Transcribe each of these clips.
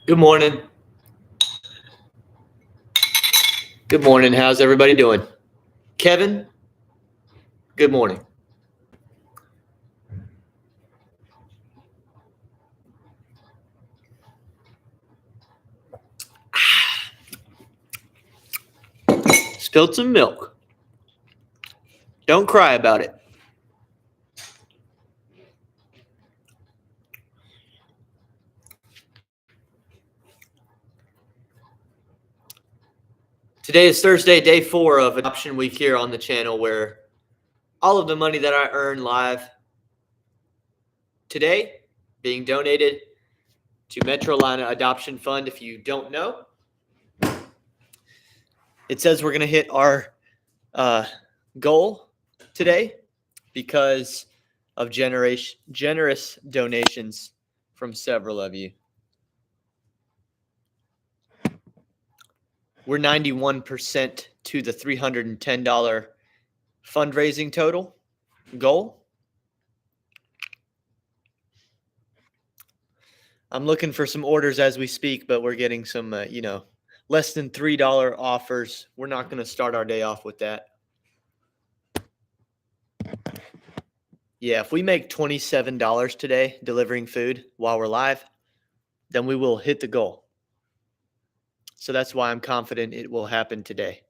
Good morning. Good morning. How's everybody doing? Kevin, good morning. Spilled some milk. Don't cry about it. Today is Thursday, day 4 of Adoption Week here on the channel, where all of the money that I earn live today being donated to Metrolina Adoption Fund. If you don't know, it says we're going to hit our goal today because of generous donations from several of you. We're 91% to the $310 fundraising total goal. I'm looking for some orders as we speak, but we're getting some, less than $3 offers. We're not going to start our day off with that. Yeah, if we make $27 today delivering food while we're live, then we will hit the goal. So that's why I'm confident it will happen today.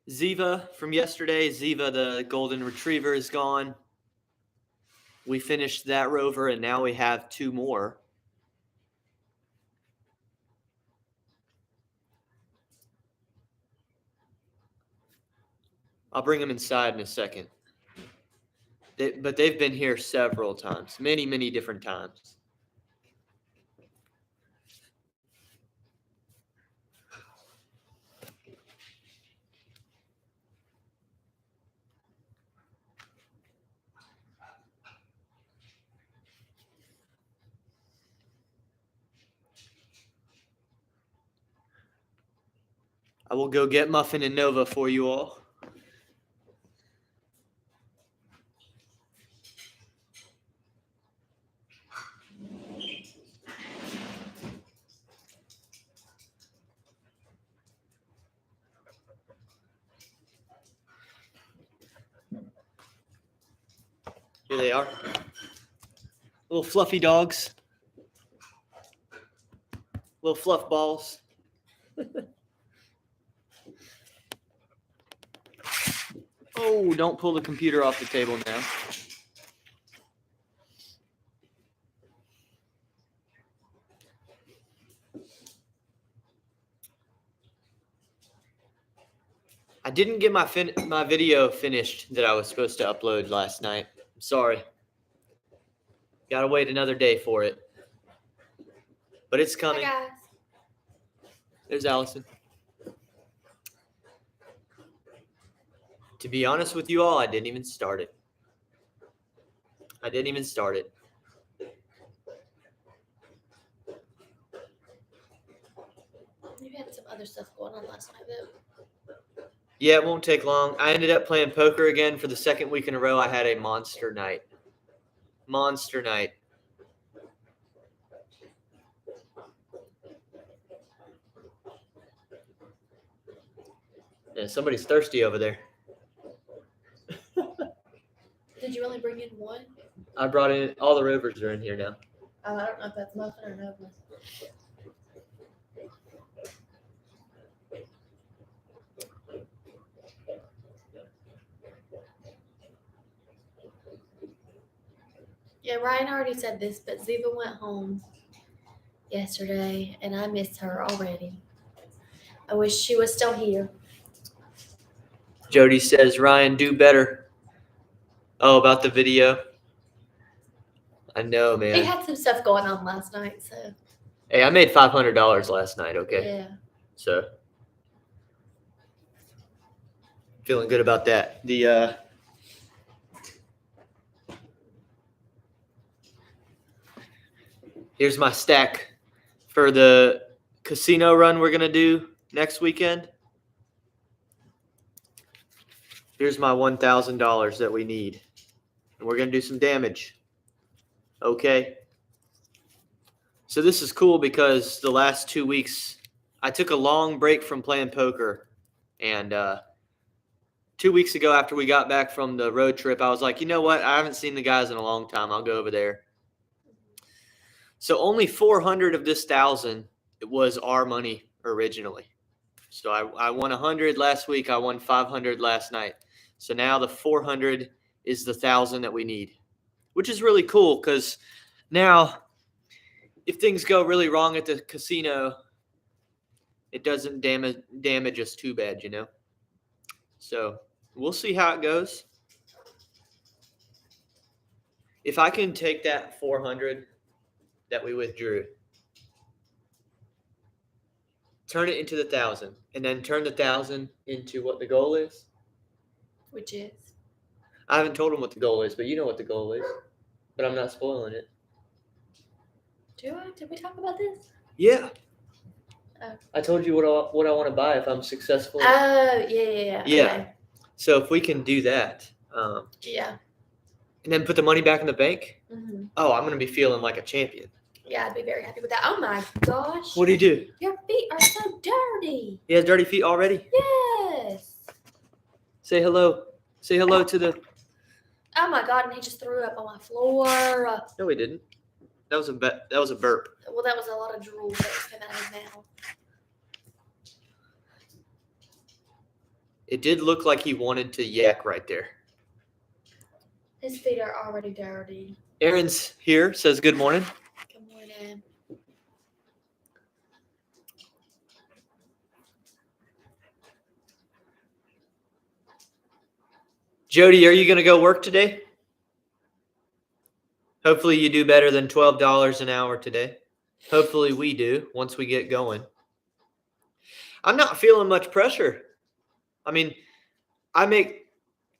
Ziva from yesterday, Ziva the golden retriever is gone. We finished that rover and now we have 2 more. I'll bring them inside in a second. But they've been here several times, many, many different times. I will go get Muffin and Nova for you all. Here they are. Little fluffy dogs. Little fluff balls. Oh, don't pull the computer off the table now. I didn't get my video finished that I was supposed to upload last night. I'm sorry. Gotta wait another day for it. But it's coming. Hi, guys. There's Allison. To be honest with you all, I didn't even start it. You had some other stuff going on last night, though. Yeah, it won't take long. I ended up playing poker again for the second week in a row. I had a monster night. Yeah, somebody's thirsty over there. Did you only bring in one? I brought in, all the rovers are in here now. I don't know if that's Muffin or Nova. Yeah, Ryan already said this, but Ziva went home yesterday, and I missed her already. I wish she was still here. Jody says, Ryan, do better. Oh, about the video? I know, man. He had some stuff going on last night, so. Hey, I made $500 last night. Okay. Yeah. So feeling good about that. Here's my stack for the casino run we're gonna do next weekend. Here's my $1,000 that we need. And we're gonna do some damage. Okay. So this is cool because the last 2 weeks I took a long break from playing poker, and 2 weeks ago after we got back from the road trip, I was like, you know what? I haven't seen the guys in a long time. I'll go over there. So only 400 of this 1,000 was our money originally. So I won 100 last week. I won 500 last night. So now the 400 is the 1,000 that we need, which is really cool because now if things go really wrong at the casino, it doesn't damage us too bad, you know? So we'll see how it goes. If I can take that 400 that we withdrew, turn it into the 1,000, and then turn the 1,000 into what the goal is. Which is? I haven't told them what the goal is, but you know what the goal is. But I'm not spoiling it. Do I? Did we talk about this? Yeah. Oh. I told you what I want to buy if I'm successful. Oh, yeah. Yeah. Okay. So if we can do that, Yeah. and then put the money back in the bank, Mm-hmm. oh, I'm going to be feeling like a champion. Yeah, I'd be very happy with that. Oh my gosh. What do you do? Your feet are so dirty. He has dirty feet already? Yes. Say hello. Say hello to the... Oh my god, and he just threw up on my floor. No, he didn't. That was a burp. Well, that was a lot of drool that was coming out of his mouth. It did look like he wanted to yak right there. His feet are already dirty. Aaron's here, says good morning. Good morning. Jody, are you going to go work today? Hopefully you do better than $12 an hour today. Hopefully we do once we get going. I'm not feeling much pressure. I mean, I make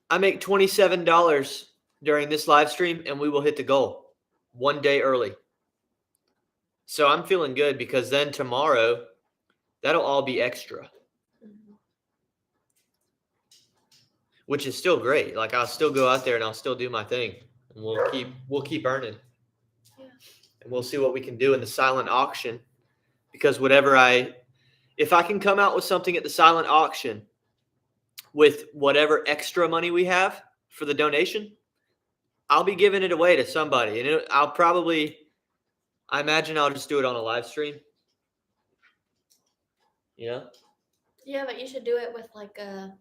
$27 during this live stream, and we will hit the goal one day early. So I'm feeling good because then tomorrow, that'll all be extra, Mm-hmm. which is still great. Like I'll still go out there and I'll still do my thing, and we'll keep earning. Yeah. And we'll see what we can do in the silent auction, because if I can come out with something at the silent auction with whatever extra money we have for the donation, I'll be giving it away to somebody. And I imagine I'll just do it on a live stream. You know? Yeah, but you should do it with like a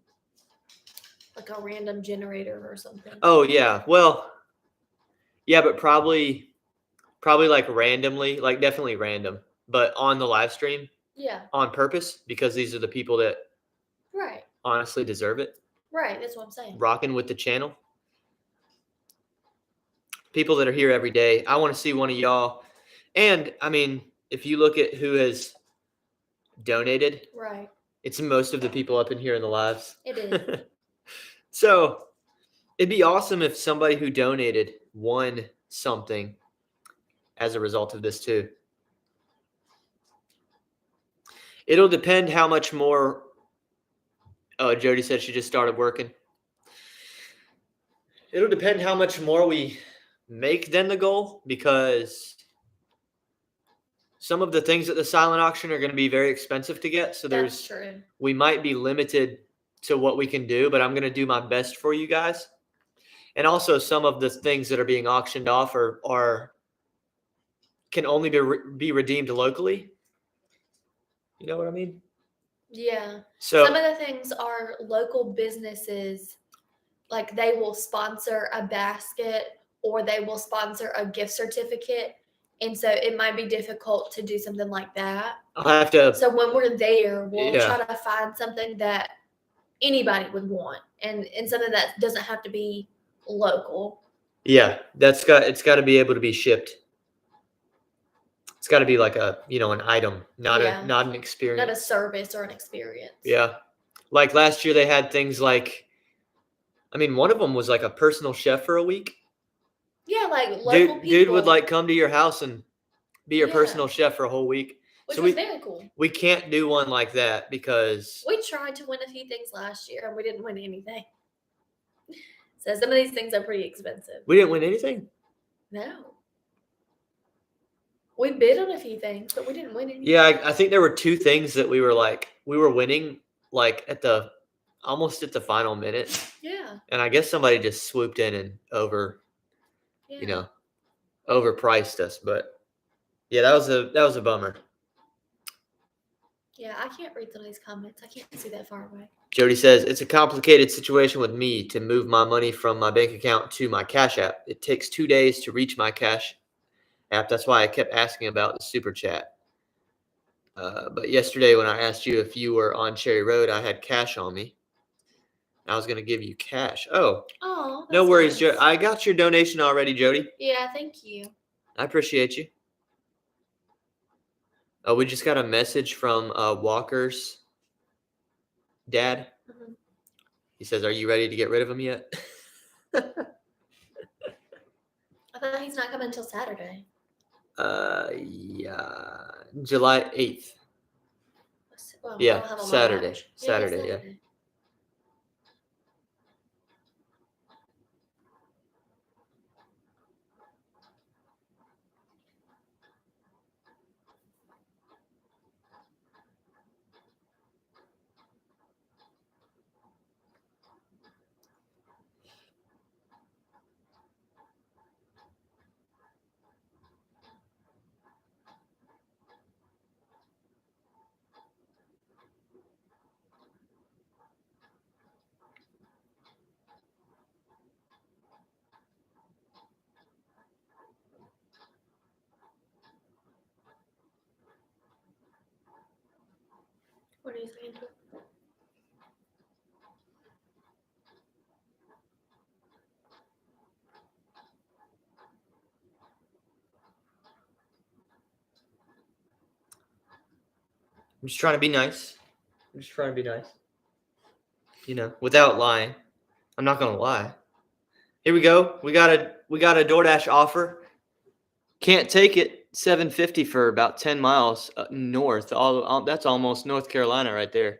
random generator or something. Oh yeah. Well, yeah, but probably like randomly, like definitely random, but on the live stream. Yeah. On purpose, because these are the people that Right. honestly deserve it. Right, that's what I'm saying. Rocking with the channel. People that are here every day. I want to see one of y'all. And I mean, if you look at who has donated, Right. it's most of the people up in here in the lives. It is. So it'd be awesome if somebody who donated won something as a result of this too. It'll depend how much more. Oh, Jody said she just started working. It'll depend how much more we make than the goal, because some of the things at the silent auction are going to be very expensive to get. So That's true. We might be limited to what we can do, but I'm going to do my best for you guys. And also some of the things that are being auctioned off can only be redeemed locally. You know what I mean? Yeah. So some of the things are local businesses, like they will sponsor a basket or they will sponsor a gift certificate. And so it might be difficult to do something like that. I'll have to. So when we're there, we'll try to find something that anybody would want, and something that doesn't have to be local. Yeah, it's got to be able to be shipped. It's got to be like a, an item, not Yeah. an experience. Not a service or an experience. Yeah. Like last year they had things like, one of them was like a personal chef for a week. Yeah, like local people. Dude would like come to your house and be your Yeah. personal chef for a whole week. Which was very cool. We can't do one like that because we tried to win a few things last year and we didn't win anything. So some of these things are pretty expensive. We didn't win anything? No. We bid on a few things, but we didn't win anything. Yeah, I think there were 2 things that we were winning like almost at the final minute. Yeah. And I guess somebody just swooped in and overpriced us. But yeah, that was a bummer. Yeah, I can't read some of these comments. I can't see that far away. Jody says, it's a complicated situation with me to move my money from my bank account to my Cash App. It takes 2 days to reach my Cash App. That's why I kept asking about the super chat. But yesterday when I asked you if you were on Cherry Road, I had cash on me. I was going to give you cash. Oh, no worries, nice. Jody. I got your donation already, Jody. Yeah, thank you. I appreciate you. We just got a message from Walker's dad. Mm-hmm. He says, are you ready to get rid of him yet? I thought he's not coming until Saturday. Yeah, July 8th. Well, yeah, Saturday. Saturday, yeah. What are you saying? I'm just trying to be nice. Without lying. I'm not gonna lie. Here we go. We got a DoorDash offer. Can't take it. $7.50 for about 10 miles north. That's almost North Carolina right there.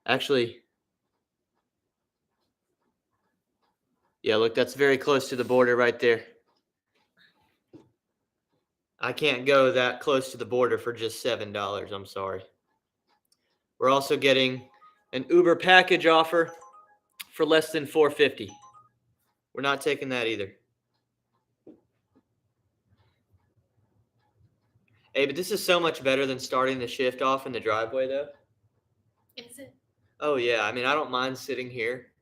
Actually, yeah, look, that's very close to the border right there. I can't go that close to the border for just $7. I'm sorry. We're also getting an Uber package offer for less than $4.50. We're not taking that either. Hey, but this is so much better than starting the shift off in the driveway, though. Is it? Oh, yeah. I don't mind sitting here.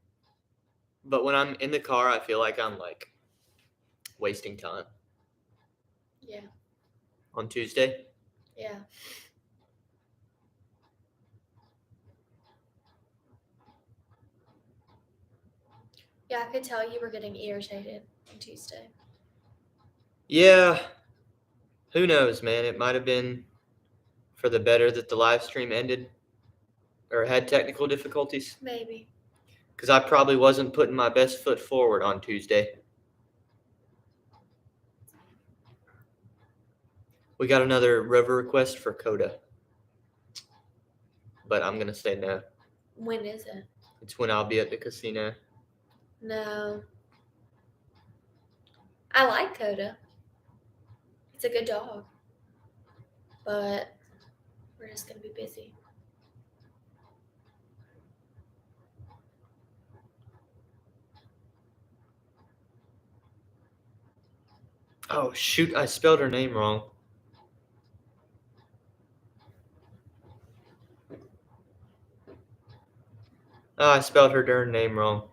But when I'm in the car, I feel like I'm, wasting time. Yeah. On Tuesday? Yeah. Yeah, I could tell you were getting irritated on Tuesday. Yeah. Who knows, man? It might have been for the better that the live stream ended or had technical difficulties. Maybe. Because I probably wasn't putting my best foot forward on Tuesday. We got another river request for Coda. But I'm going to say no. When is it? It's when I'll be at the casino. No. I like Coda. It's a good dog. But we're just going to be busy. Oh, shoot. I spelled her name wrong. Oh, I spelled her darn name wrong.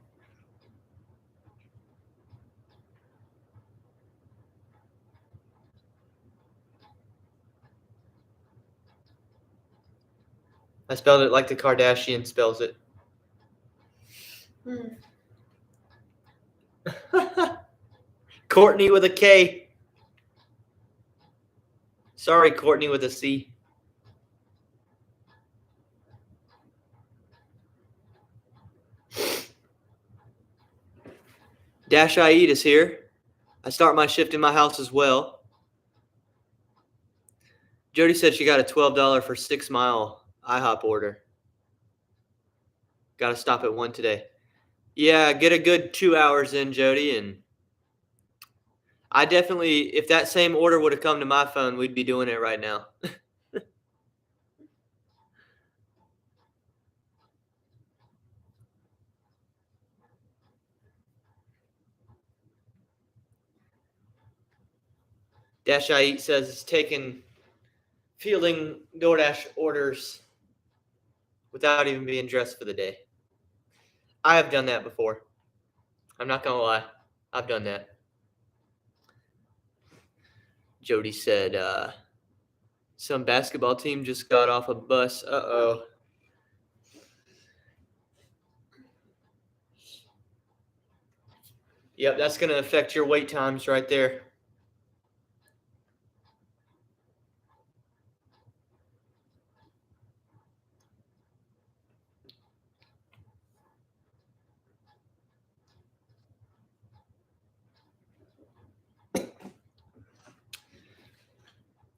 I spelled it like the Kardashian spells it. Courtney with a K. Sorry, Courtney with a C. Dash I Eat is here. I start my shift in my house as well. Jody said she got a $12 for 6 Mile IHOP order. Got to stop at 1 today. Yeah, get a good 2 hours in, Jody. And I definitely, if that same order would have come to my phone, we'd be doing it right now. Dash I Eat says it's fielding DoorDash orders without even being dressed for the day. I have done that before. I'm not going to lie. I've done that. Jody said, some basketball team just got off a bus. Uh-oh. Yep, that's going to affect your wait times right there.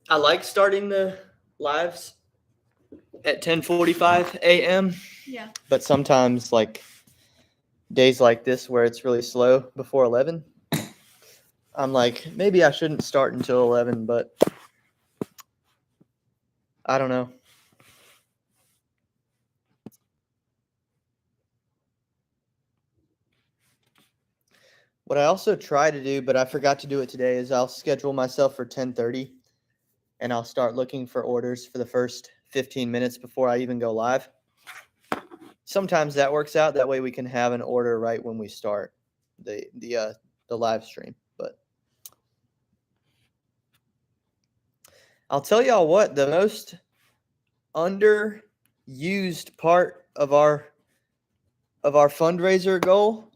I like starting the lives at 10:45 a.m. Yeah. But sometimes, like days like this where it's really slow before 11, I'm like, maybe I shouldn't start until 11, but I don't know. What I also try to do, but I forgot to do it today, is I'll schedule myself for 10:30, and I'll start looking for orders for the first 15 minutes before I even go live. Sometimes that works out. That way we can have an order right when we start the live stream. But I'll tell y'all what, the most underused part of our fundraiser goal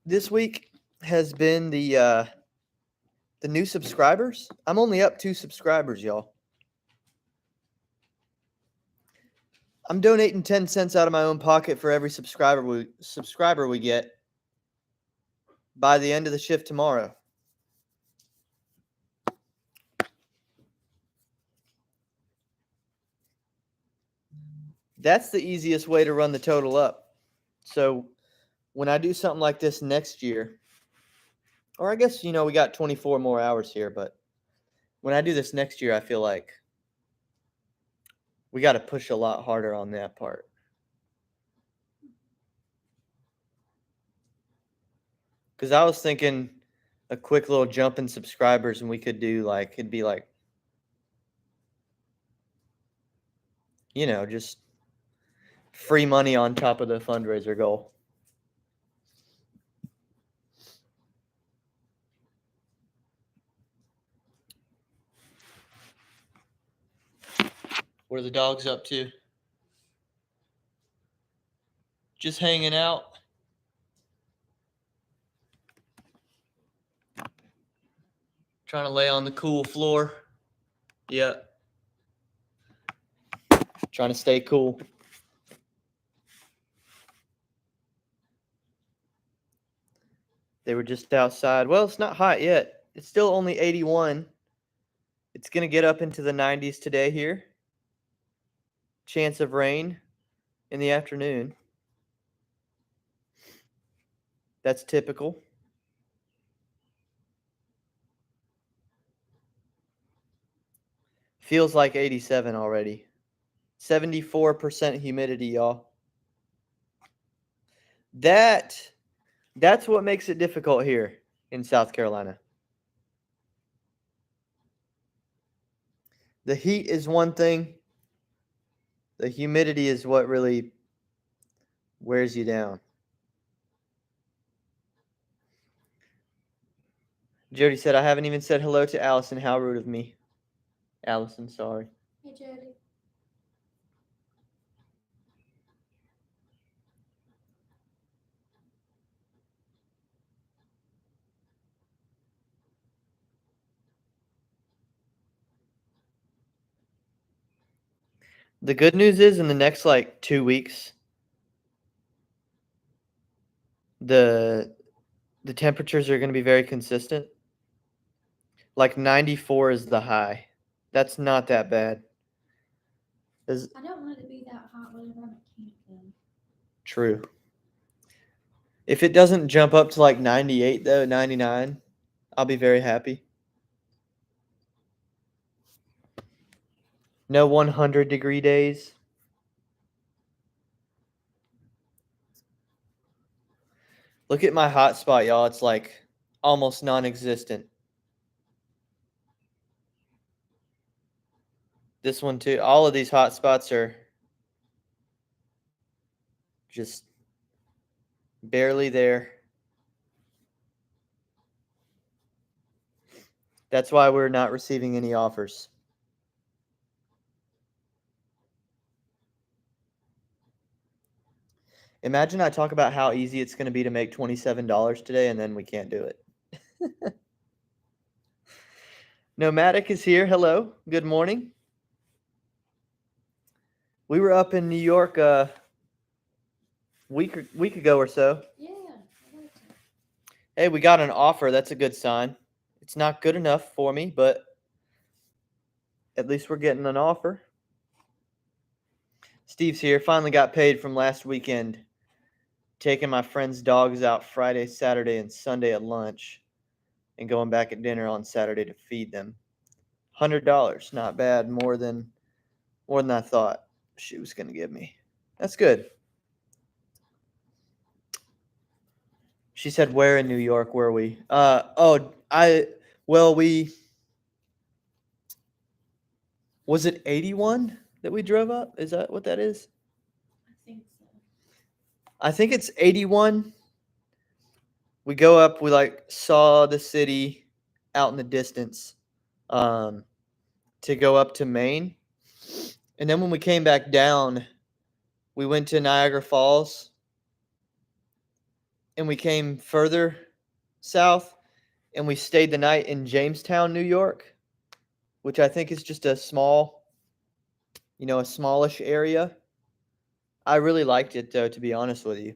this week has been the new subscribers. I'm only up 2 subscribers, y'all. I'm donating 10 cents out of my own pocket for every subscriber we get by the end of the shift tomorrow. That's the easiest way to run the total up. So when I do something like this next year, or I guess, we got 24 more hours here, but when I do this next year, I feel like we got to push a lot harder on that part. Because I was thinking a quick little jump in subscribers, and we could do it'd be just free money on top of the fundraiser goal. What are the dogs up to? Just hanging out. Trying to lay on the cool floor. Yeah. Trying to stay cool. They were just outside. Well, it's not hot yet. It's still only 81. It's going to get up into the 90s today here. Chance of rain in the afternoon. That's typical. Feels like 87 already. 74% humidity, y'all. That's what makes it difficult here in South Carolina. The heat is one thing. The humidity is what really wears you down. Jody said, I haven't even said hello to Allison. How rude of me. Allison, sorry. Hey, Jody. The good news is in the next like 2 weeks, the temperatures are going to be very consistent. Like 94 is the high. That's not that bad. I don't want it to be that hot whenever I'm at camp then. True. If it doesn't jump up to like 98 though, 99, I'll be very happy. No 100-degree days. Look at my hotspot, y'all. It's like almost non-existent. This one too. All of these hotspots are just barely there. That's why we're not receiving any offers. Imagine I talk about how easy it's going to be to make $27 today, and then we can't do it. Nomadic is here. Hello. Good morning. We were up in New York a week ago or so. Yeah. Hey, we got an offer. That's a good sign. It's not good enough for me, but at least we're getting an offer. Steve's here. Finally got paid from last weekend. Taking my friend's dogs out Friday, Saturday, and Sunday at lunch, and going back at dinner on Saturday to feed them. $100, not bad. More than I thought she was going to give me. That's good. She said, "Where in New York were we?" Was it 81 that we drove up? Is that what that is? I think so. I think it's 81. We go up, we like saw the city out in the distance to go up to Maine. And then when we came back down, we went to Niagara Falls. And we came further south and we stayed the night in Jamestown, New York, which I think is just a small, a smallish area. I really liked it, though, to be honest with you.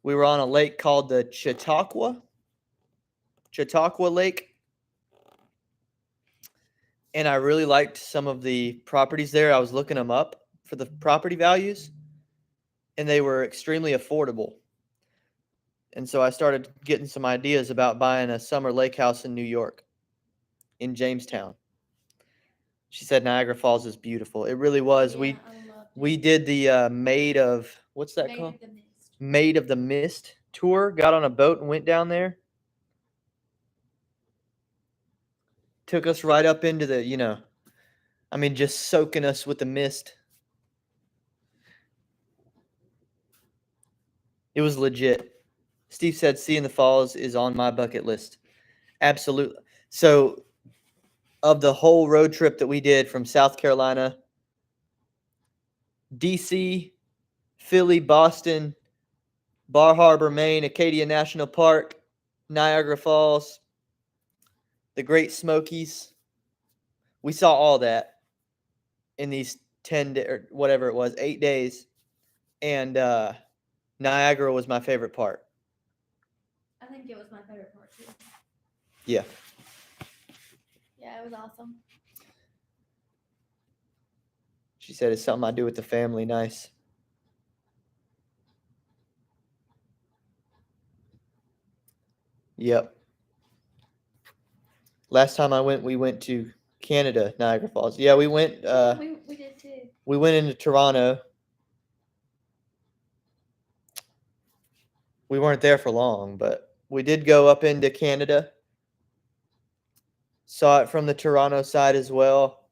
We were on a lake called the Chautauqua Lake. And I really liked some of the properties there. I was looking them up for the property values, and they were extremely affordable. And so I started getting some ideas about buying a summer lake house in New York, in Jamestown. She said Niagara Falls is beautiful. It really was. Yeah, We did the Maid of, what's that called? Of the Mist. Maid of the Mist tour. Got on a boat and went down there. Took us right up into the, just soaking us with the mist. It was legit. Steve said seeing the falls is on my bucket list. Absolutely. So, of the whole road trip that we did from South Carolina, DC, Philly, Boston, Bar Harbor, Maine, Acadia National Park, Niagara Falls, the Great Smokies. We saw all that in these 10 or whatever it was, 8 days. And Niagara was my favorite part. I think it was my favorite part too. Yeah. Yeah, it was awesome. She said it's something I do with the family. Nice. Yep. Last time I went, we went to Canada, Niagara Falls. Yeah, we went. We did too. We went into Toronto. We weren't there for long, but we did go up into Canada. Saw it from the Toronto side as well.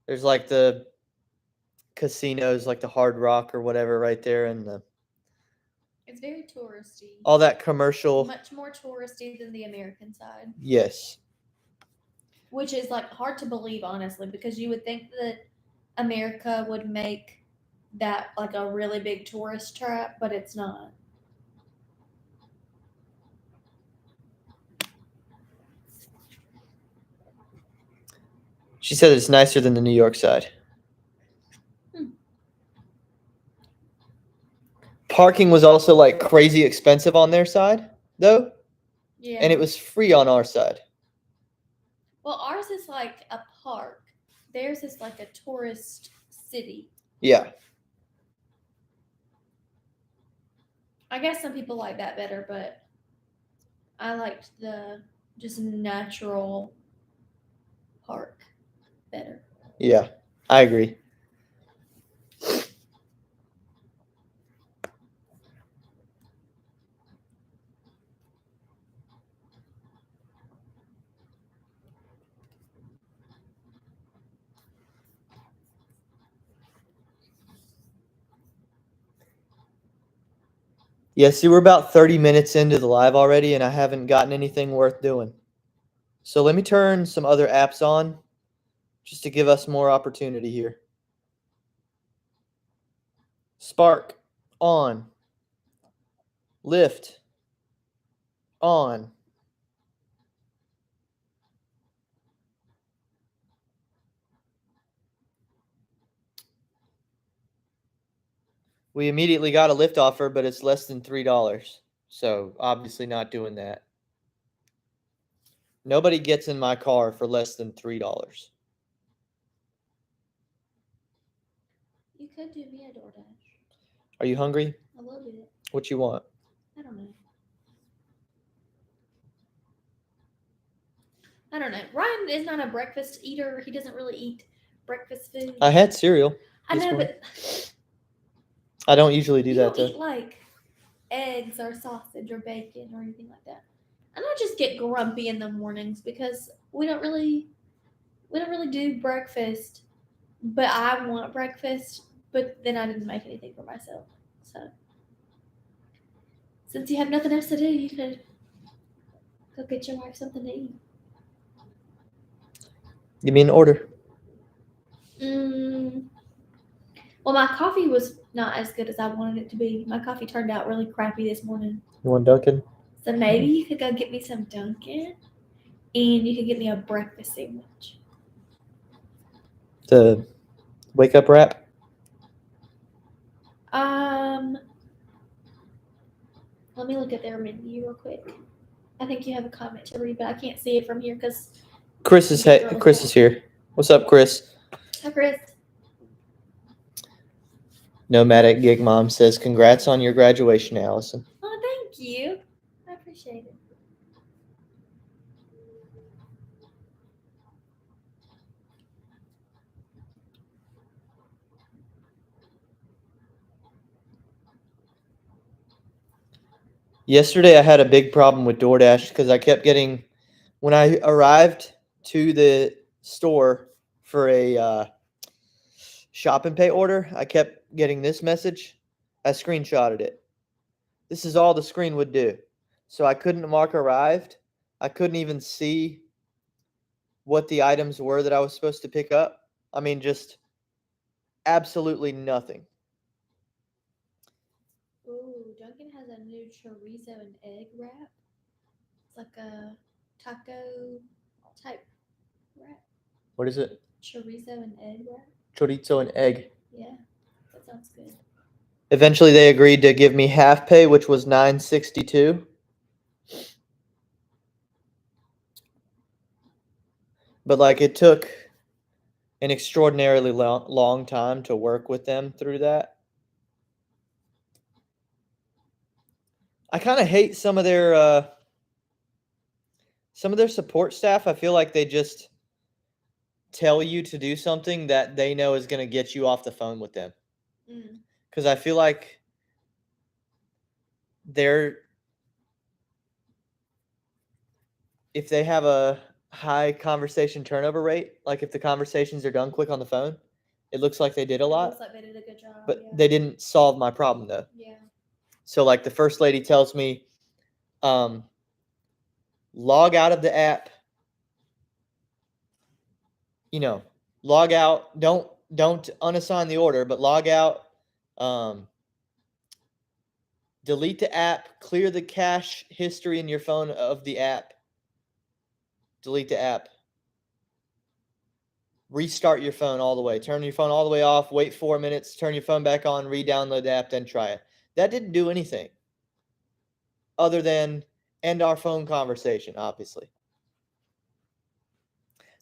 There's like the casinos, like the Hard Rock or whatever, right there, and it's very touristy. All that commercial. Much more touristy than the American side. Yes. Which is like hard to believe, honestly, because you would think that America would make that like a really big tourist trap, but it's not. She said it's nicer than the New York side. Parking was also like crazy expensive on their side, though, Yeah. and it was free on our side. Well, ours is like a park. Theirs is like a tourist city. Yeah. I guess some people like that better, but I liked the just natural park better. Yeah, I agree. Yeah, see, we're about 30 minutes into the live already, and I haven't gotten anything worth doing. So let me turn some other apps on just to give us more opportunity here. Spark, on. Lyft, on. We immediately got a Lyft offer, but it's less than $3. So obviously not doing that. Nobody gets in my car for less than $3. You could do me a DoorDash. Are you hungry? A little bit. What you want? I don't know. I don't know. Ryan is not a breakfast eater. He doesn't really eat breakfast food. I had cereal. I this know, morning. but I don't usually do you that don't though. eat like eggs or sausage or bacon or anything like that. And I just get grumpy in the mornings because we don't really do breakfast. But I want breakfast, but then I didn't make anything for myself. So since you have nothing else to do, you could go get your wife something to eat. Give me an order. Well, my coffee was not as good as I wanted it to be. My coffee turned out really crappy this morning. You want Dunkin'? So maybe you could go get me some Dunkin', and you could get me a breakfast sandwich. The wake up wrap? Let me look at their menu real quick. I think you have a comment to read, but I can't see it from here because Chris is here. What's up, Chris? Hi, Chris. Nomadic Gig Mom says, congrats on your graduation, Allison. Oh, thank you. I appreciate it. Yesterday, I had a big problem with DoorDash because I kept getting, when I arrived to the store for a shop and pay order, I kept getting this message. I screenshotted it. This is all the screen would do. So I couldn't mark arrived. I couldn't even see what the items were that I was supposed to pick up. I mean, just absolutely nothing. Ooh, Dunkin' has a new chorizo and egg wrap. It's like a taco type wrap. What is it? Chorizo and egg wrap. Chorizo and egg. Yeah, that sounds good. Eventually, they agreed to give me half pay, which was $9.62. But like, it took an extraordinarily long time to work with them through that. I kind of hate some of their support staff. I feel like they just tell you to do something that they know is going to get you off the phone with them. Because I feel like if they have a high conversation turnover rate, like if the conversations are done quick on the phone, it looks like they did a lot. Looks like they did a good job. But they didn't solve my problem though. Yeah. So like the first lady tells me, log out of the app. Log out. Don't unassign the order, but log out. Delete the app. Clear the cache history in your phone of the app. Delete the app. restart your phone all the way. Turn your phone all the way off, wait 4 minutes, turn your phone back on, re-download the app, then try it. That didn't do anything other than end our phone conversation, obviously.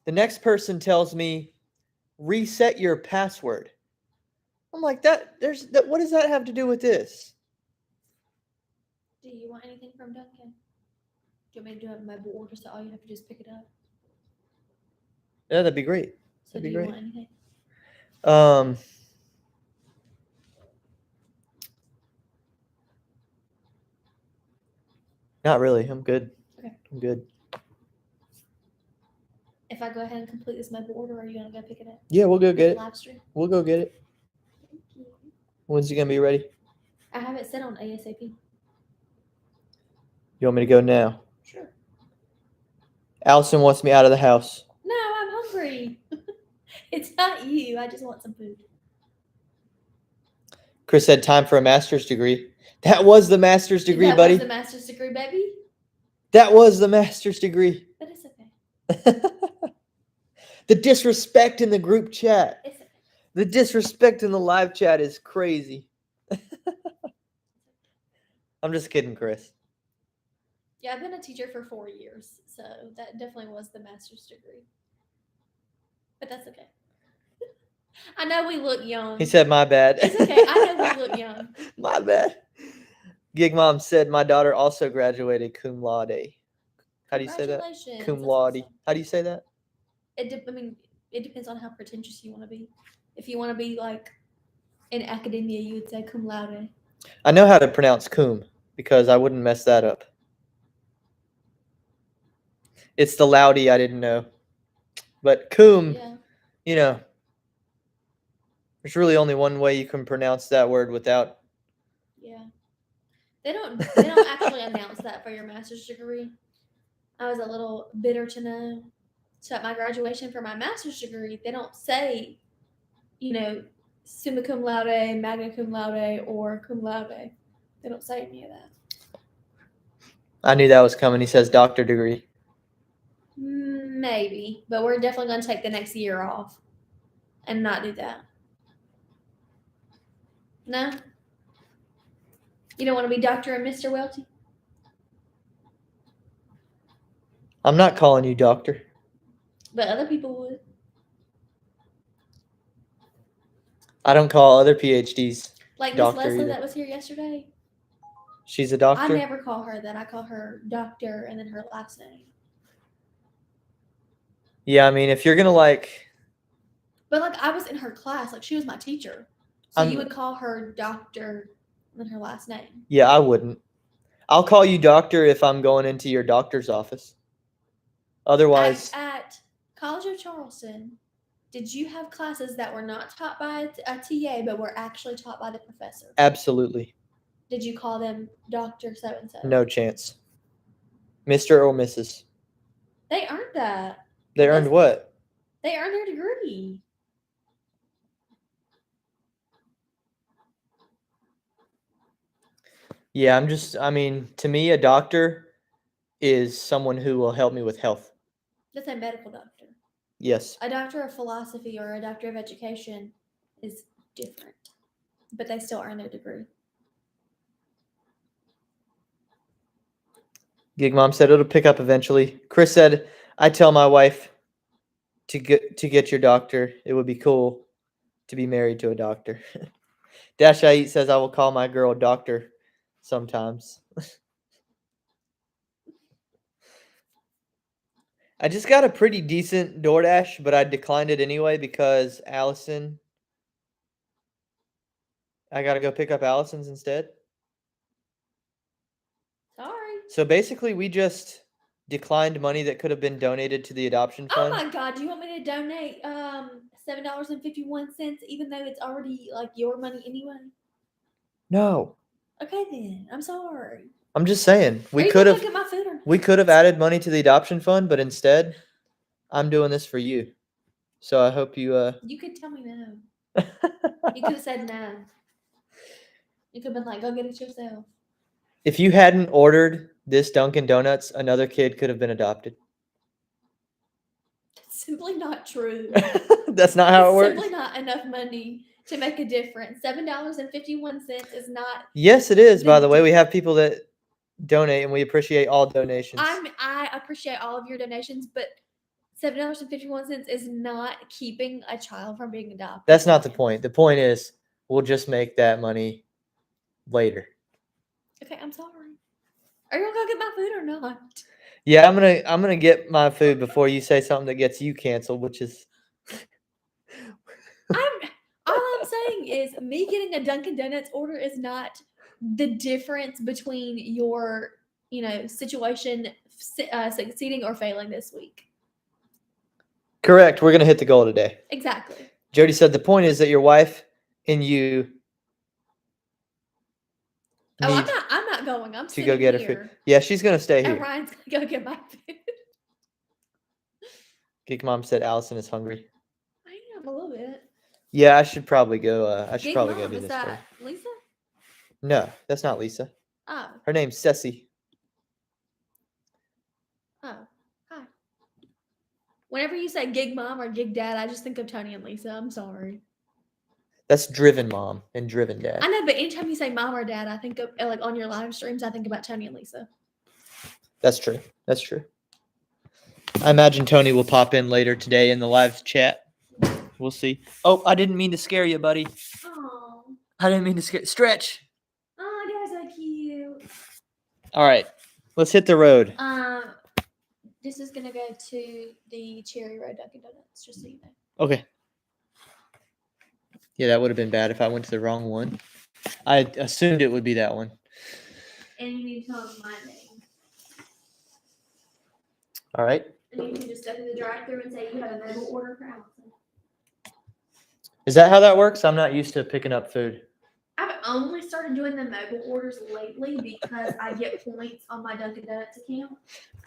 The next person tells me, reset your password. I'm like, what does that have to do with this? Do you want anything from Dunkin'? Do you want me to do it in mobile order so all you have to do is pick it up? Yeah, that'd be great. So That'd be do you great. want anything? Not really. I'm good. Okay. I'm good. If I go ahead and complete this mobile order, are you gonna go pick it up? Yeah, we'll go get it. Live stream. We'll go get it. Thank you. When's it gonna be ready? I have it set on ASAP. You want me to go now? Sure. Allison wants me out of the house. No, I'm hungry. It's not you. I just want some food. Chris said time for a master's degree. That was the master's degree, That buddy. was the master's degree, baby. That was the master's degree. But it's okay. The disrespect in the group chat. It's okay. The disrespect in the live chat is crazy. I'm just kidding, Chris. Yeah, I've been a teacher for 4 years, so that definitely was the master's degree. But that's okay. I know we look young. He said, my bad. It's okay. I know we look young. My bad. Gig Mom said, my daughter also graduated cum laude. How do you say that? Congratulations. Cum That's laude. awesome. How do you say that? It depends on how pretentious you want to be. If you want to be like in academia, you would say cum laude. I know how to pronounce cum because I wouldn't mess that up. It's the loudy I didn't know. But cum, Yeah. you know, there's really only one way you can pronounce that word without. Yeah. They don't actually announce that for your master's degree. I was a little bitter to know. So at my graduation for my master's degree, they don't say, summa cum laude, magna cum laude, or cum laude. They don't say any of that. I knew that was coming. He says doctor degree. Maybe, but we're definitely going to take the next year off and not do that. No? You don't want to be Dr. and Mr. Welty? I'm not calling you doctor. But other people would. I don't call other PhDs Like Miss doctor Leslie either. that was here yesterday. She's a doctor? I never call her that. I call her doctor and then her last name. Yeah, I mean, if you're going to But like I was in her class. Like she was my teacher. So you would call her doctor and then her last name. Yeah, I wouldn't. I'll call you doctor if I'm going into your doctor's office. Otherwise. At College of Charleston, did you have classes that were not taught by a TA but were actually taught by the professor? Absolutely. Did you call them Dr. So-and-so? No chance. Mr. or Mrs. They earned that. They earned what? They earned their degree. Yeah, to me, a doctor is someone who will help me with health. That's a medical doctor. Yes. A doctor of philosophy or a doctor of education is different, but they still earn their degree. Gig Mom said it'll pick up eventually. Chris said, I tell my wife to get your doctor. It would be cool to be married to a doctor. Dash I Eat says I will call my girl doctor sometimes. I just got a pretty decent DoorDash, but I declined it anyway because Allison. I got to go pick up Allison's instead. Sorry. So basically, we just declined money that could have been donated to the adoption fund. Oh my God! Do you want me to donate $7.51, even though it's already like your money anyway? No. Okay then. I'm sorry. I'm just saying we could have added money to the adoption fund, but instead, I'm doing this for you. So I hope you. You could tell me no. You could have said no. You could have been like, go get it yourself. If you hadn't ordered this Dunkin' Donuts, another kid could have been adopted. simply not true. That's not how it It's works. simply not enough money to make a difference. $7.51 is not. Yes, it is. the By the way, we have people that donate, and we appreciate all donations. I appreciate all of your donations, but $7.51 is not keeping a child from being adopted. That's not the point. The point is, we'll just make that money later. Okay, I'm sorry. Are you gonna go get my food or not? Yeah, I'm gonna get my food before you say something that gets you canceled, which is. All I'm saying is me getting a Dunkin' Donuts order is not the difference between your, situation succeeding or failing this week. Correct. We're gonna hit the goal today. Exactly. Jody said the point is that your wife and you. Oh, I'm not going. I'm to sitting go get here. her food. Yeah, she's gonna stay And here. Ryan's gonna go get my food. Geek Mom said Allison is hungry. I am a little bit. Yeah, I should probably go. I should Big probably Mom, go do is this. that Lisa? No, that's not Lisa. Oh. Her name's Ceci. Oh. Hi. Whenever you say gig mom or gig dad, I just think of Tony and Lisa. I'm sorry. That's Driven Mom and Driven Dad. I know, but anytime you say mom or dad, I think of, like, on your live streams, I think about Tony and Lisa. That's true. That's true. I imagine Tony will pop in later today in the live chat. We'll see. Oh, I didn't mean to scare you, buddy. Oh. I didn't mean to scare. Stretch. Oh, they're so cute. All right, let's hit the road. This is gonna go to the Cherry Road Dunkin' Donuts, just so you know. Okay. Yeah, that would have been bad if I went to the wrong one. I assumed it would be that one. And you need to tell them my name. All right. And you can just step in the drive-thru and say you have a mobile order for Allison. Is that how that works? I'm not used to picking up food. I've only started doing the mobile orders lately because I get points on my Dunkin' Donuts account.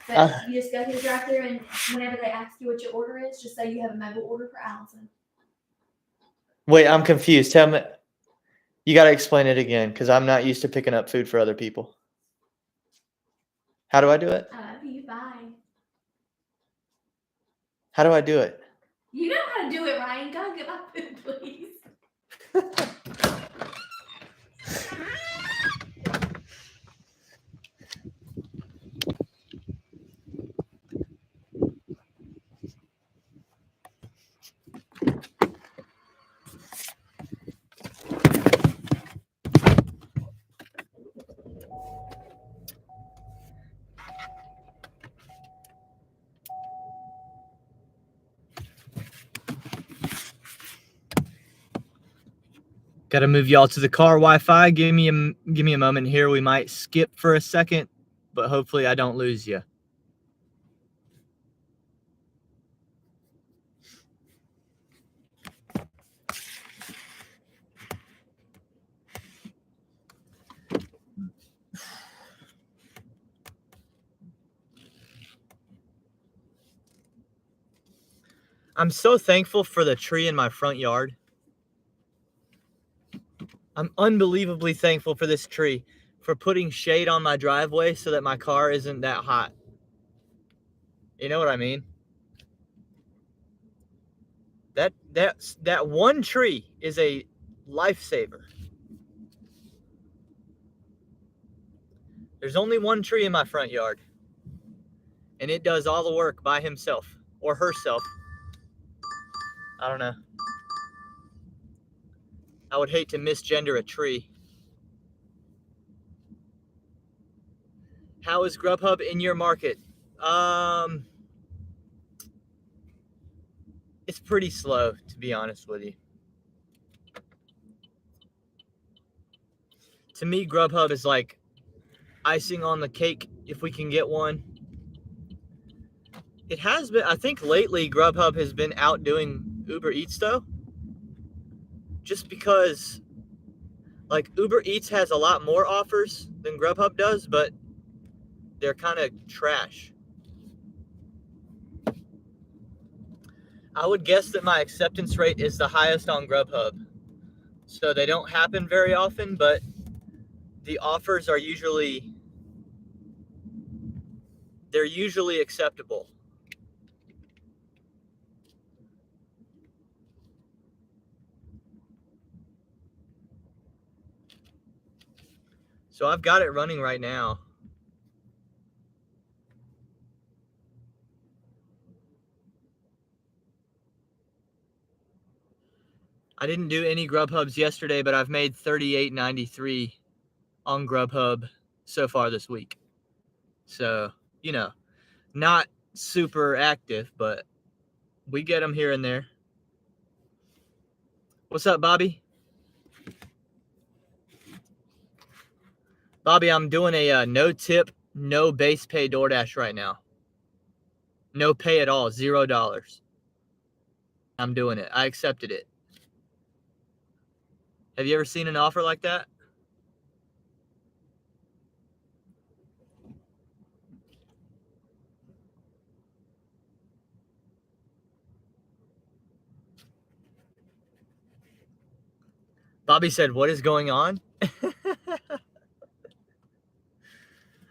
But you just go to the drive-thru, and whenever they ask you what your order is, just say you have a mobile order for Allison. Wait, I'm confused. Tell me. You got to explain it again because I'm not used to picking up food for other people. How do I do it? I love you. Bye. How do I do it? You know how to do it, Ryan. Go get my food, please. Got to move y'all to the car Wi-Fi. Give me a moment here. We might skip for a second, but hopefully I don't lose you. I'm so thankful for the tree in my front yard. I'm unbelievably thankful for this tree, for putting shade on my driveway so that my car isn't that hot. You know what I mean? That one tree is a lifesaver. There's only one tree in my front yard, and it does all the work by himself or herself. I don't know. I would hate to misgender a tree. How is Grubhub in your market? It's pretty slow, to be honest with you. To me, Grubhub is like icing on the cake if we can get one. It has been, I think lately Grubhub has been outdoing Uber Eats though. Just because like Uber Eats has a lot more offers than Grubhub does, but they're kind of trash. I would guess that my acceptance rate is the highest on Grubhub. So they don't happen very often, but the offers are usually acceptable. So I've got it running right now. I didn't do any Grubhubs yesterday, but I've made $38.93 on Grubhub so far this week. So, you know, not super active, but we get them here and there. What's up, Bobby? Bobby, I'm doing a no tip, no base pay DoorDash right now. No pay at all, $0. I'm doing it. I accepted it. Have you ever seen an offer like that? Bobby said, what is going on?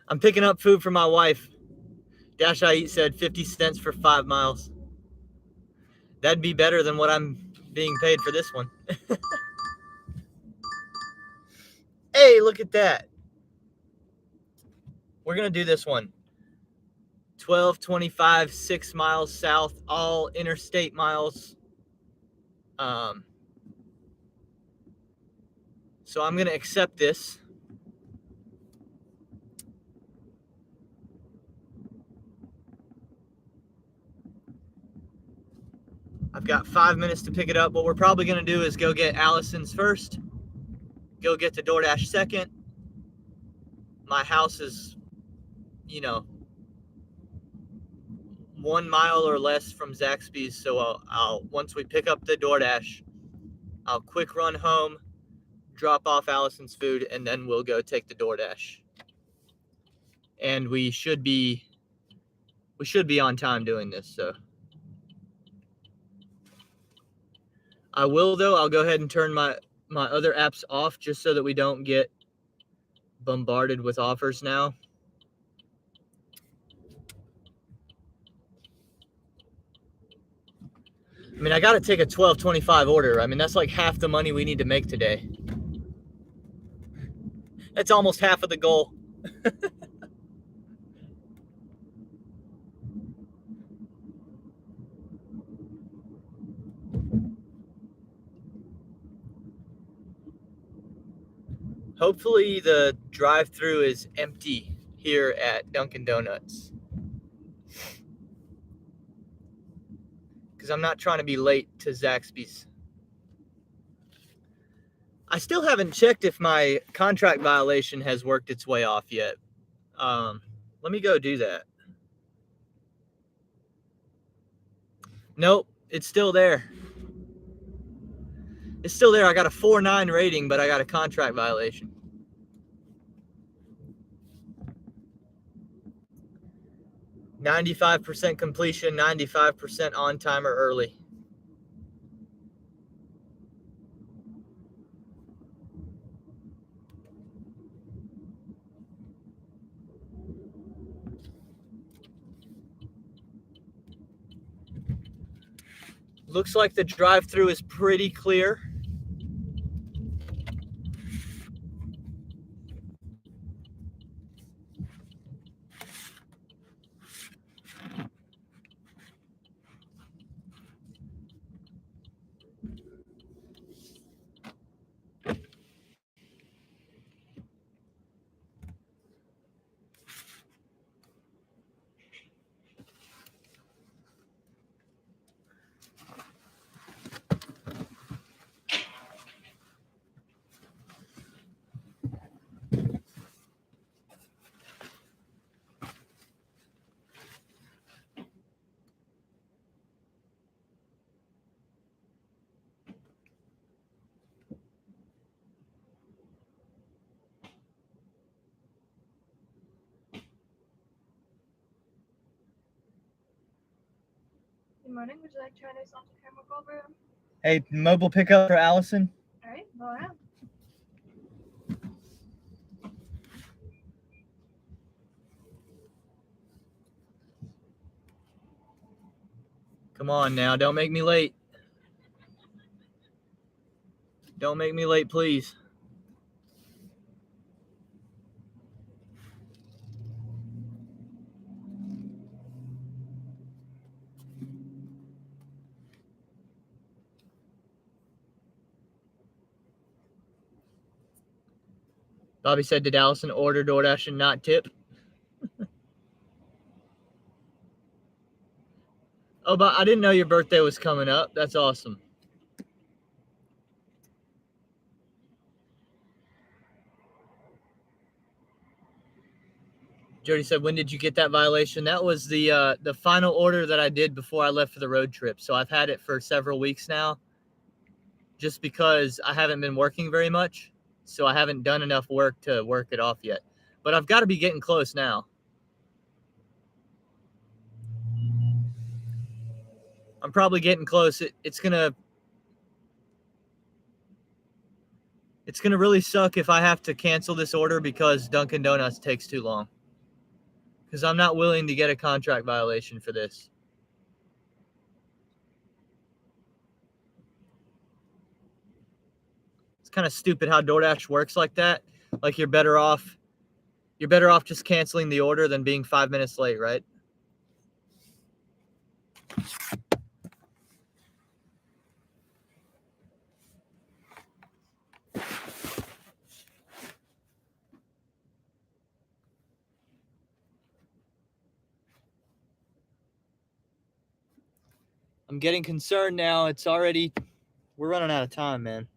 I'm picking up food for my wife. Dash I Eat said 50 cents for 5 miles. That'd be better than what I'm being paid for this one. Hey, look at that. We're going to do this one. 1225, 6 miles south, all interstate miles. So I'm going to accept this. I've got 5 minutes to pick it up. What we're probably going to do is go get Allison's first, go get the DoorDash second. My house is, 1 mile or less from Zaxby's. So I'll once we pick up the DoorDash, I'll quick run home, drop off Allison's food, and then we'll go take the DoorDash. And we should be on time doing this. So I will, though. I'll go ahead and turn my other apps off just so that we don't get bombarded with offers now. I mean, I got to take a 12.25 order. I mean, that's like half the money we need to make today. That's almost half of the goal. Hopefully the drive-thru is empty here at Dunkin' Donuts. Because I'm not trying to be late to Zaxby's. I still haven't checked if my contract violation has worked its way off yet. Let me go do that. Nope, it's still there. It's still there. I got a 4.9 rating, but I got a contract violation. %95 completion, 95% on time or early. Looks like the drive-thru is pretty clear. Good morning. Would you like Chinese on the camera call room? Hey, mobile pickup for Allison. All right, go around. Come on now, don't make me late. Don't make me late, please. Bobby said, did Allison order DoorDash and not tip? Oh, but I didn't know your birthday was coming up. That's awesome. Jody said, when did you get that violation? That was the final order that I did before I left for the road trip. So I've had it for several weeks now, just because I haven't been working very much. So I haven't done enough work to work it off yet. But I've got to be getting close now. I'm probably getting close. It's gonna really suck if I have to cancel this order because Dunkin' Donuts takes too long. Because I'm not willing to get a contract violation for this. It's kind of stupid how DoorDash works like that. Like you're better off just canceling the order than being 5 minutes late, right? I'm getting concerned now. We're running out of time, man.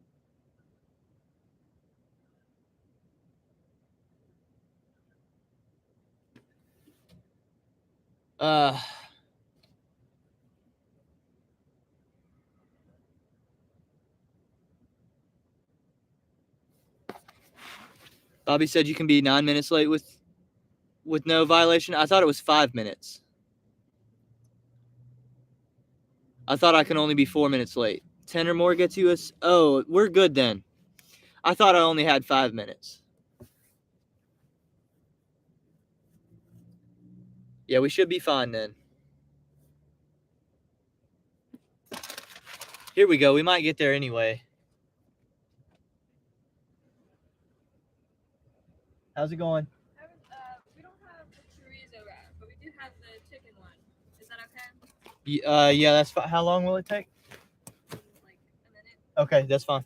Bobby said you can be 9 minutes late with no violation. I thought it was 5 minutes. I thought I can only be 4 minutes late. 10 or more gets you oh, we're good then. I thought I only had 5 minutes. Yeah, we should be fine then. Here we go. We might get there anyway. How's it going? We don't have the chorizo wrap, but we do have the chicken one. Is that okay? Yeah, that's fine. How long will it take? Like a minute. Okay, that's fine.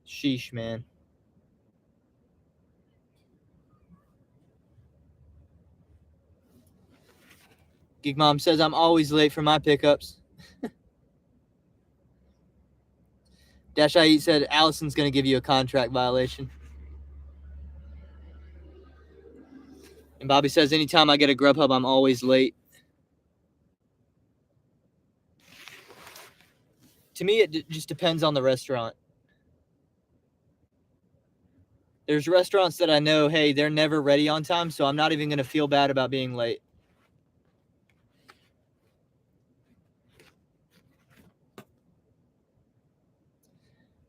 Sheesh, man. Geek Mom says I'm always late for my pickups. Dash I Eat said Allison's going to give you a contract violation. And Bobby says anytime I get a Grubhub, I'm always late. To me, it just depends on the restaurant. There's restaurants that I know, hey, they're never ready on time, so I'm not even going to feel bad about being late.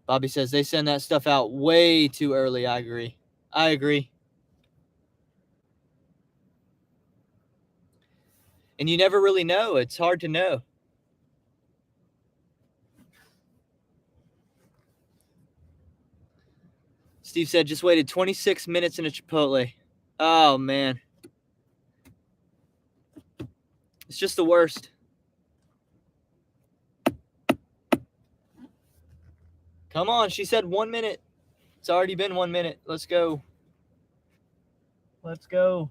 Bobby says they send that stuff out way too early. I agree. And you never really know. It's hard to know. Steve said just waited 26 minutes in a Chipotle. Oh, man. It's just the worst. Come on. She said 1 minute. It's already been 1 minute. Let's go. Let's go.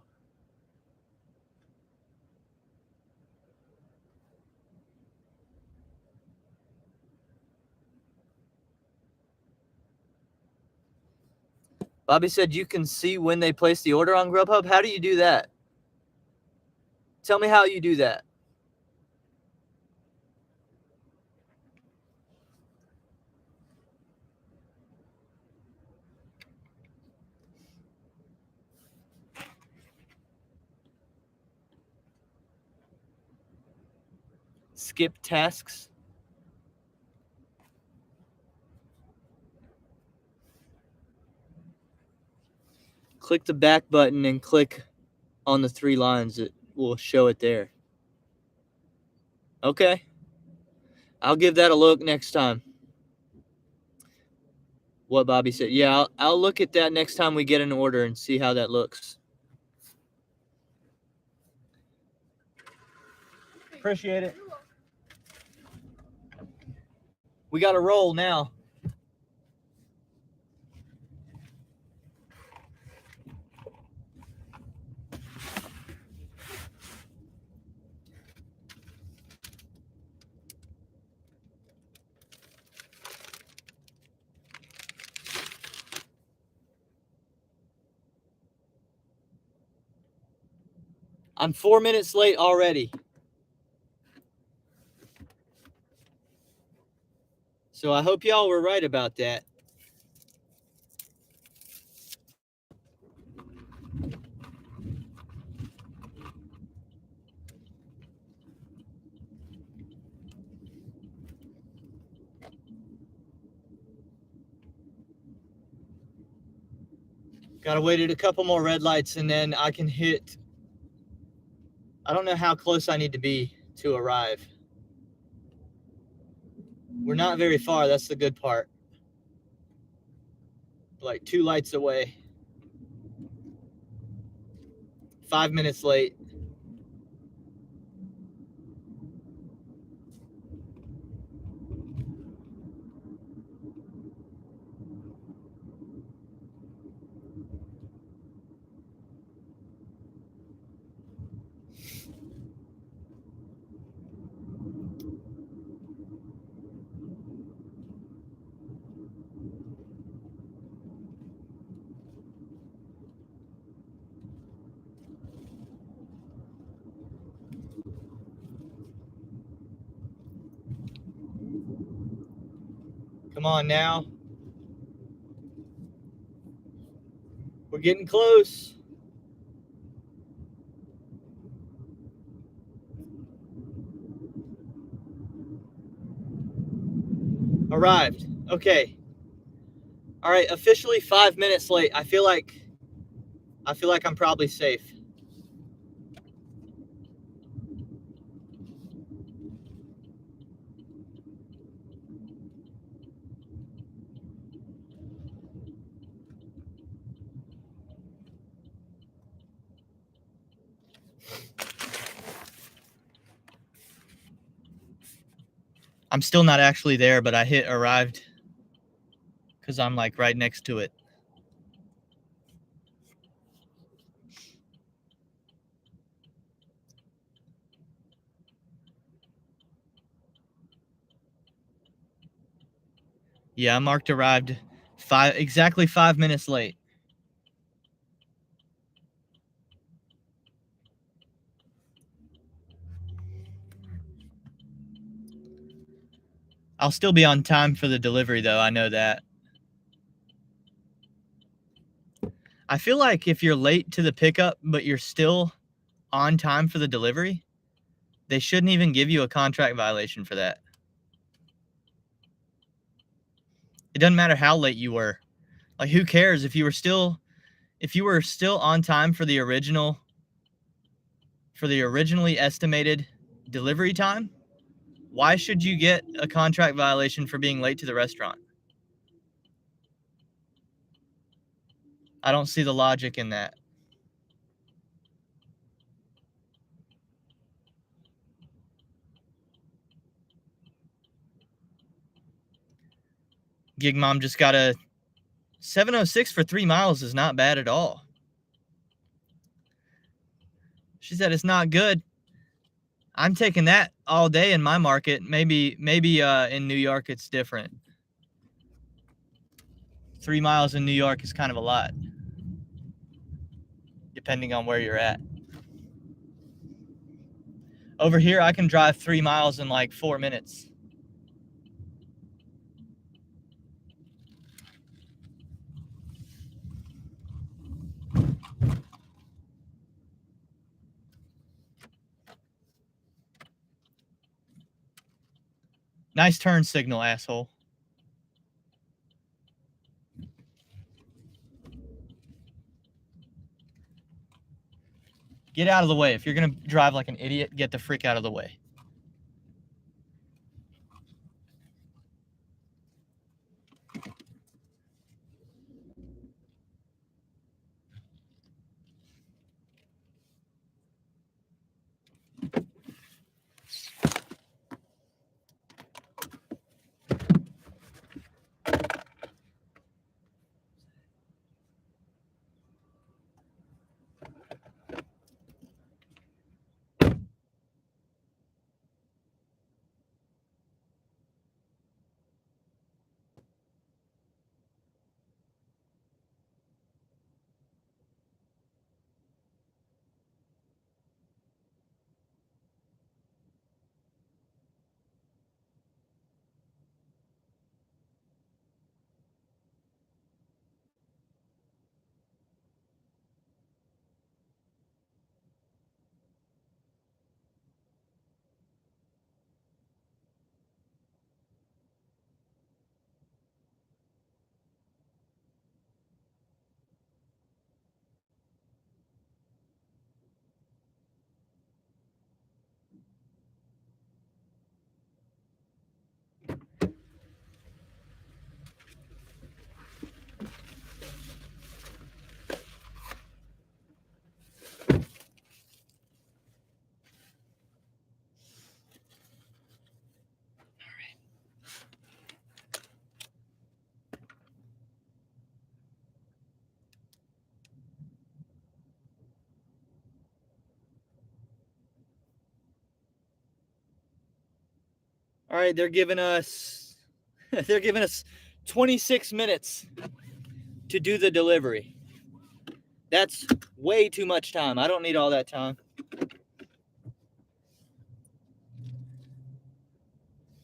Bobby said you can see when they place the order on Grubhub. How do you do that? Tell me how you do that. Skip tasks. Click the back button and click on the 3 lines. It will show it there. Okay. I'll give that a look next time. What Bobby said. Yeah, I'll look at that next time we get an order and see how that looks. Appreciate it. We got to roll now. I'm 4 minutes late already. So I hope y'all were right about that. Gotta wait at a couple more red lights and then I can hit. I don't know how close I need to be to arrive. We're not very far, that's the good part. Like 2 lights away. 5 minutes late. Come on now. We're getting close. Arrived. Okay. All right, officially 5 minutes late. I feel like I'm probably safe. I'm still not actually there, but I hit arrived because I'm like right next to it. Yeah, I marked arrived exactly 5 minutes late. I'll still be on time for the delivery though, I know that. I feel like if you're late to the pickup, but you're still on time for the delivery, they shouldn't even give you a contract violation for that. It doesn't matter how late you were. Like, who cares if you were still on time for the originally estimated delivery time? Why should you get a contract violation for being late to the restaurant? I don't see the logic in that. Gig Mom just got a 706 for 3 miles is not bad at all. She said it's not good. I'm taking that all day in my market. Maybe in New York it's different. 3 miles in New York is kind of a lot, depending on where you're at. Over here, I can drive 3 miles in like 4 minutes. Nice turn signal, asshole. Get out of the way. If you're going to drive like an idiot, get the frick out of the way. All right, they're giving us 26 minutes to do the delivery. That's way too much time. I don't need all that time.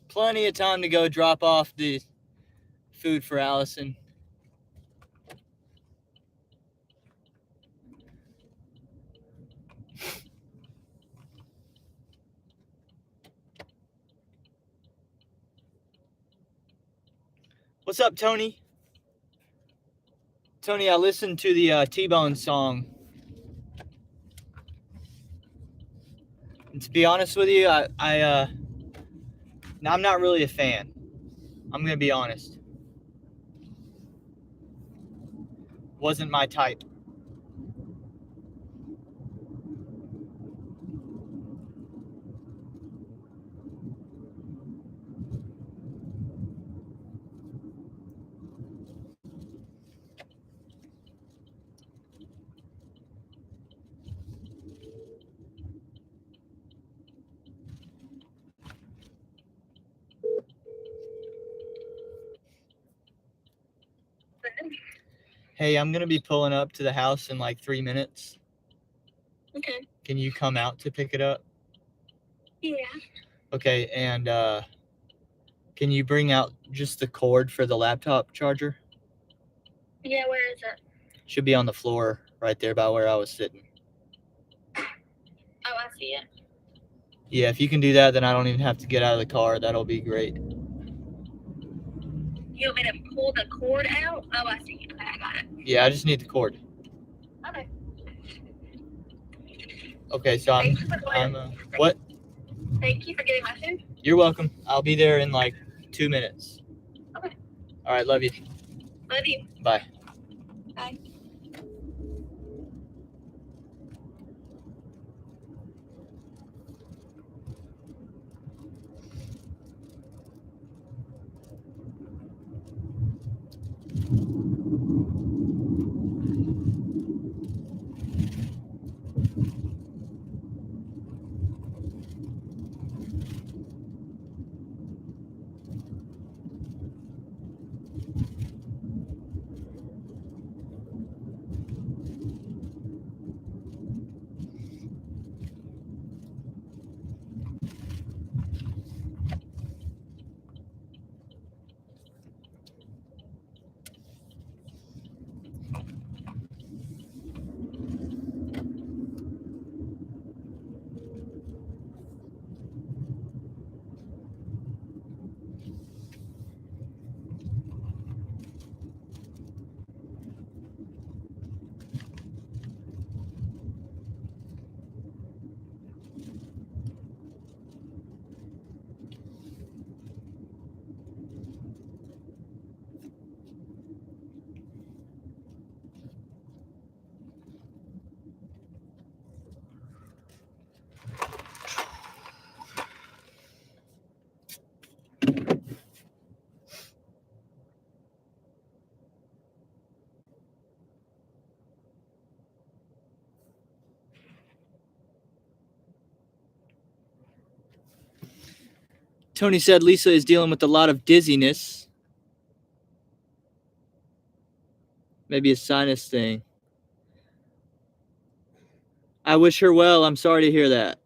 Plenty of time to go drop off the food for Allison. What's up, Tony? Tony, I listened to the T-Bone song. And to be honest with you, I'm not really a fan. I'm gonna be honest. Wasn't my type. Hey, I'm gonna be pulling up to the house in like 3 minutes. Okay. Can you come out to pick it up? Yeah. Okay, and can you bring out just the cord for the laptop charger? Yeah, where is it? Should be on the floor right there by where I was sitting. Oh, I see it. Yeah, if you can do that, then I don't even have to get out of the car. That'll be great. You want me to pull the cord out? Oh, I see it. Okay, I got it. Yeah, I just need the cord. Okay. Okay, so Thank you for what? Thank you for getting my food. You're welcome. I'll be there in like 2 minutes. Okay. All right, love you. Love you. Bye. Bye. Tony said Lisa is dealing with a lot of dizziness. Maybe a sinus thing. I wish her well. I'm sorry to hear that.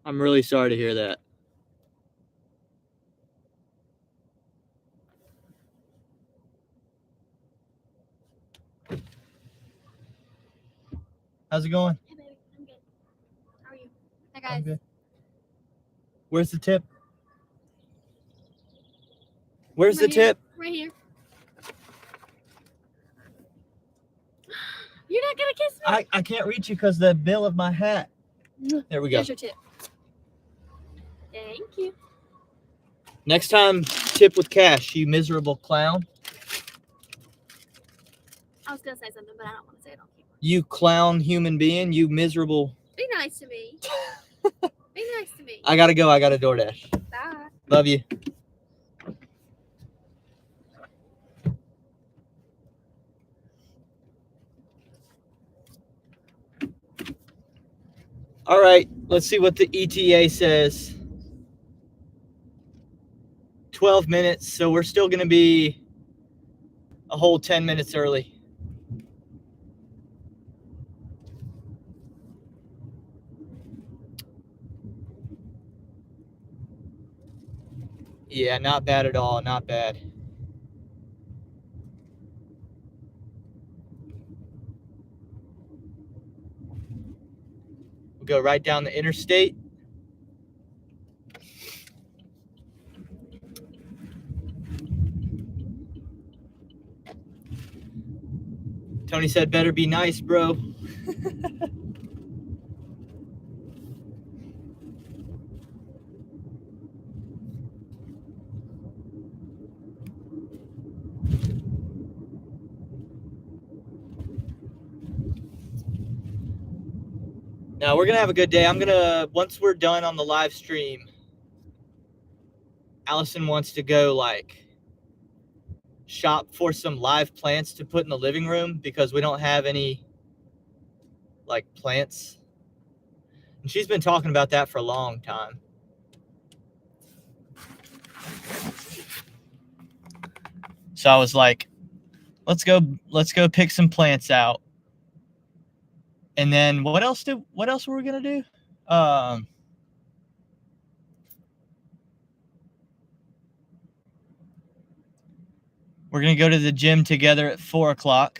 I'm really sorry to hear that. How's it going? Hey, baby. I'm good. How are you? Hi, I'm guys. good. Where's the tip? Where's the Right here. tip? Right here. You're not going to kiss me? I can't reach you because the bill of my hat. There we go. Here's your tip. Thank you. Next time, tip with cash, you miserable clown. I was going to say something, but I don't want to say it on camera. You clown human being. You miserable. Be nice to me. Be nice to me. I gotta go. I got a DoorDash. Bye. Love you. All right, let's see what the ETA says. 12 minutes, so we're still going to be a whole 10 minutes early. Yeah, not bad at all. Not bad. We'll go right down the interstate. Tony said, better be nice, bro. Now we're gonna have a good day. Once we're done on the live stream, Allison wants to go like shop for some live plants to put in the living room because we don't have any like plants. And she's been talking about that for a long time. So I was like, let's go pick some plants out. And then what else were we gonna do? We're gonna go to the gym together at 4:00.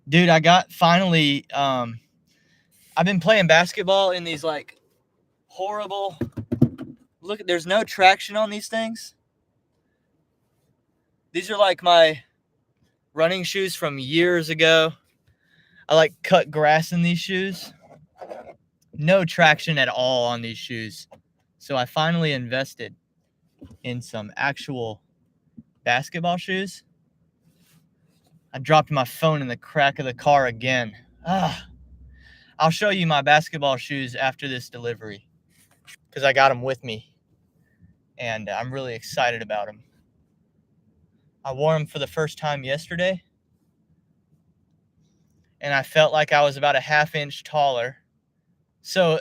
Dude, I got finally I've been playing basketball in these like horrible, look, there's no traction on these things. These are like my running shoes from years ago. I like cut grass in these shoes. No traction at all on these shoes. So I finally invested in some actual basketball shoes. I dropped my phone in the crack of the car again. I'll show you my basketball shoes after this delivery because I got them with me and I'm really excited about them. I wore them for the first time yesterday and I felt like I was about a ½ inch taller. So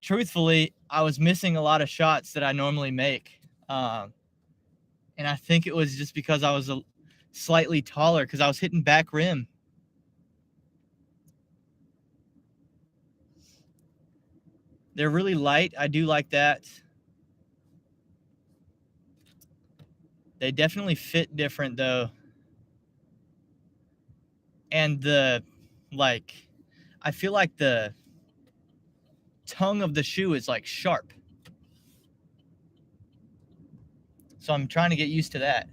truthfully, I was missing a lot of shots that I normally make. And I think it was just because I was slightly taller because I was hitting back rim. They're really light. I do like that. They definitely fit different though. And I feel like the tongue of the shoe is like sharp. So I'm trying to get used to that.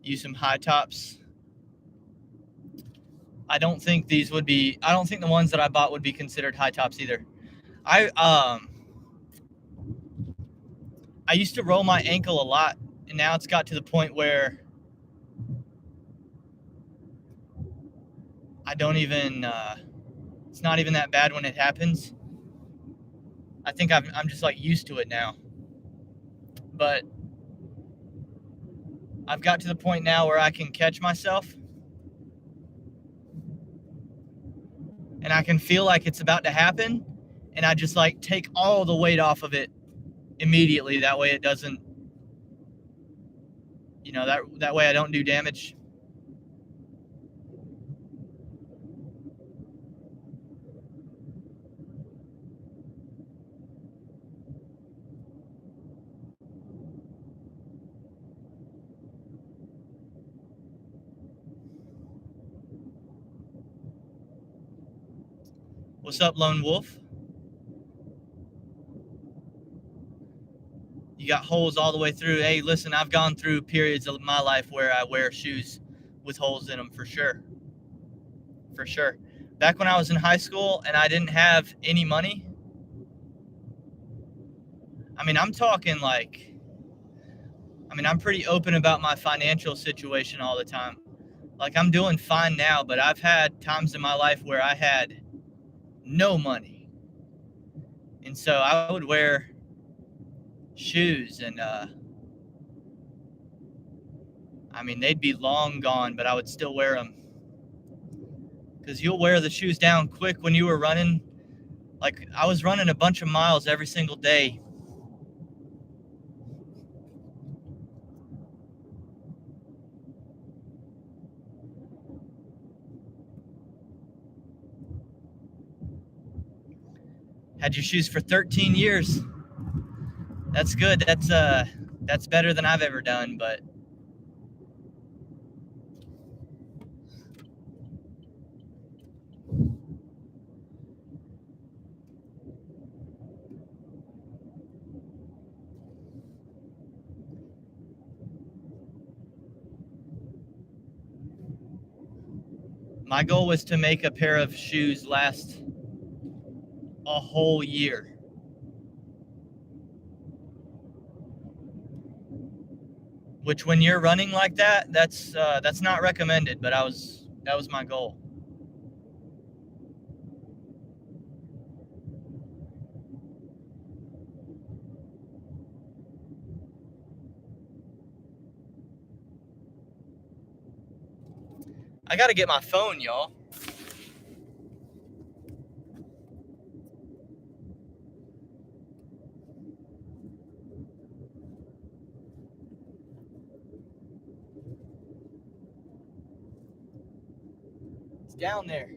Use some high tops. I don't think the ones that I bought would be considered high tops either. I used to roll my ankle a lot, and now it's got to the point where I don't even, it's not even that bad when it happens. I think I'm just like used to it now. But I've got to the point now where I can catch myself and I can feel like it's about to happen. And I just like take all the weight off of it immediately. That way it doesn't, that way I don't do damage. What's up, Lone Wolf? You got holes all the way through. Hey, listen, I've gone through periods of my life where I wear shoes with holes in them for sure. For sure. Back when I was in high school and I didn't have any money, I mean, I'm talking like I mean, I'm pretty open about my financial situation all the time. Like, I'm doing fine now, but I've had times in my life where I had no money. And so I would wear shoes and, I mean, they'd be long gone, but I would still wear them. Because you'll wear the shoes down quick when you were running. Like, I was running a bunch of miles every single day. Had your shoes for 13 years. That's good. That's better than I've ever done, but my goal was to make a pair of shoes last a whole year. Which, when you're running like that, that's not recommended, but that was my goal. I gotta get my phone, y'all. It's down there.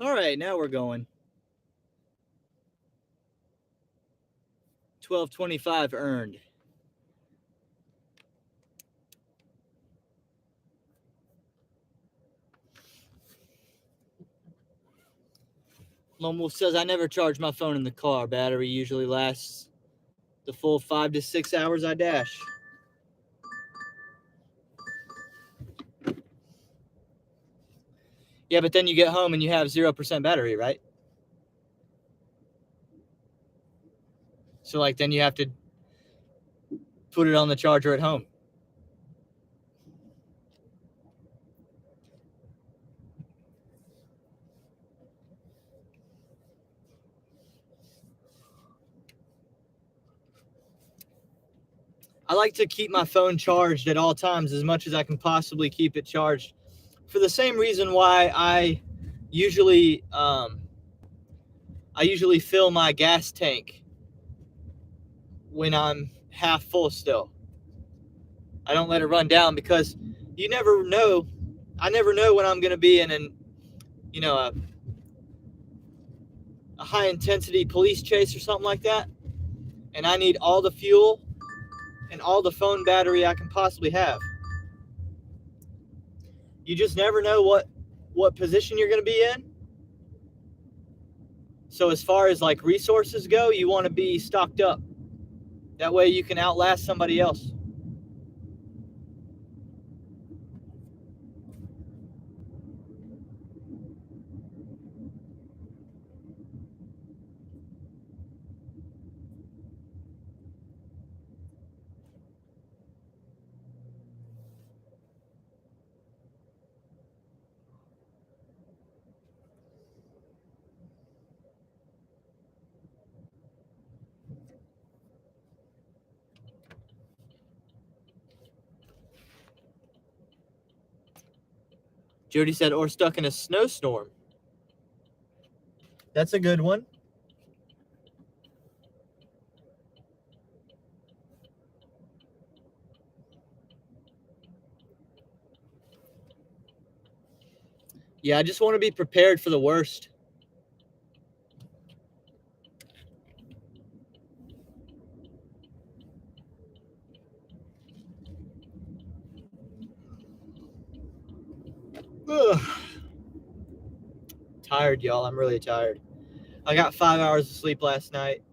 All right, now we're going. 12.25 earned. Lone Wolf says, I never charge my phone in the car. Battery usually lasts the full 5 to 6 hours I dash. Yeah, but then you get home and you have 0% battery, right? So, like, then you have to put it on the charger at home. I like to keep my phone charged at all times as much as I can possibly keep it charged. For the same reason why I usually fill my gas tank when I'm half full still. I don't let it run down because you never know. I never know when I'm going to be in a high intensity police chase or something like that. And I need all the fuel and all the phone battery I can possibly have. You just never know what position you're going to be in. So as far as like resources go, you want to be stocked up. That way you can outlast somebody else. Jody said, or stuck in a snowstorm. That's a good one. Yeah, I just want to be prepared for the worst. Ugh. Tired, y'all. I'm really tired. I got 5 hours of sleep last night.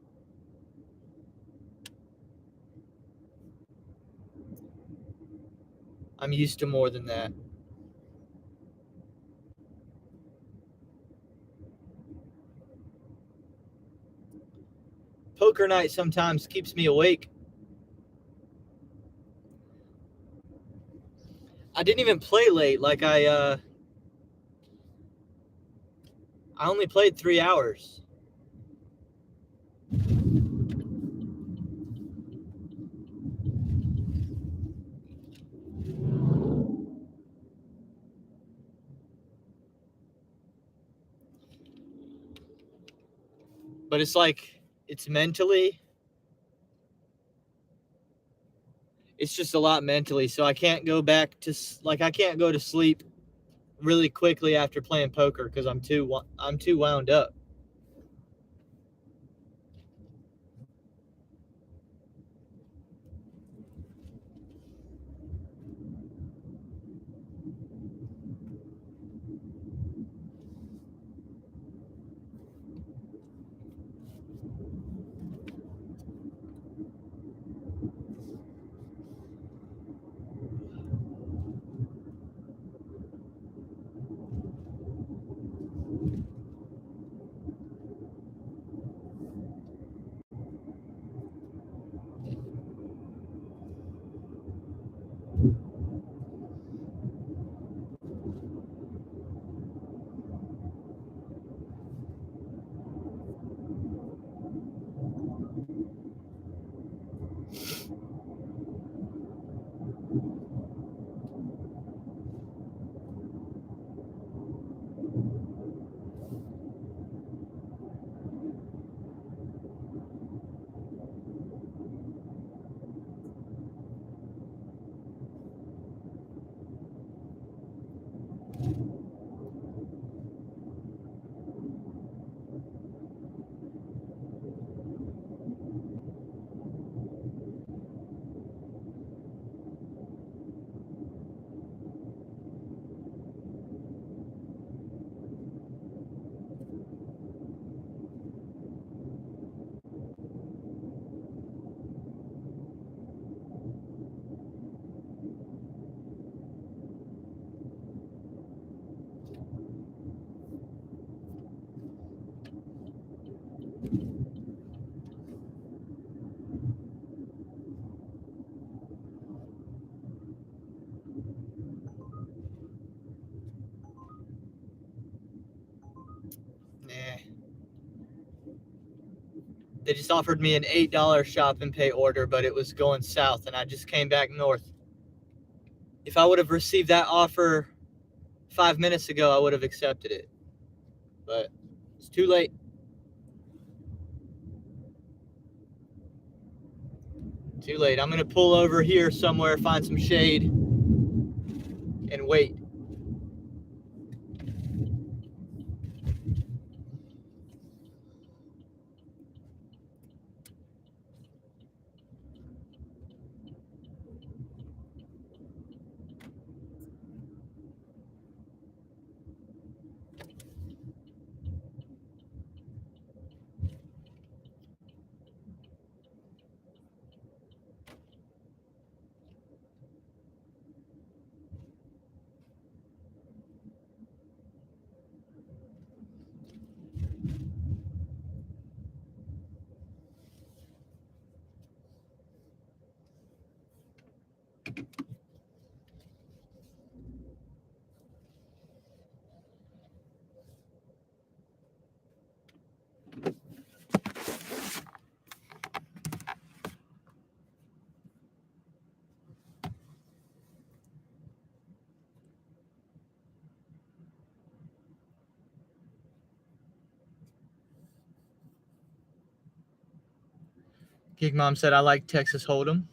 I'm used to more than that. Poker night sometimes keeps me awake. I didn't even play late. Like I only played 3 hours. But it's like, it's mentally. It's just a lot mentally. So I can't go back to, I can't go to sleep really quickly after playing poker because I'm too wound up. They just offered me an $8 shop and pay order, but it was going south, and I just came back north. If I would have received that offer 5 minutes ago, I would have accepted it. But it's too late. Too late. I'm going to pull over here somewhere, find some shade, and wait. Gig Mom said, I like Texas Hold'em.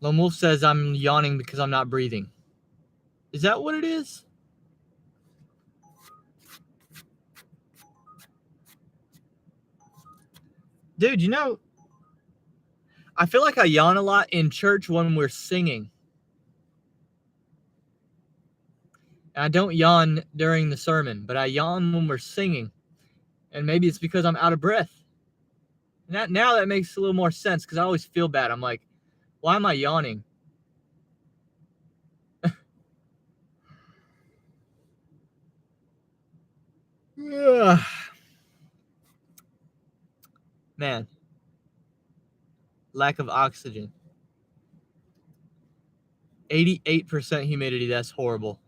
Lone Wolf says, I'm yawning because I'm not breathing. Is that what it is? Dude, you know, I feel like I yawn a lot in church when we're singing. And I don't yawn during the sermon, but I yawn when we're singing. And maybe it's because I'm out of breath. And now that makes a little more sense because I always feel bad. I'm like, why am I yawning? Man. Lack of oxygen. 88% humidity. That's horrible.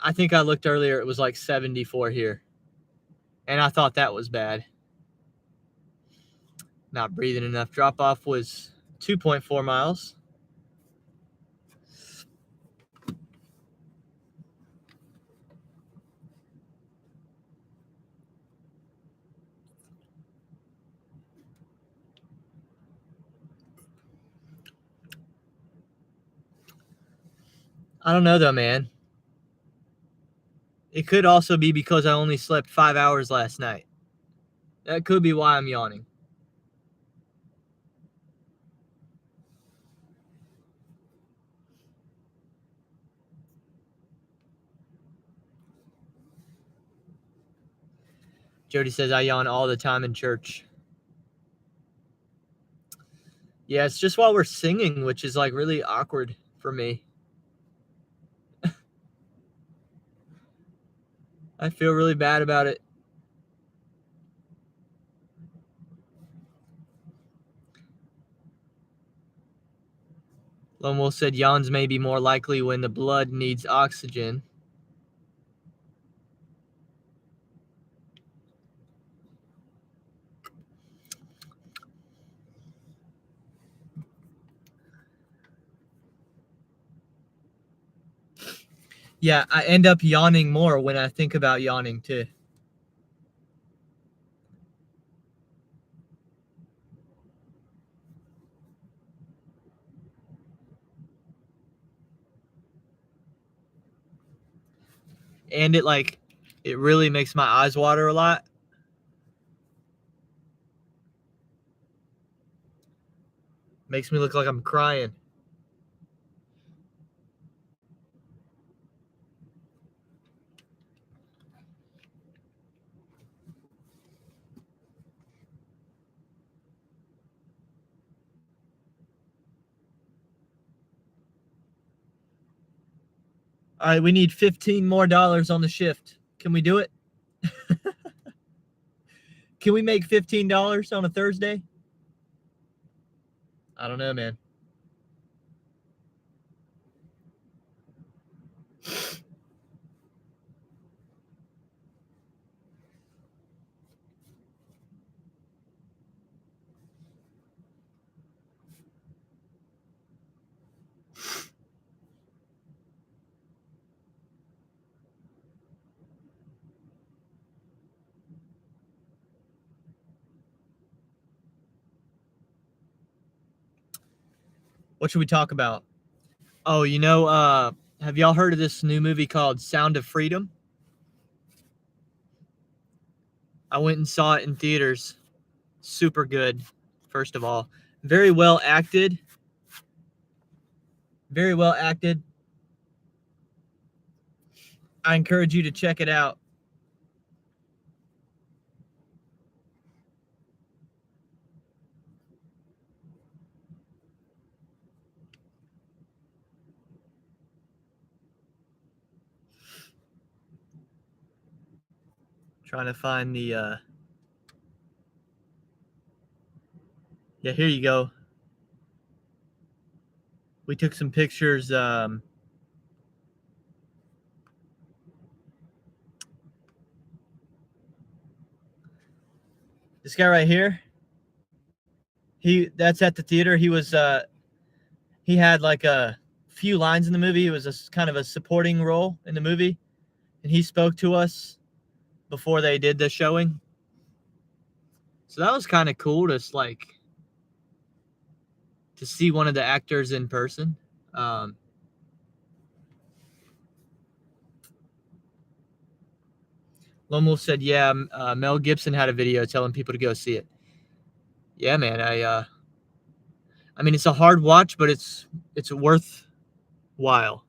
I think I looked earlier. It was like 74 here. And I thought that was bad. Not breathing enough. Drop off was 2.4 miles. I don't know though, man. It could also be because I only slept 5 hours last night. That could be why I'm yawning. Jody says I yawn all the time in church. Yeah, it's just while we're singing, which is like really awkward for me. I feel really bad about it. Lone Wolf said yawns may be more likely when the blood needs oxygen. Yeah, I end up yawning more when I think about yawning too. And it really makes my eyes water a lot. Makes me look like I'm crying. All right, we need $15 more on the shift. Can we do it? Can we make $15 on a Thursday? I don't know, man. What should we talk about? Oh, have y'all heard of this new movie called Sound of Freedom? I went and saw it in theaters. Super good, first of all. Very well acted. Very well acted. I encourage you to check it out. Trying to find the yeah, here you go. We took some pictures. This guy right here, that's at the theater. He had like a few lines in the movie. It was a kind of a supporting role in the movie, and he spoke to us before they did the showing. So that was kind of cool, just like to see one of the actors in person. Lone Wolf said, "Yeah, Mel Gibson had a video telling people to go see it." Yeah, man. I mean, it's a hard watch, but it's worthwhile.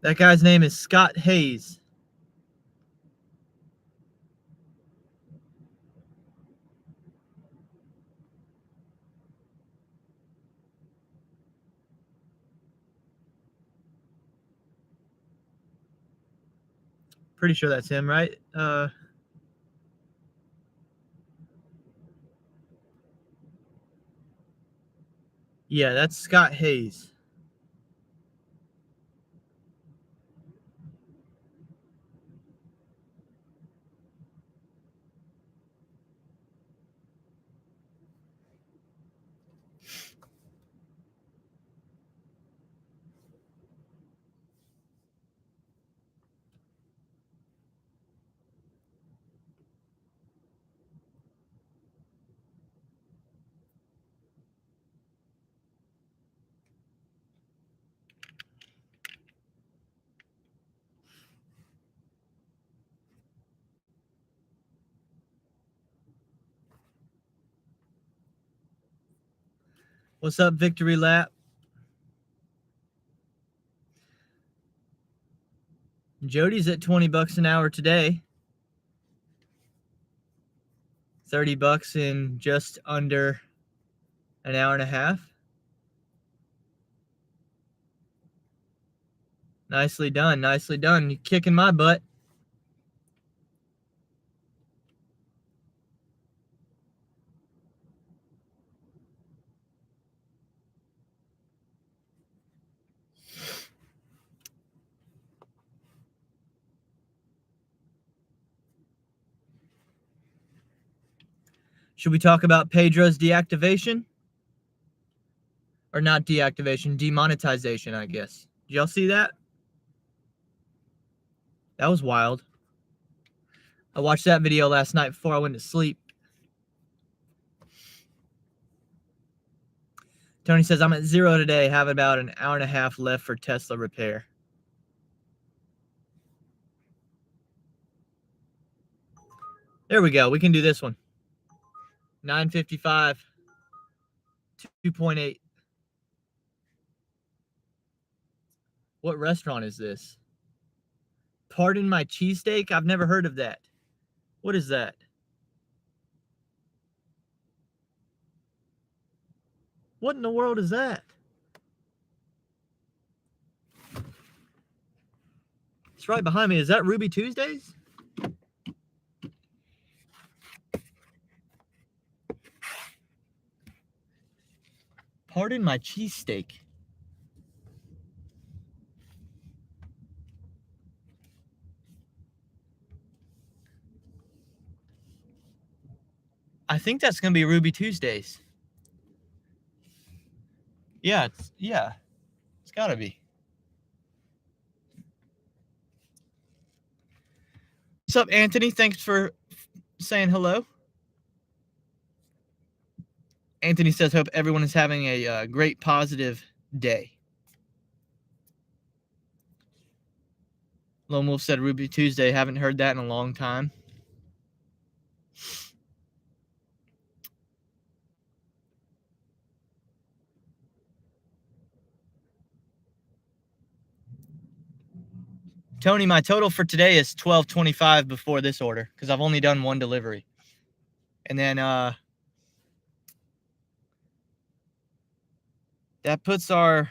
That guy's name is Scott Hayes. Pretty sure that's him, right? Yeah, that's Scott Hayes. What's up, Victory Lap? Jody's at $20 an hour today. $30 in just under an hour and a half. Nicely done. Nicely done. You're kicking my butt. Should we talk about Pedro's deactivation? Or not deactivation, demonetization, I guess. Did y'all see that? That was wild. I watched that video last night before I went to sleep. Tony says, I'm at 0 today, have about an hour and a half left for Tesla repair. There we go. We can do this one. 955. 2.8. What restaurant is this? Pardon my cheesesteak? I've never heard of that. What is that? What in the world is that? It's right behind me. Is that Ruby Tuesdays? Pardon my cheesesteak. I think that's gonna be Ruby Tuesdays. Yeah, it's gotta be. What's up, Anthony? Thanks for saying hello. Anthony says, hope everyone is having a great, positive day. Lone Wolf said Ruby Tuesday. Haven't heard that in a long time. Tony, my total for today is $12.25 before this order because I've only done one delivery. And then that puts our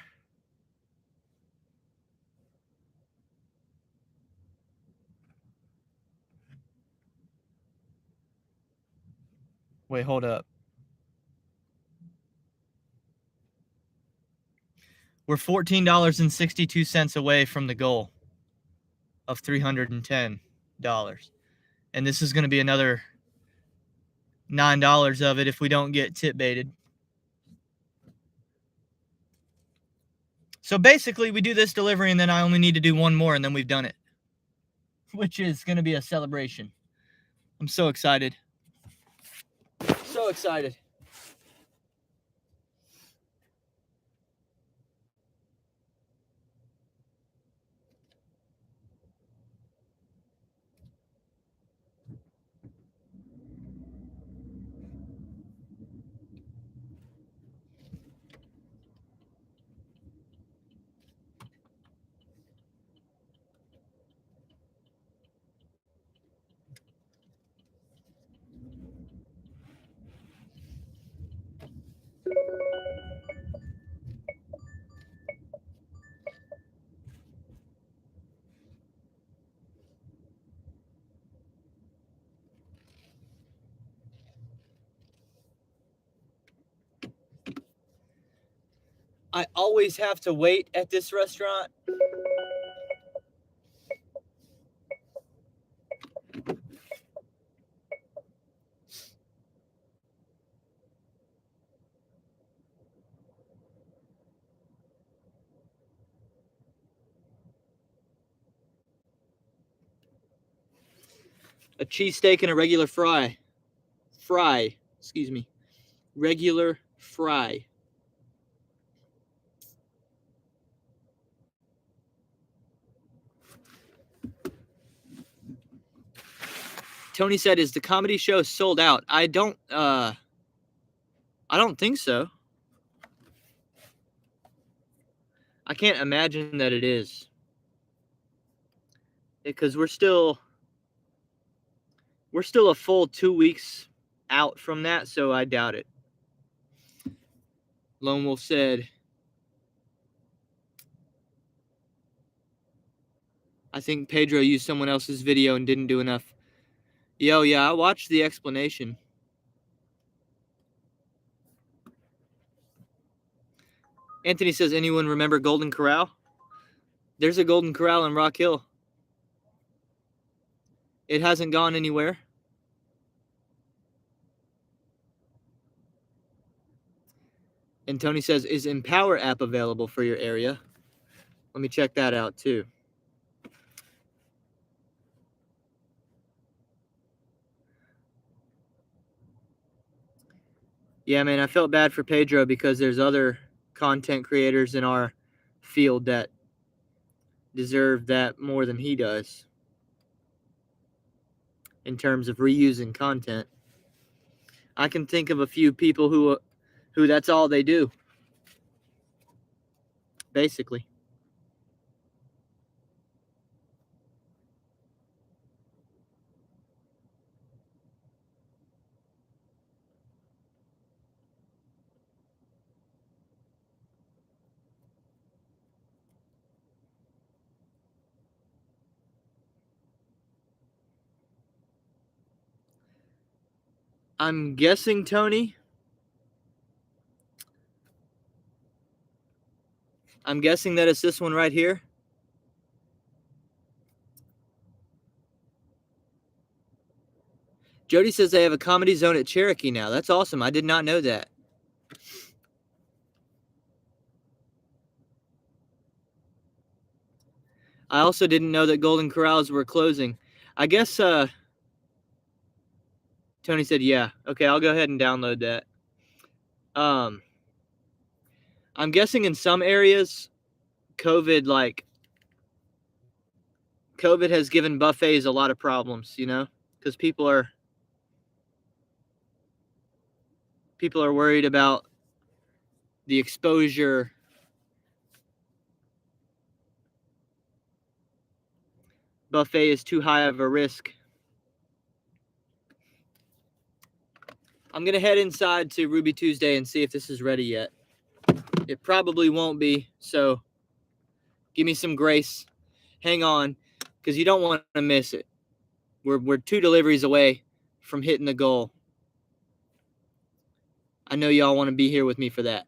wait, hold up. We're $14.62 away from the goal of $310. And this is going to be another $9 of it if we don't get tip baited. So basically, we do this delivery, and then I only need to do one more, and then we've done it, which is going to be a celebration. I'm so excited. So excited. I always have to wait at this restaurant. A cheesesteak and a regular fry. Excuse me. Regular fry. Tony said, is the comedy show sold out? I don't think so. I can't imagine that it is. Because we're still a full 2 weeks out from that, so I doubt it. Lone Wolf said, I think Pedro used someone else's video and didn't do enough. Yo, yeah, I watched the explanation. Anthony says, anyone remember Golden Corral? There's a Golden Corral in Rock Hill. It hasn't gone anywhere. And Tony says, is Empower app available for your area? Let me check that out too. Yeah, man, I felt bad for Pedro because there's other content creators in our field that deserve that more than he does in terms of reusing content. I can think of a few people who that's all they do, basically. I'm guessing, Tony. I'm guessing that it's this one right here. Jody says they have a comedy zone at Cherokee now. That's awesome. I did not know that. I also didn't know that Golden Corrals were closing. I guess Tony said, yeah. Okay, I'll go ahead and download that. I'm guessing in some areas, COVID has given buffets a lot of problems, you know, because people are worried about the exposure. Buffet is too high of a risk. I'm going to head inside to Ruby Tuesday and see if this is ready yet. It probably won't be, so give me some grace. Hang on, because you don't want to miss it. We're 2 deliveries away from hitting the goal. I know y'all want to be here with me for that.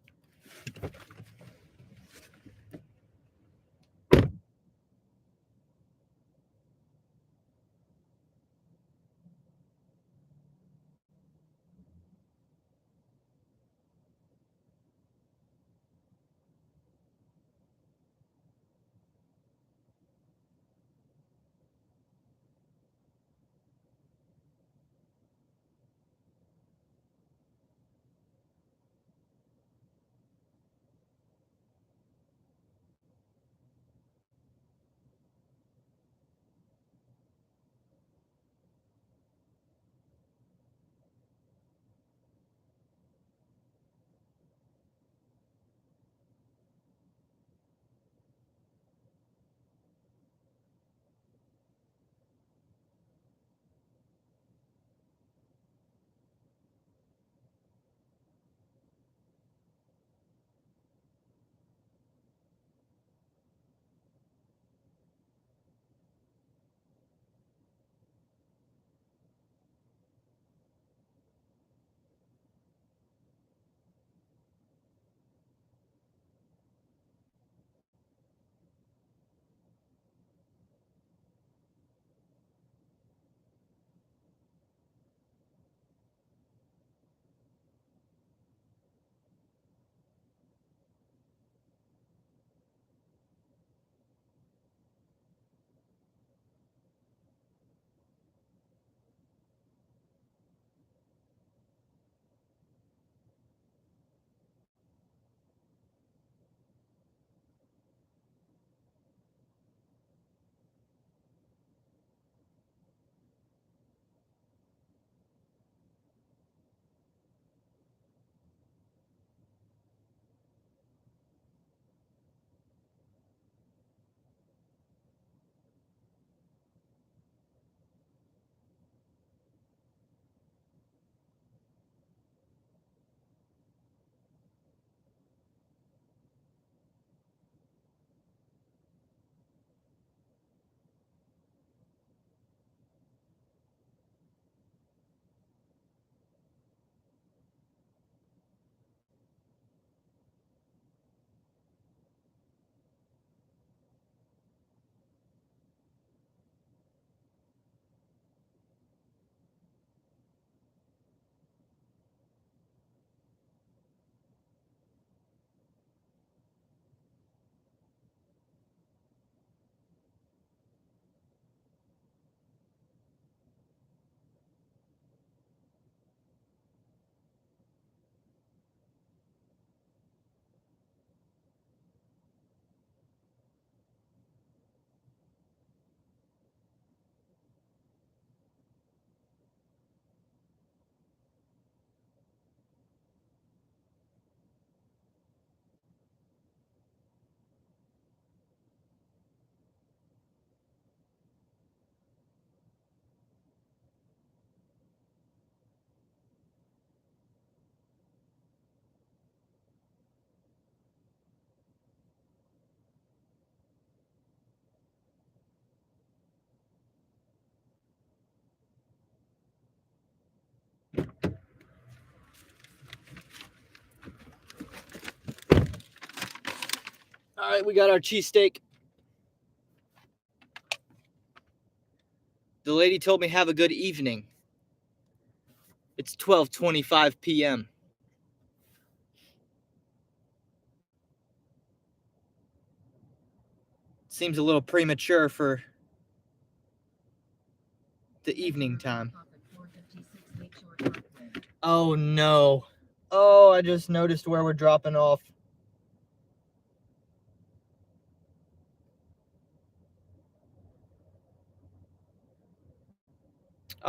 All right, we got our cheesesteak. The lady told me have a good evening. It's 12:25 p.m. Seems a little premature for the evening time. Oh no. Oh, I just noticed where we're dropping off.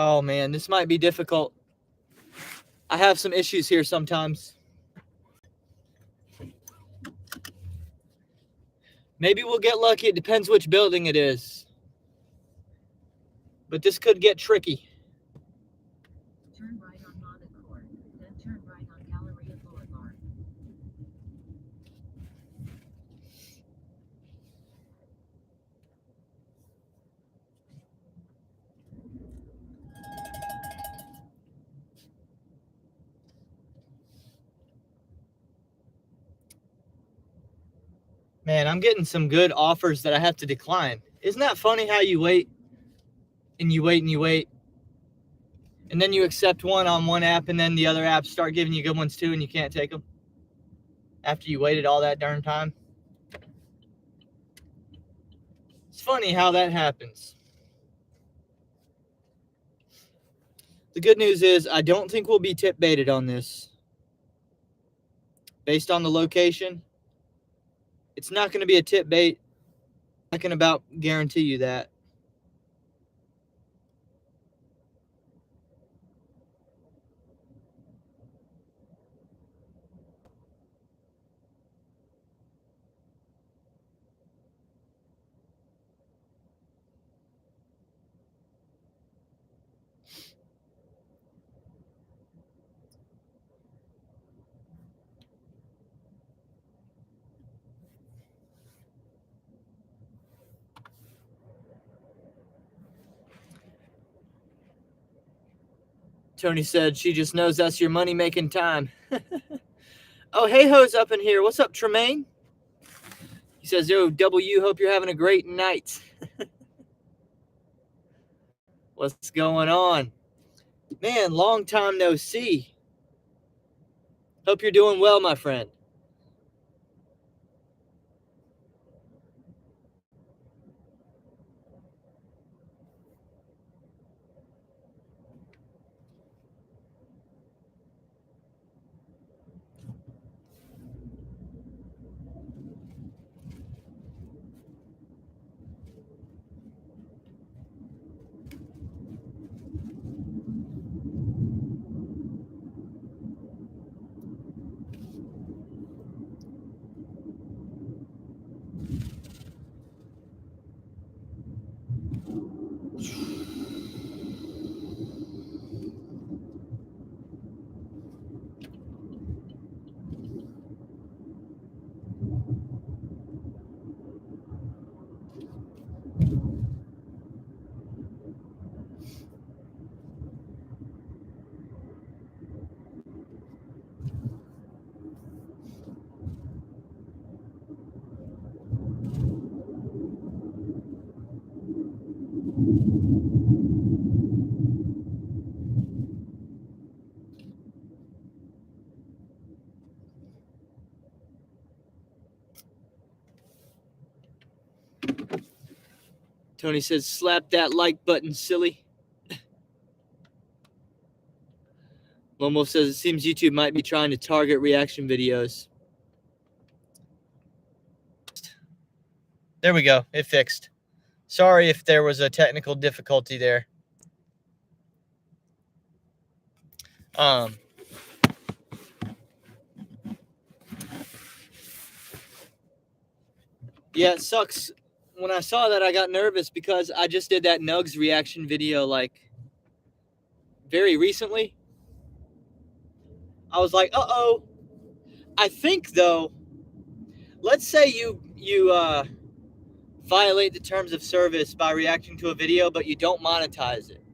Oh man, this might be difficult. I have some issues here sometimes. Maybe we'll get lucky. It depends which building it is. But this could get tricky. Turn right on Monacourt, then turn right on Galleria Boulevard. Man, I'm getting some good offers that I have to decline. Isn't that funny how you wait and you wait and you wait, and then you accept one on one app and then the other apps start giving you good ones too and you can't take them after you waited all that darn time? It's funny how that happens. The good news is I don't think we'll be tip baited on this. Based on the location, it's not going to be a tip bait. I can about guarantee you that. Tony said she just knows that's your money making time. Oh, hey ho's up in here. What's up, Tremaine? He says, yo, W, hope you're having a great night. What's going on? Man, long time no see. Hope you're doing well, my friend. Tony says, slap that like button, silly. Momo says, it seems YouTube might be trying to target reaction videos. There we go. It fixed. Sorry if there was a technical difficulty there. Yeah, it sucks. When I saw that, I got nervous because I just did that Nugs reaction video like very recently. I was like, uh-oh. I think though, let's say you violate the terms of service by reacting to a video, but you don't monetize it.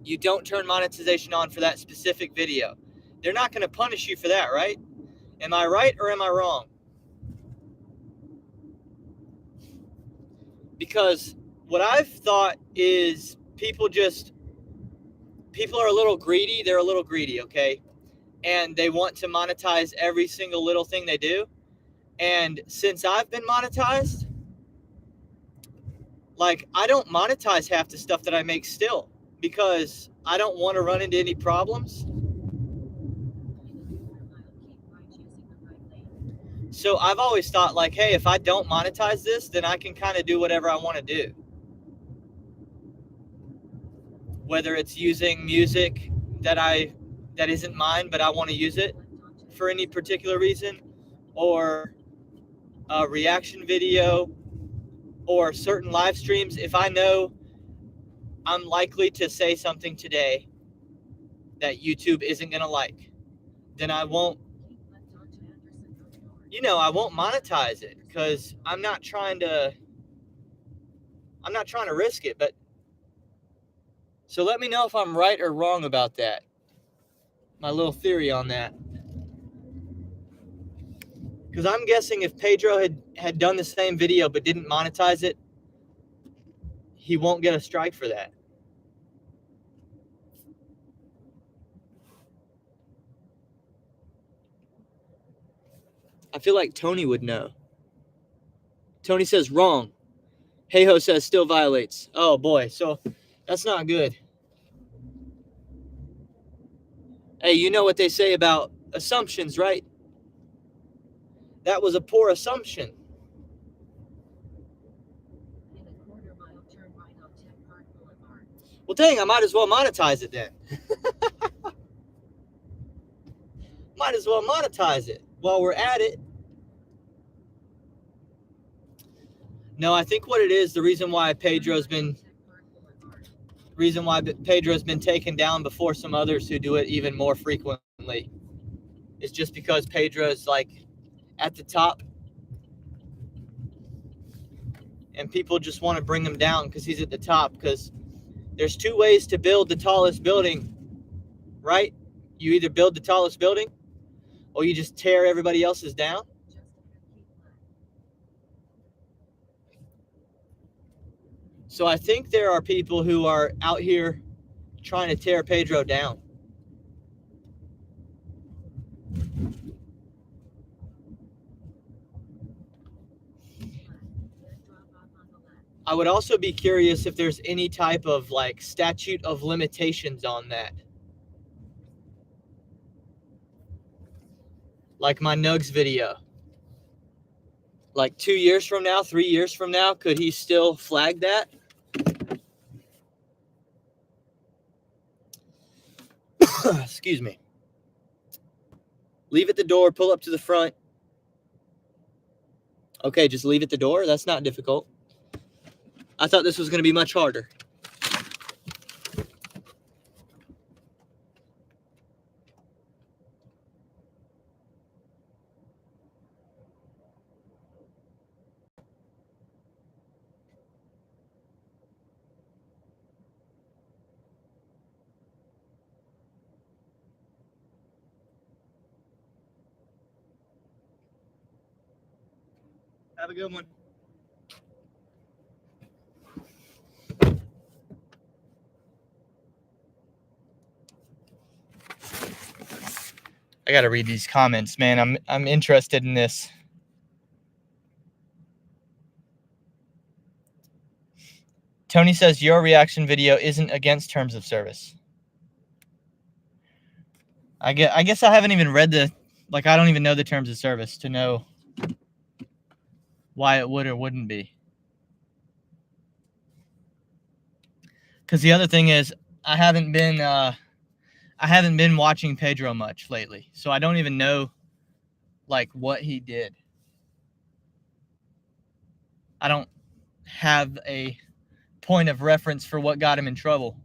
You don't turn monetization on for that specific video. They're not going to punish you for that, right? Am I right or am I wrong? Because what I've thought is people are a little greedy. They're a little greedy, okay? And they want to monetize every single little thing they do. And since I've been monetized, like, I don't monetize half the stuff that I make still because I don't want to run into any problems. So I've always thought, like, hey, if I don't monetize this, then I can kind of do whatever I want to do. Whether it's using music that isn't mine, but I want to use it for any particular reason, or a reaction video, or certain live streams. If I know I'm likely to say something today that YouTube isn't going to like, then I won't monetize it, because I'm not trying to risk it. But so let me know if I'm right or wrong about that. My little theory on that. Because I'm guessing if Pedro had done the same video but didn't monetize it, he won't get a strike for that. I feel like Tony would know. Tony says wrong. Hey-ho says still violates. Oh boy, so that's not good. Hey, you know what they say about assumptions, right? That was a poor assumption. Well, dang, I might as well monetize it then. Might as well monetize it while we're at it. No, I think what it is, the reason why Pedro's been taken down before some others who do it even more frequently is just because Pedro's like at the top, and people just want to bring him down because he's at the top. Because there's two ways to build the tallest building, right? You either build the tallest building or you just tear everybody else's down. So I think there are people who are out here trying to tear Pedro down. I would also be curious if there's any type of like statute of limitations on that. Like my Nugs video. Like 2 years from now, 3 years from now, could he still flag that? Excuse me. Leave at the door, pull up to the front. Okay, just leave at the door? That's not difficult. I thought this was going to be much harder. Have a good one. I got to read these comments, man. I'm interested in this. Tony says your reaction video isn't against terms of service. I guess I haven't even read I don't even know the terms of service to know why it would or wouldn't be. Because the other thing is, I haven't been watching Pedro much lately, so I don't even know like what he did. I don't have a point of reference for what got him in trouble.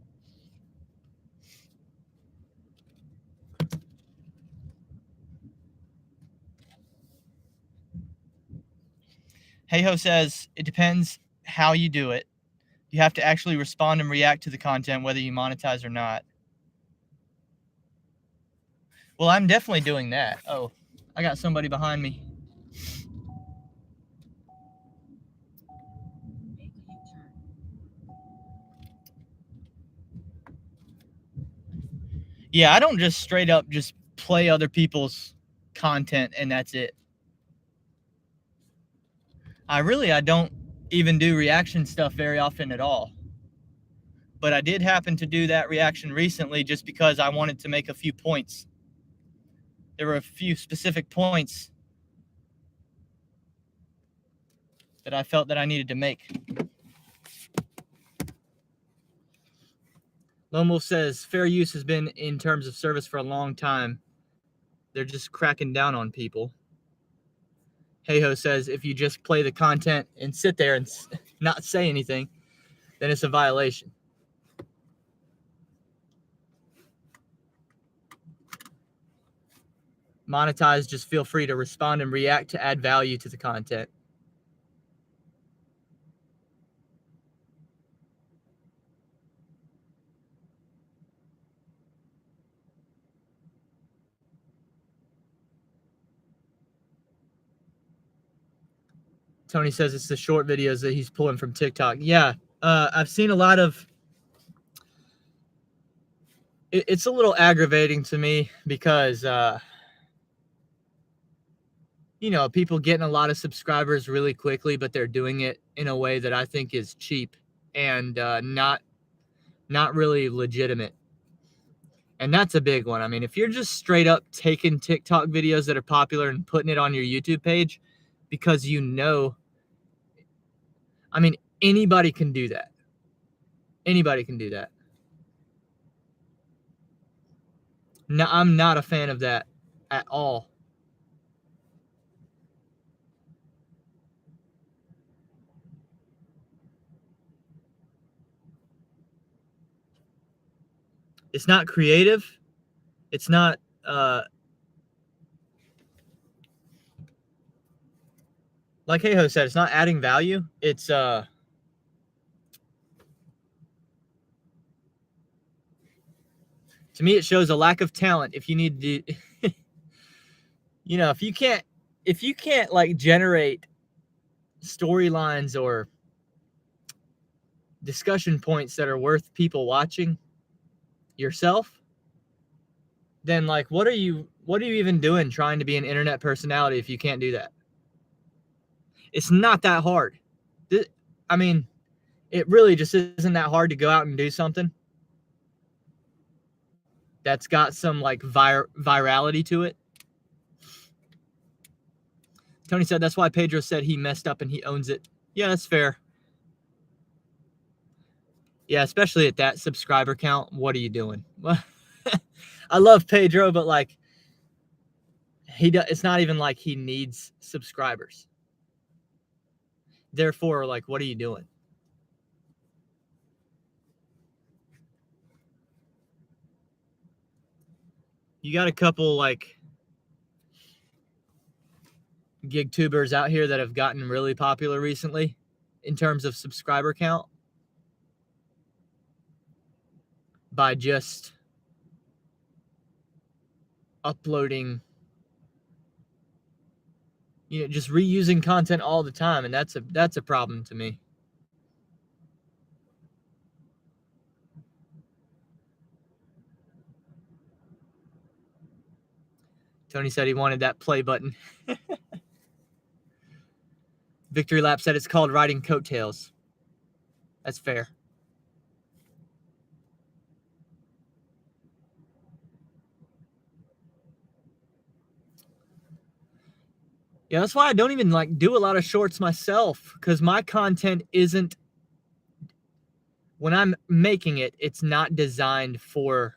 Hey-ho says, it depends how you do it. You have to actually respond and react to the content, whether you monetize or not. Well, I'm definitely doing that. Oh, I got somebody behind me. Yeah, I don't just straight up just play other people's content and that's it. I don't even do reaction stuff very often at all. But I did happen to do that reaction recently just because I wanted to make a few points. There were a few specific points that I felt that I needed to make. Lone Wolf says, fair use has been in terms of service for a long time. They're just cracking down on people. Hey-Ho says, if you just play the content and sit there and not say anything, then it's a violation. Monetize, just feel free to respond and react to add value to the content. Tony says it's the short videos that he's pulling from TikTok. Yeah, I've seen a lot of... It's a little aggravating to me because... you know, people getting a lot of subscribers really quickly, but they're doing it in a way that I think is cheap and not really legitimate. And that's a big one. I mean, if you're just straight up taking TikTok videos that are popular and putting it on your YouTube page because you know, I mean, anybody can do that. Anybody can do that. No, I'm not a fan of that at all. It's not creative. It's not like Hey-Ho said, it's not adding value. It's to me it shows a lack of talent. If you need to you know, if you can't like generate storylines or discussion points that are worth people watching yourself, then like what are you even doing trying to be an internet personality if you can't do that? It's not that hard. I mean, it really just isn't that hard to go out and do something that's got some like virality to it. Tony said that's why Pedro said he messed up and he owns it. Yeah, that's fair. Yeah, especially at that subscriber count. What are you doing? Well, I love Pedro, but like it's not even like he needs subscribers. Therefore, like, what are you doing? You got a couple like gig tubers out here that have gotten really popular recently in terms of subscriber count by just uploading, you know, just reusing content all the time, and that's a problem to me. Tony said he wanted that play button. Victory Lap said it's called riding coattails. That's fair. Yeah, that's why I don't even like do a lot of shorts myself, because my content isn't, when I'm making it, it's not designed for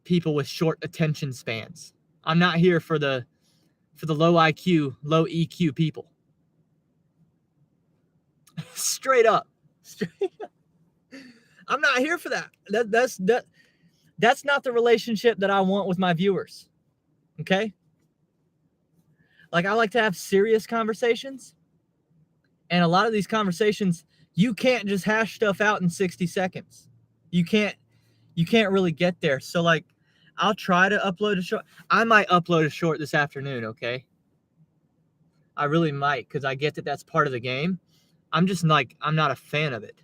people with short attention spans. I'm not here for the low IQ, low EQ people. Straight up. I'm not here for that. That's not the relationship that I want with my viewers. Okay? Like, I like to have serious conversations. And a lot of these conversations, you can't just hash stuff out in 60 seconds. You can't really get there. So, like, I'll try to upload a short. I might upload a short this afternoon, okay? I really might, because I get that that's part of the game. I'm just like, I'm not a fan of it.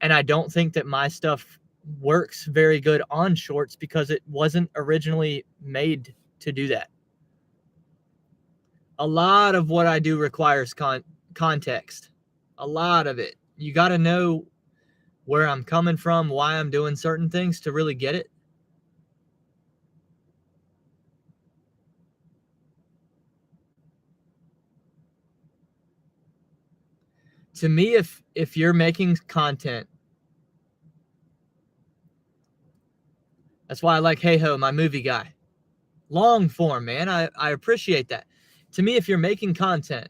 And I don't think that my stuff works very good on shorts because it wasn't originally made to do that. A lot of what I do requires context. A lot of it. You got to know where I'm coming from, why I'm doing certain things to really get it. To me, if you're making content, that's why I like Hey Ho, my movie guy. Long form, man. I appreciate that. To me, if you're making content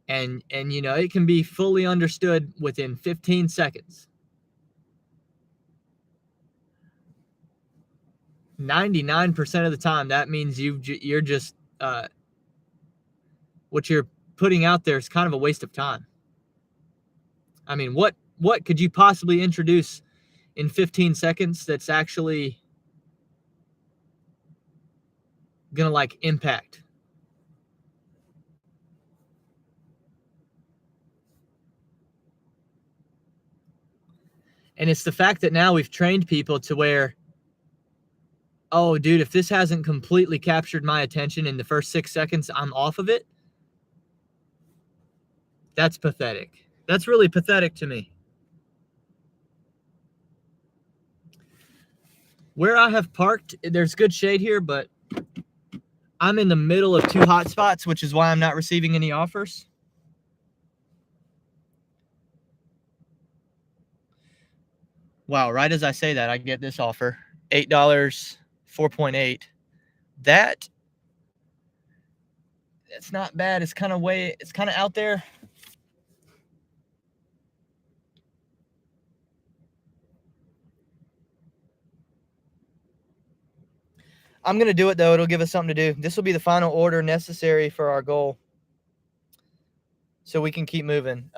and you know, it can be fully understood within 15 seconds. 99% of the time, that means you're just what you're putting out there is kind of a waste of time. I mean, what could you possibly introduce in 15 seconds that's actually gonna like impact? And it's the fact that now we've trained people to where, oh, dude, if this hasn't completely captured my attention in the first 6 seconds, I'm off of it. That's pathetic. That's really pathetic to me. Where I have parked, there's good shade here, but I'm in the middle of 2 hotspots, which is why I'm not receiving any offers. Wow, right as I say that, I get this offer. $8, 4.8. That's not bad. It's kind of out there. I'm going to do it, though. It'll give us something to do. This will be the final order necessary for our goal so we can keep moving.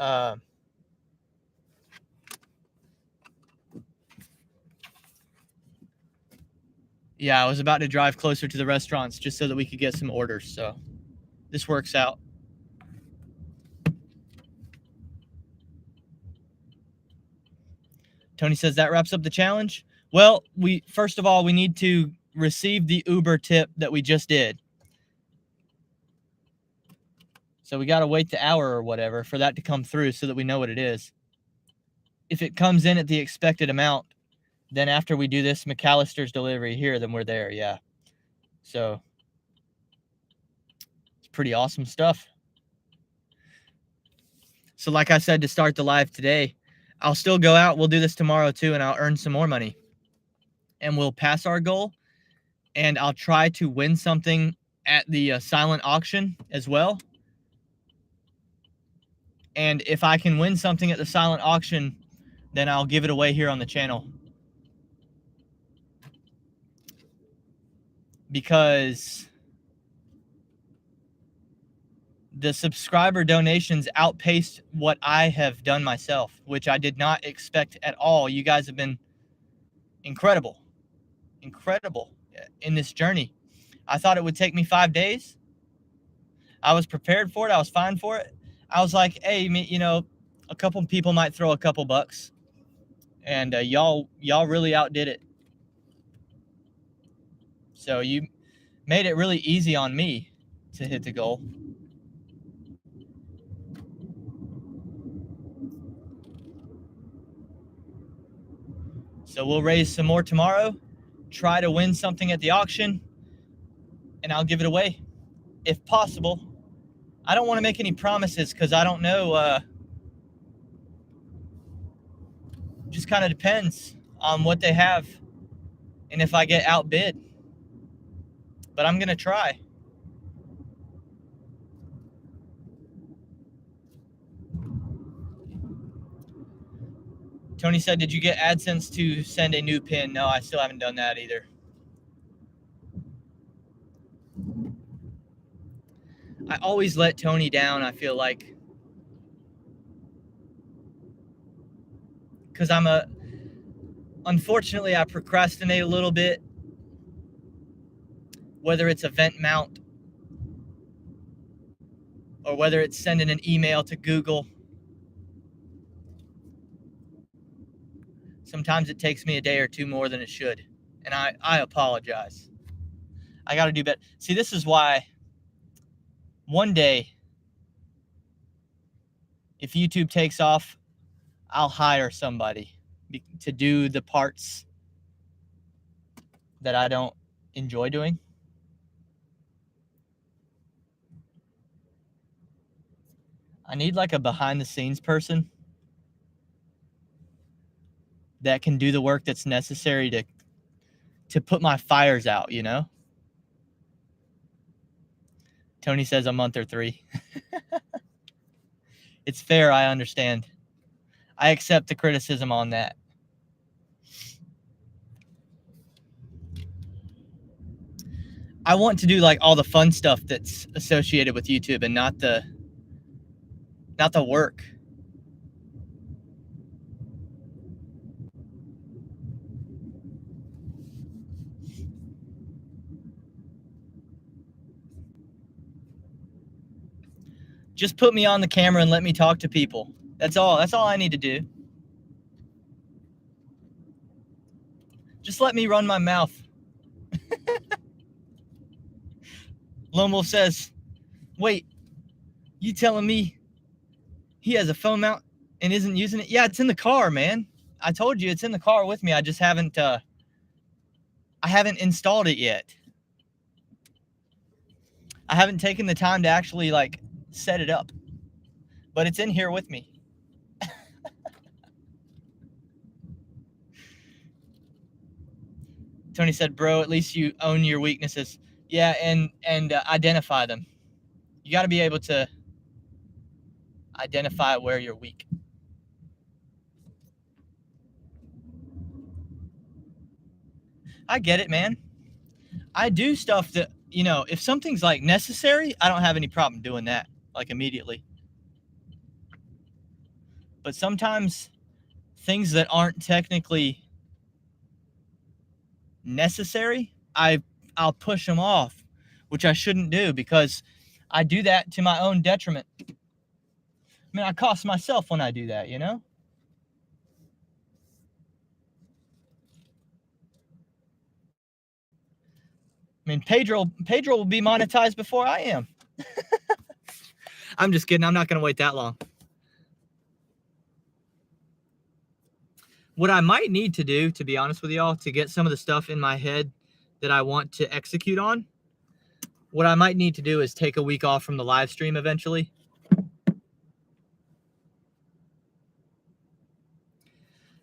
Yeah, I was about to drive closer to the restaurants just so that we could get some orders. So this works out. Tony says that wraps up the challenge. Well, first of all, we need to receive the Uber tip that we just did. So we got to wait the hour or whatever for that to come through so that we know what it is. If it comes in at the expected amount, then after we do this McAllister's delivery here, then we're there. Yeah. So it's pretty awesome stuff. So like I said, to start the live today, I'll still go out. We'll do this tomorrow too, and I'll earn some more money. And we'll pass our goal. And I'll try to win something at the silent auction as well. And if I can win something at the silent auction, then I'll give it away here on the channel. Because the subscriber donations outpaced what I have done myself, which I did not expect at all. You guys have been incredible in this journey. I thought it would take me 5 days. I was prepared for it. I was fine for it. I was like, hey, you know, a couple people might throw a couple bucks, and y'all really outdid it. So you made it really easy on me to hit the goal. So we'll raise some more tomorrow, try to win something at the auction, and I'll give it away if possible. I don't want to make any promises because I don't know. Just kind of depends on what they have and if I get outbid. But I'm going to try. Tony said, did you get AdSense to send a new pin? No, I still haven't done that either. I always let Tony down, I feel like. Because unfortunately, I procrastinate a little bit. Whether it's event mount or whether it's sending an email to Google. Sometimes it takes me a day or two more than it should. And I apologize. I got to do better. See, this is why one day, if YouTube takes off, I'll hire somebody to do the parts that I don't enjoy doing. I need like a behind the scenes person that can do the work that's necessary to put my fires out, you know? Tony says a month or 3. It's fair, I understand. I accept the criticism on that. I want to do like all the fun stuff that's associated with YouTube and not the work. Just put me on the camera and let me talk to people. That's all I need to do. Just let me run my mouth. Lone Wolf says, wait, you telling me he has a phone mount and isn't using it? Yeah, it's in the car, man. I told you it's in the car with me. I just haven't I haven't installed it yet. I haven't taken the time to actually like set it up. But it's in here with me. Tony said, bro, at least you own your weaknesses. Yeah, and identify them. You got to be able to identify where you're weak. I get it, man. I do stuff that, you know, if something's like necessary, I don't have any problem doing that like immediately. But sometimes things that aren't technically necessary, I'll push them off, which I shouldn't do because I do that to my own detriment. I mean, I cost myself when I do that, you know? I mean, Pedro will be monetized before I am. I'm just kidding. I'm not going to wait that long. What I might need to do, to be honest with y'all, to get some of the stuff in my head that I want to execute on, what I might need to do is take a week off from the live stream eventually.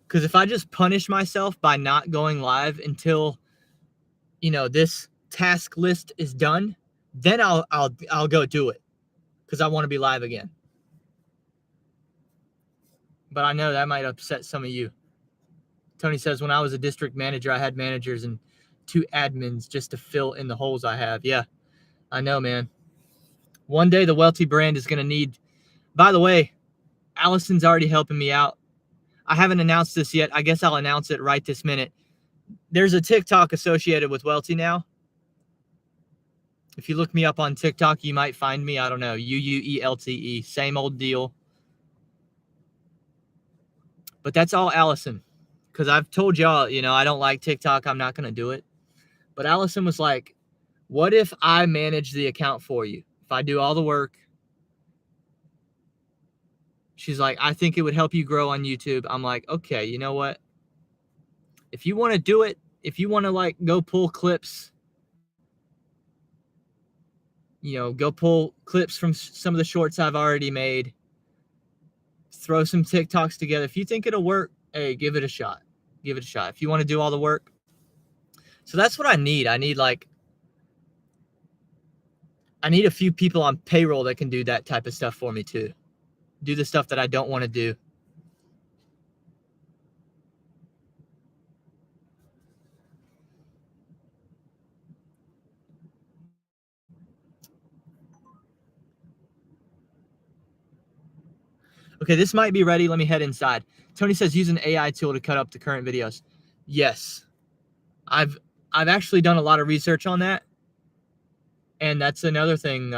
Because if I just punish myself by not going live until, you know, this task list is done, then I'll go do it because I want to be live again. But I know that might upset some of you. Tony says, when I was a district manager, I had managers and 2 admins just to fill in the holes I have. Yeah, I know, man. One day the Welty brand is going to need, by the way, Allison's already helping me out. I haven't announced this yet. I guess I'll announce it right this minute. There's a TikTok associated with Welty now. If you look me up on TikTok, you might find me. I don't know. UUELTE. Same old deal. But that's all Allison. Because I've told y'all, you know, I don't like TikTok. I'm not going to do it. But Allison was like, what if I manage the account for you? If I do all the work. She's like, I think it would help you grow on YouTube. I'm like, okay, you know what? If you want to do it, if you want to like go pull clips, you know, go pull clips from some of the shorts I've already made, throw some TikToks together. If you think it'll work, hey, give it a shot. Give it a shot. If you want to do all the work. So that's what I need. I need a few people on payroll that can do that type of stuff for me too. Do the stuff that I don't want to do. Okay, this might be ready. Let me head inside. Tony says use an AI tool to cut up the current videos. Yes. I've actually done a lot of research on that. And that's another thing.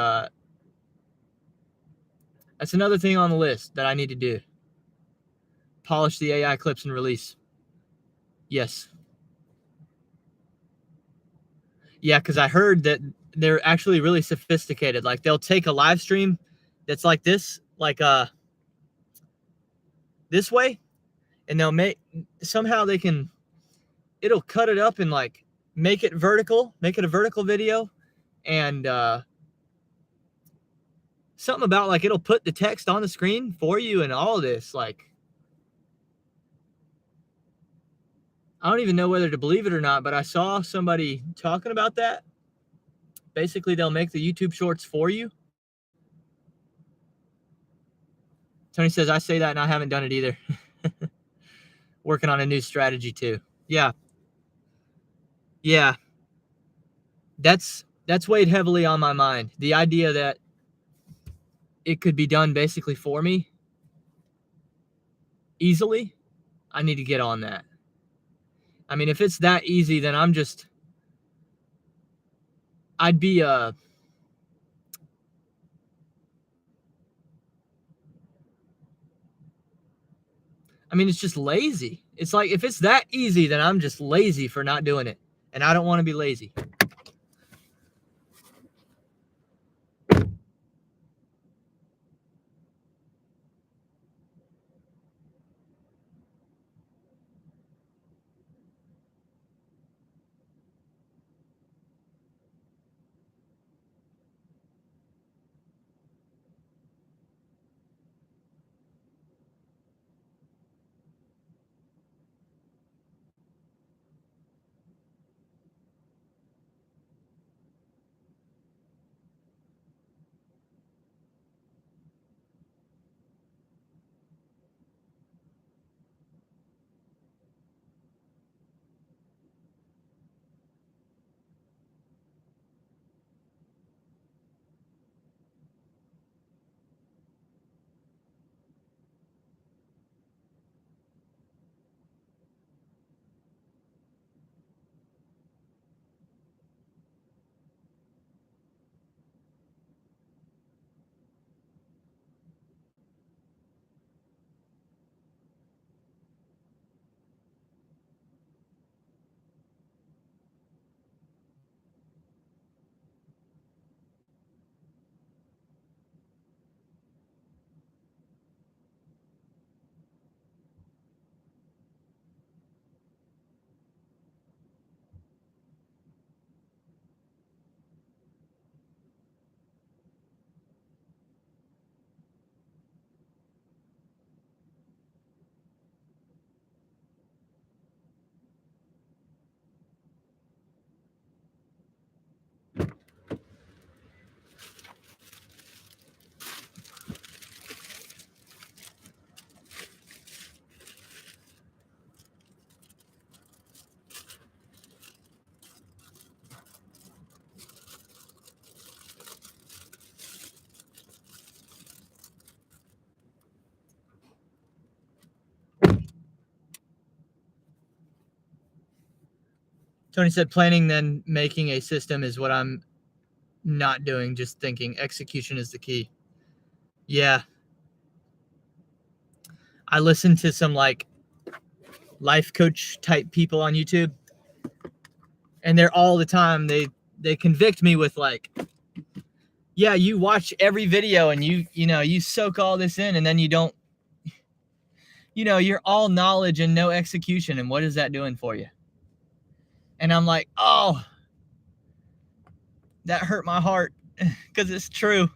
That's another thing on the list that I need to do. Polish the AI clips and release. Yes. Yeah, because I heard that they're actually really sophisticated. Like they'll take a live stream that's like this, like this way, and they'll somehow they can, it'll cut it up and like make it a vertical video, and something about like it'll put the text on the screen for you and all this. Like, I don't even know whether to believe it or not, but I saw somebody talking about that. Basically, they'll make the YouTube shorts for you. Tony says, I say that and I haven't done it either. Working on a new strategy too. Yeah. Yeah. That's weighed heavily on my mind. The idea that it could be done basically for me easily. I need to get on that. I mean, if it's that easy, then I'd be I mean, it's just lazy. It's like, if it's that easy, then I'm just lazy for not doing it. And I don't want to be lazy. Tony said planning, then making a system is what I'm not doing. Just thinking. Execution is the key. Yeah. I listen to some like life coach type people on YouTube, and they're all the time, they convict me with like, yeah, you watch every video and you soak all this in, and then you don't, you're all knowledge and no execution, and what is that doing for you? And I'm like, oh, that hurt my heart, because it's true.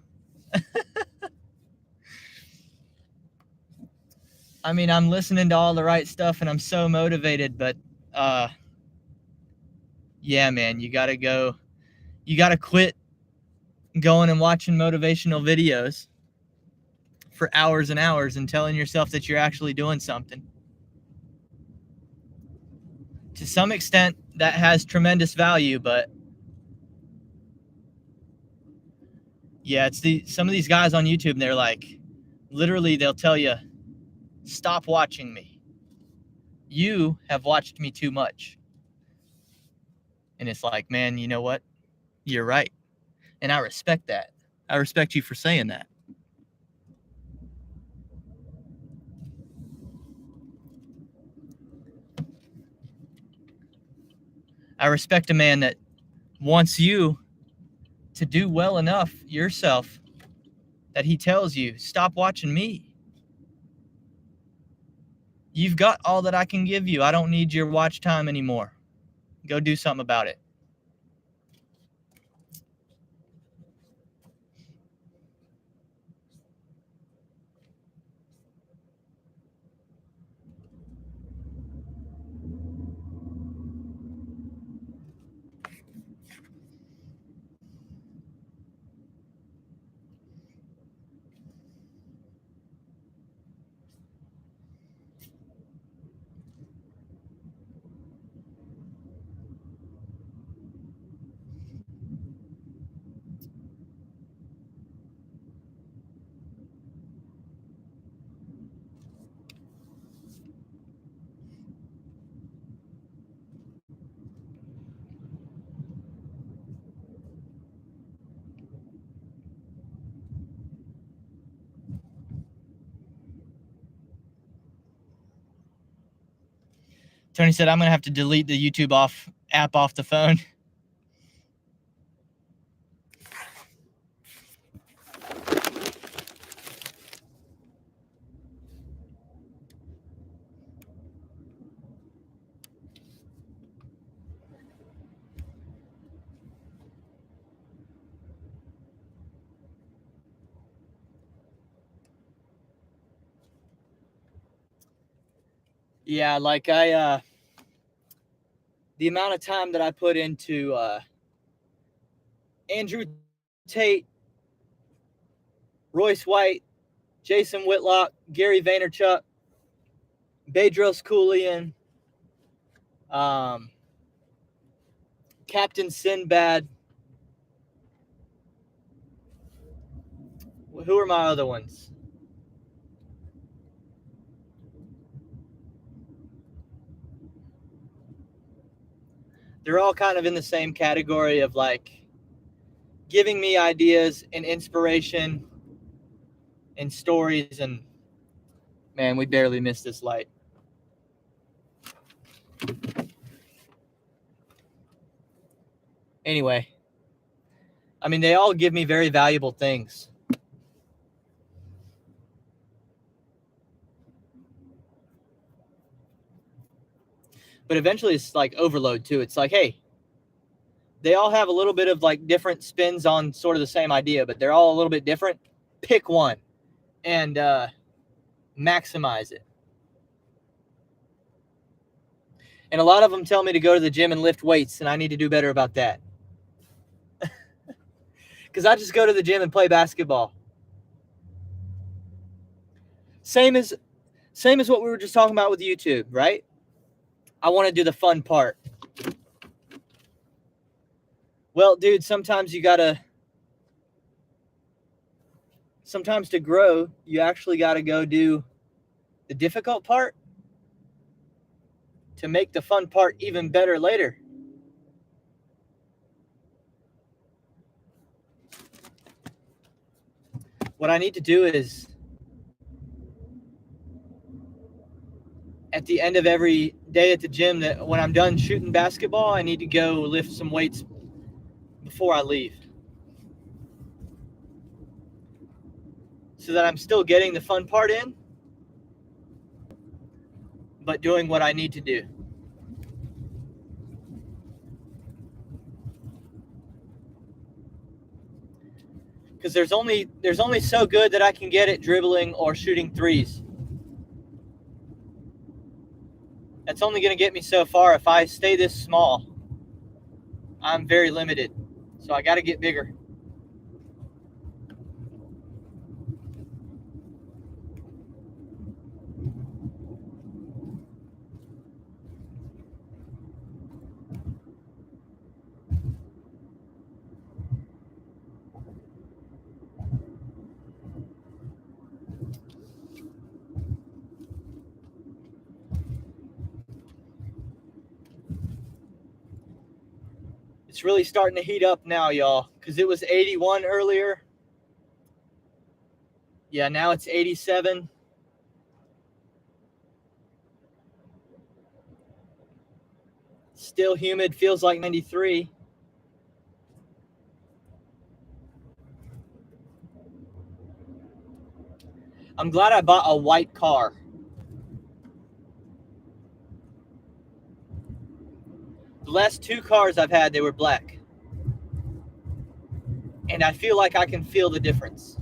I mean, I'm listening to all the right stuff and I'm so motivated, but yeah, man, you gotta quit going and watching motivational videos for hours and hours and telling yourself that you're actually doing something. To some extent, that has tremendous value, but yeah, it's some of these guys on YouTube, and they're like, literally, they'll tell you, stop watching me. You have watched me too much. And it's like, man, you know what? You're right. And I respect that. I respect you for saying that. I respect a man that wants you to do well enough yourself that he tells you, stop watching me. You've got all that I can give you. I don't need your watch time anymore. Go do something about it. Tony said, I'm going to have to delete the YouTube app off the phone. Yeah, like the amount of time that I put into Andrew Tate, Royce White, Jason Whitlock, Gary Vaynerchuk, Bedros Keuilian, Captain Sinbad. Who are my other ones? They're all kind of in the same category of like giving me ideas and inspiration and stories. And man, we barely missed this light. Anyway, I mean, they all give me very valuable things. But eventually it's like overload too. It's like, hey, they all have a little bit of like different spins on sort of the same idea, but they're all a little bit different. Pick one and maximize it. And a lot of them tell me to go to the gym and lift weights, and I need to do better about that. Because I just go to the gym and play basketball. Same as what we were just talking about with YouTube, right? I want to do the fun part. Well, dude, sometimes to grow, you actually got to go do the difficult part to make the fun part even better later. What I need to do is at the end of every day at the gym, that when I'm done shooting basketball, I need to go lift some weights before I leave, so that I'm still getting the fun part in, but doing what I need to do. Because there's only so good that I can get at dribbling or shooting threes. That's only going to get me so far. If I stay this small, I'm very limited. So I got to get bigger. It's really starting to heat up now, y'all, because it was 81 earlier. Yeah, now it's 87. Still humid, feels like 93. I'm glad I bought a white car. The last 2 cars I've had, they were black. And I feel like I can feel the difference.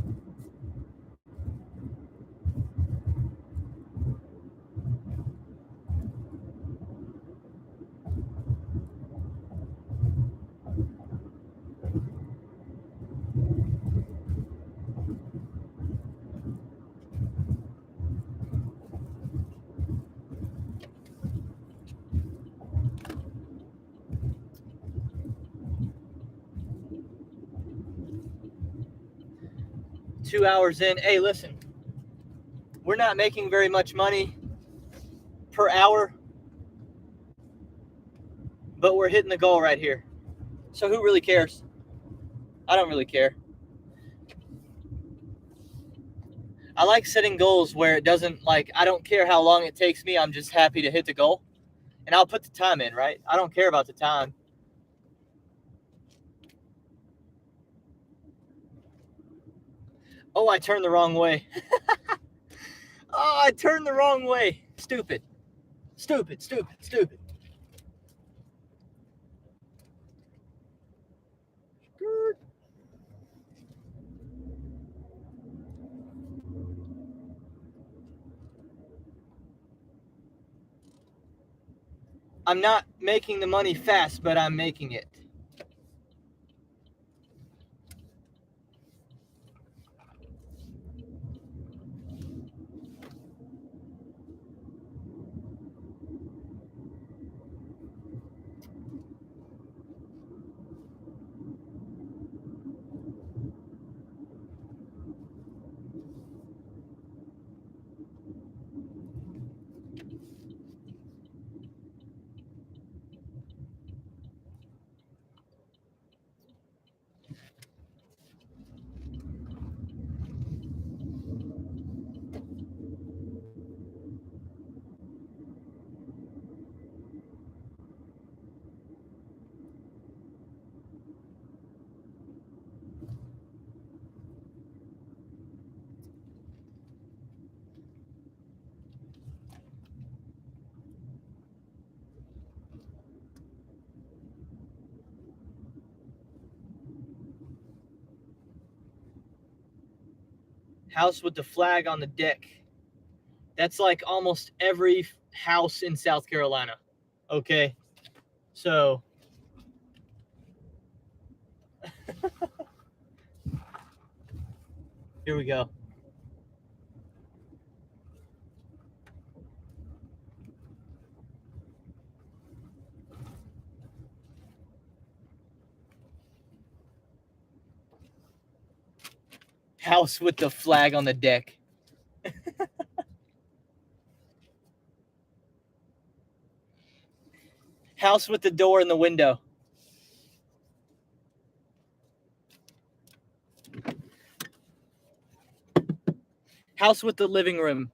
Two hours in. Hey, listen, we're not making very much money per hour, but we're hitting the goal right here. So who really cares? I don't really care. I like setting goals where it doesn't, like, I don't care how long it takes me. I'm just happy to hit the goal. And I'll put the time in, right? I don't care about the time. Oh, I turned the wrong way. Oh, I turned the wrong way. Stupid. Stupid, stupid, stupid. I'm not making the money fast, but I'm making it. House with the flag on the deck. That's like almost every house in South Carolina. Okay. So here we go. House with the flag on the deck. House with the door in the window. House with the living room.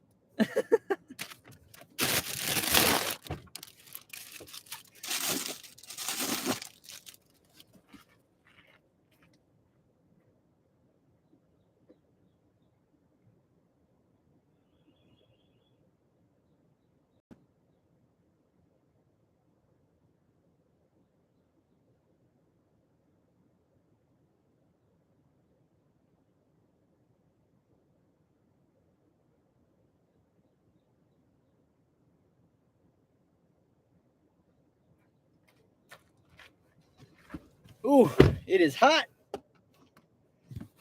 Ooh, it is hot.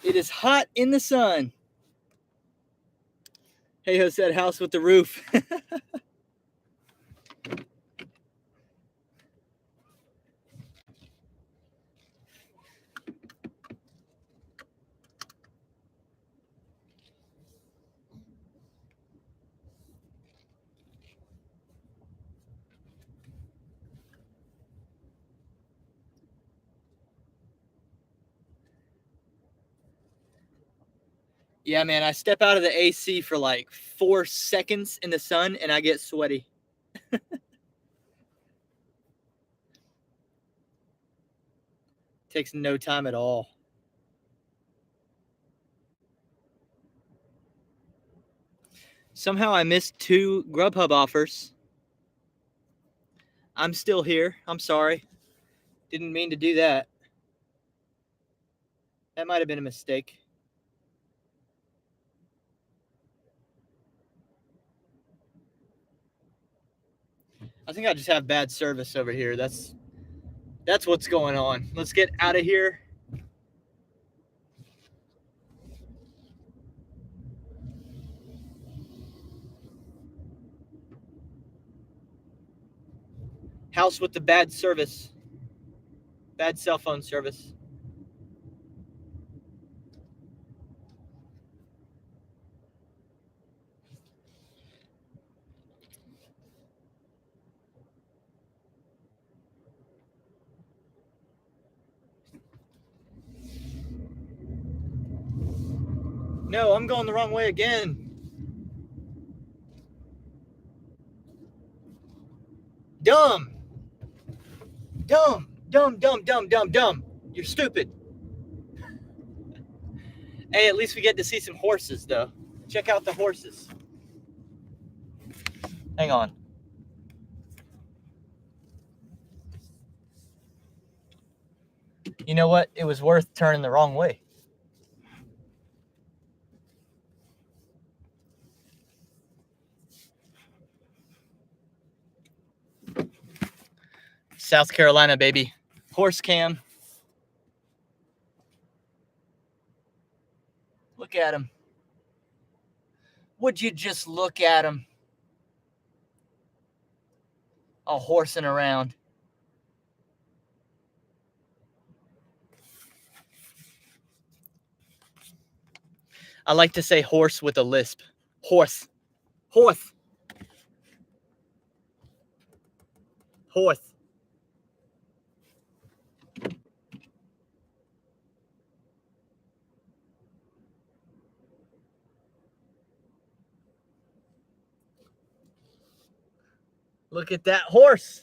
It is hot in the sun. Hey, who said house with the roof? Yeah, man, I step out of the AC for like 4 seconds in the sun and I get sweaty. Takes no time at all. Somehow I missed 2 Grubhub offers. I'm still here. I'm sorry. Didn't mean to do that. That might have been a mistake. I think I just have bad service over here. That's what's going on. Let's get out of here. House with the bad service. Bad cell phone service. No, I'm going the wrong way again. Dumb. Dumb. Dumb, dumb, dumb, dumb, dumb. You're stupid. Hey, at least we get to see some horses, though. Check out the horses. Hang on. You know what? It was worth turning the wrong way. South Carolina, baby. Horse cam. Look at him. Would you just look at him? All horsing around. I like to say horse with a lisp. Horse. Horse. Horse. Look at that horse.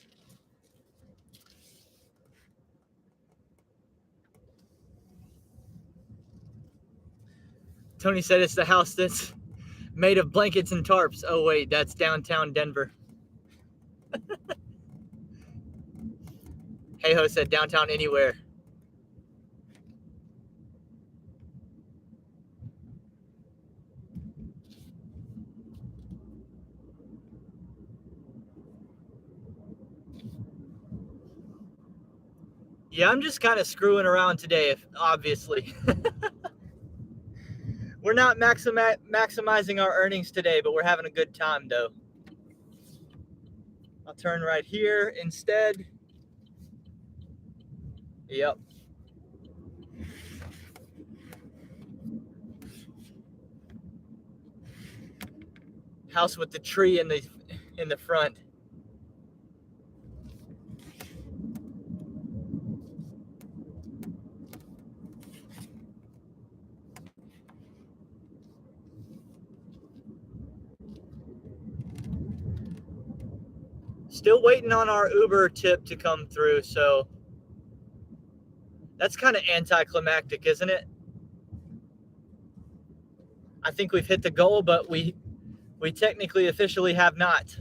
Tony said it's the house that's made of blankets and tarps. Oh, wait, that's downtown Denver. Hey Ho said downtown anywhere. Yeah, I'm just kind of screwing around today, obviously. We're not maximizing our earnings today, but we're having a good time, though. I'll turn right here instead. Yep. House with the tree in the front. Still waiting on our Uber tip to come through, so that's kind of anticlimactic, isn't it? I think we've hit the goal, but we technically officially have not.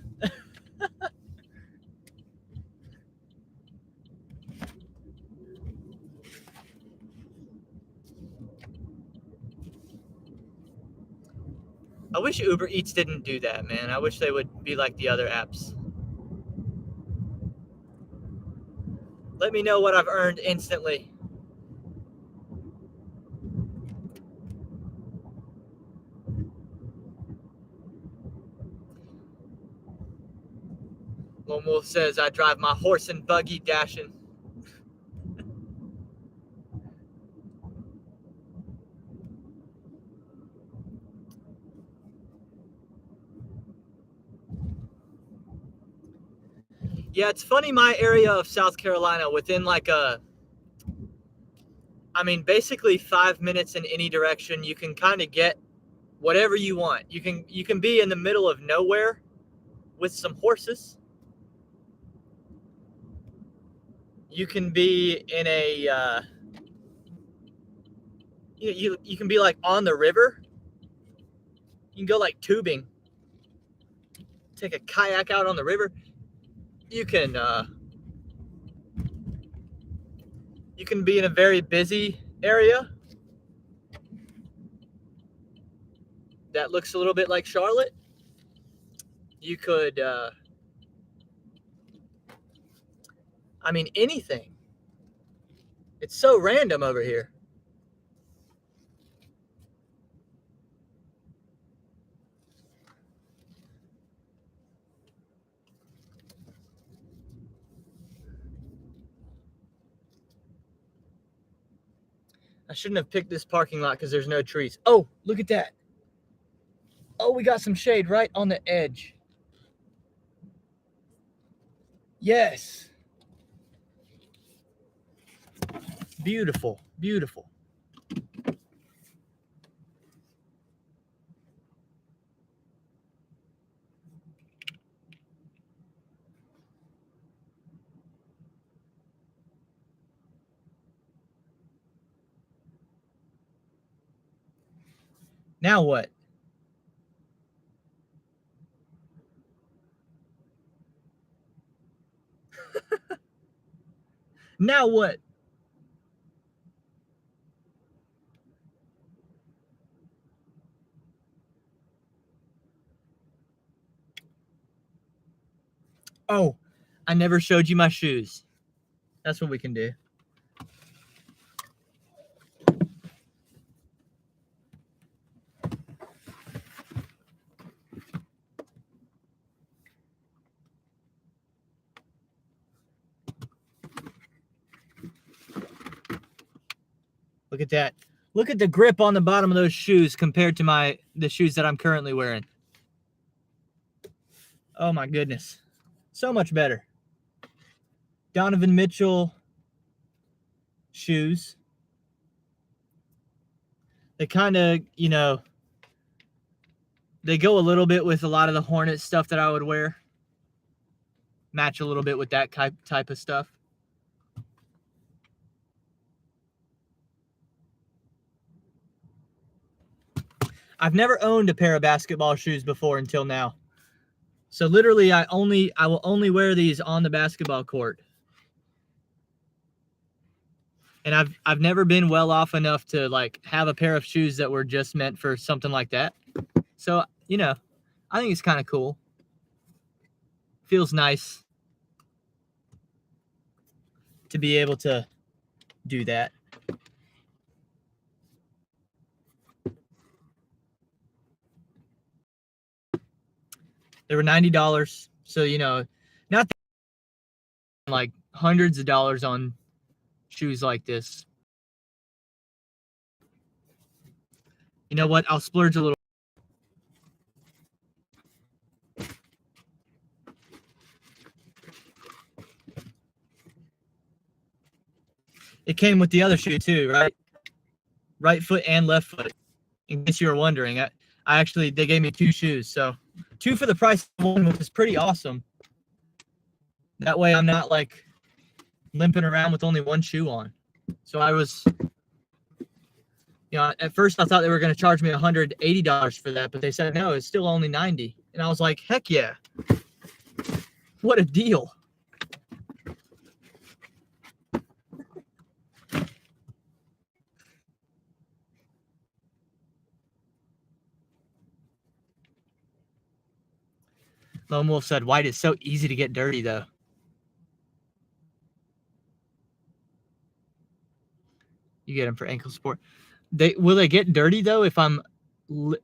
I wish Uber Eats didn't do that, man. I wish they would be like the other apps. Let me know what I've earned instantly. Lone Wolf says, I drive my horse and buggy dashing. Yeah, it's funny, my area of South Carolina, within basically 5 minutes in any direction, you can kind of get whatever you want. You can be in the middle of nowhere with some horses. You can be in a You can be like on the river. You can go like tubing. Take a kayak out on the river. You can be in a very busy area that looks a little bit like Charlotte. You could, I mean, anything. It's so random over here. I shouldn't have picked this parking lot because there's no trees. Oh, look at that. Oh, we got some shade right on the edge. Yes. Beautiful, beautiful. Now what? Now what? Oh, I never showed you my shoes. That's what we can do. Look at that. Look at the grip on the bottom of those shoes compared to the shoes that I'm currently wearing. Oh my goodness. So much better. Donovan Mitchell shoes. They kind of, they go a little bit with a lot of the Hornet stuff that I would wear. Match a little bit with that type of stuff. I've never owned a pair of basketball shoes before until now. So literally I will only wear these on the basketball court. And I've never been well off enough to like have a pair of shoes that were just meant for something like that. So, I think it's kind of cool. Feels nice to be able to do that. They were $90. So, not like hundreds of dollars on shoes like this. You know what? I'll splurge a little. It came with the other shoe too, right? Right foot and left foot. In case you were wondering, they gave me two shoes. So 2 for the price of 1, which is pretty awesome. That way I'm not like limping around with only 1 shoe on. So I was, at first I thought they were going to charge me $180 for that, but they said, no, it's still only $90. And I was like, heck yeah. What a deal. Lone Wolf said, White is so easy to get dirty, though. You get them for ankle support. Will they get dirty, though, if I'm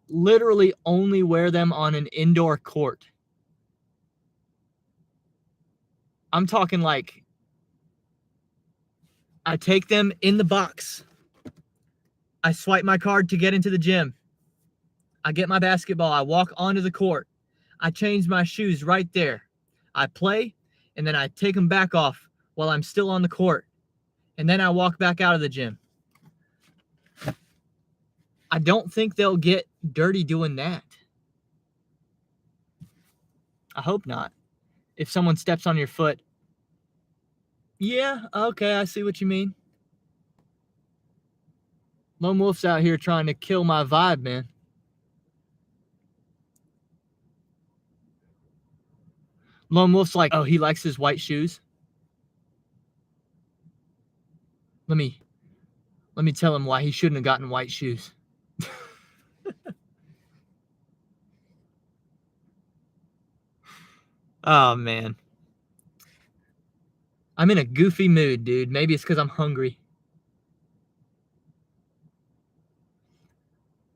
literally only wear them on an indoor court? I'm talking like I take them in the box. I swipe my card to get into the gym. I get my basketball. I walk onto the court. I change my shoes right there. I play, and then I take them back off while I'm still on the court. And then I walk back out of the gym. I don't think they'll get dirty doing that. I hope not. If someone steps on your foot. Yeah, okay, I see what you mean. Lone Wolf's out here trying to kill my vibe, man. Lone Wolf's like, oh, he likes his white shoes. Let me tell him why he shouldn't have gotten white shoes. Oh, man. I'm in a goofy mood, dude. Maybe it's because I'm hungry.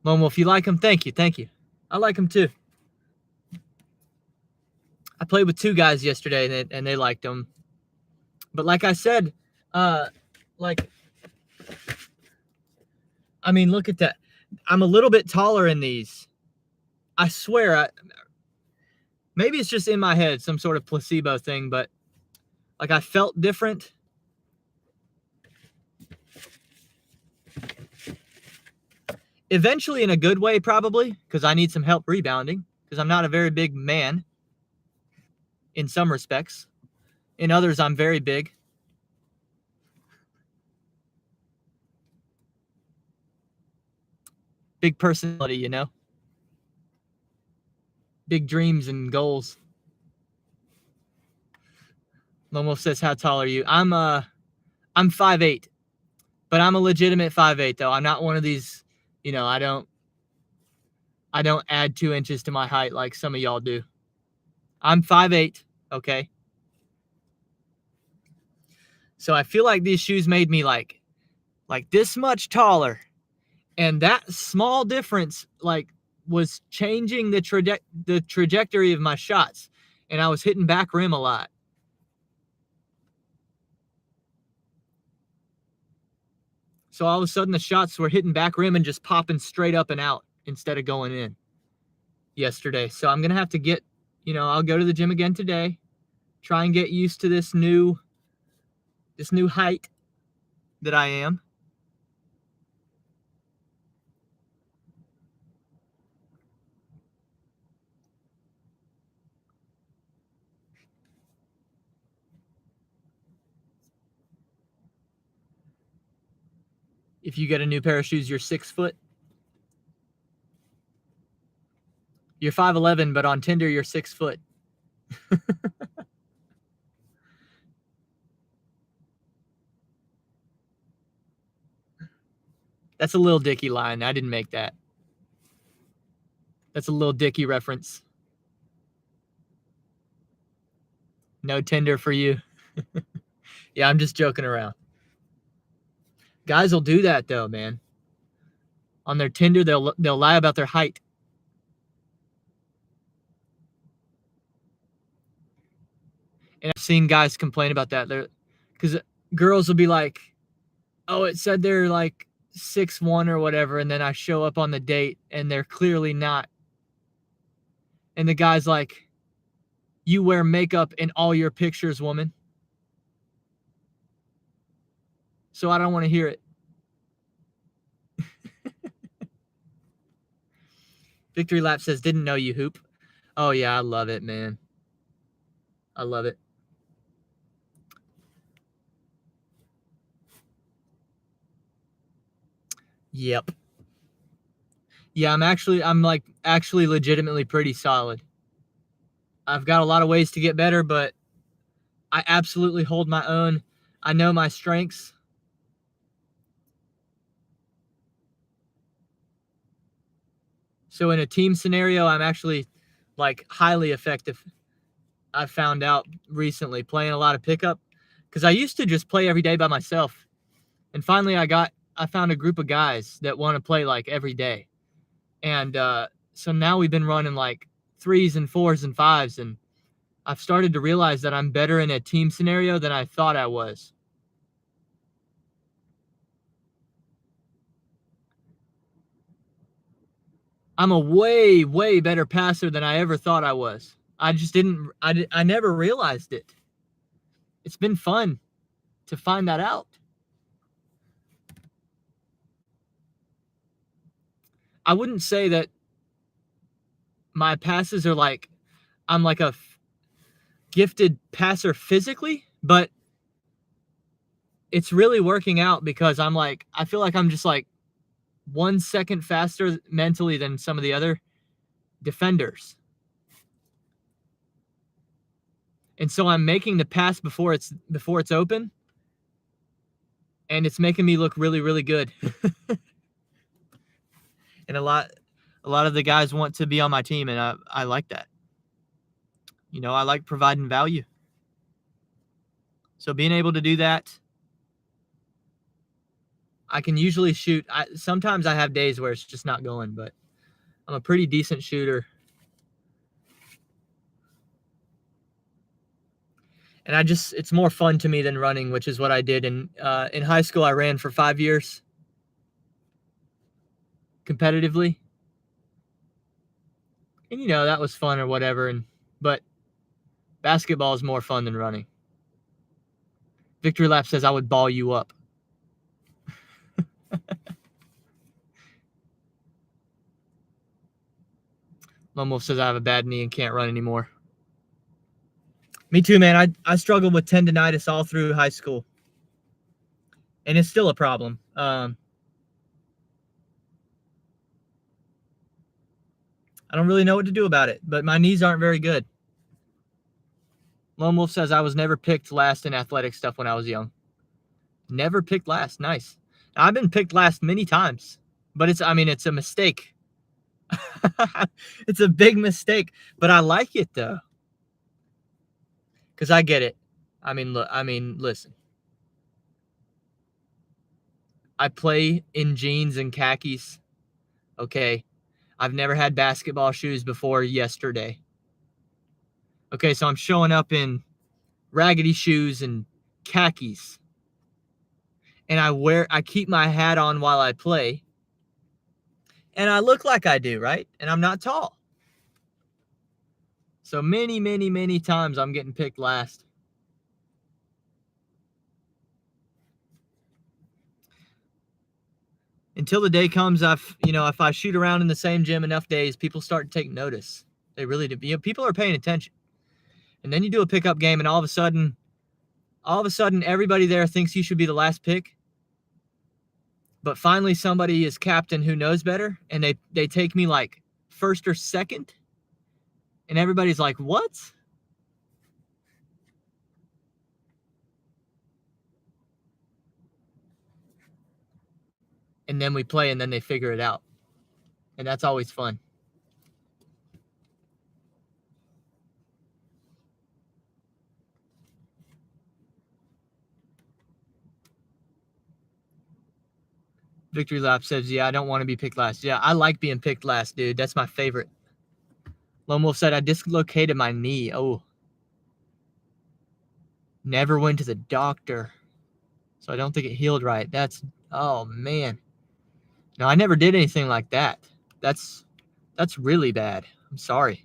Lone Wolf, you like him? Thank you. Thank you. I like him too. I played with 2 guys yesterday and they liked him. But like I said, like, I mean, look at that. I'm a little bit taller in these. I swear, maybe it's just in my head, some sort of placebo thing, but like I felt different. Eventually in a good way, probably, because I need some help rebounding, because I'm not a very big man in some respects. In others, I'm very big. Big personality, you know? Big dreams and goals. Lone Wolf says, how tall are you? I'm 5'8", but I'm a legitimate 5'8", though. I'm not one of these, you know, I don't add 2 inches to my height like some of y'all do. I'm 5'8", okay? So I feel like these shoes made me like this much taller. And that small difference like was changing the trajectory of my shots. And I was hitting back rim a lot. So all of a sudden the shots were hitting back rim and just popping straight up and out instead of going in yesterday. So I'm going to have to get, you know, I'll go to the gym again today, try and get used to this new height that I am. If you get a new pair of shoes, you're 6 foot. You're 5'11", but on Tinder, you're 6 foot. That's a Lil Dicky line. I didn't make that. That's a Lil Dicky reference. No Tinder for you. Yeah, I'm just joking around. Guys will do that though, man. On their Tinder, they'll lie about their height. And I've seen guys complain about that. Because girls will be like, oh, it said they're like 6'1" or whatever, and then I show up on the date and they're clearly not. And the guy's like, you wear makeup in all your pictures, woman. So I don't want to hear it. Victory Lap says, didn't know you, Hoop. Oh, yeah, I love it, man. I love it. Yep. Yeah, I'm actually legitimately pretty solid. I've got a lot of ways to get better, but I absolutely hold my own. I know my strengths. So in a team scenario, I'm actually like highly effective. I found out recently playing a lot of pickup because I used to just play every day by myself. And finally I found a group of guys that want to play like every day. And so now we've been running like 3s and 4s and 5s. And I've started to realize that I'm better in a team scenario than I thought I was. I'm a way, way better passer than I ever thought I was. I just I never realized it. It's been fun to find that out. I wouldn't say that my passes are like, I'm like a gifted passer physically, but it's really working out because I'm like, I feel like I'm just like 1 second faster mentally than some of the other defenders. And so I'm making the pass before it's open, and it's making me look really, really good. And a lot of the guys want to be on my team, and I like that. You know, I like providing value. So being able to do that, I can usually shoot. Sometimes I have days where it's just not going, but I'm a pretty decent shooter. And it's more fun to me than running, which is what I did in high school. I ran for 5 years competitively. And, you know, that was fun or whatever. But basketball is more fun than running. Victory Lap says I would ball you up. Lone Wolf says I have a bad knee and can't run anymore. Me too, man. I struggled with tendonitis all through high school. And it's still a problem. I don't really know what to do about it, but my knees aren't very good. Lone Wolf says I was never picked last in athletic stuff when I was young. Never picked last. Nice. Now, I've been picked last many times, but it's a mistake. It's a big mistake, but I like it though. Because I get it. Listen. I play in jeans and khakis. Okay. I've never had basketball shoes before yesterday. Okay, so I'm showing up in raggedy shoes and khakis. And I keep my hat on while I play. And I look like I do, right? And I'm not tall. So many, many, many times I'm getting picked last. Until the day comes, if I shoot around in the same gym enough days, people start to take notice. They really do. You know, people are paying attention. And then you do a pickup game, and all of a sudden, everybody there thinks you should be the last pick. But finally, somebody is captain who knows better, and they take me like first or second. And everybody's like, what? And then we play, and then they figure it out. And that's always fun. Victory Lap says, yeah, I don't want to be picked last. Yeah, I like being picked last, dude. That's my favorite. Lone Wolf said, I dislocated my knee. Oh. Never went to the doctor. So I don't think it healed right. Oh, man. No, I never did anything like that. That's really bad. I'm sorry.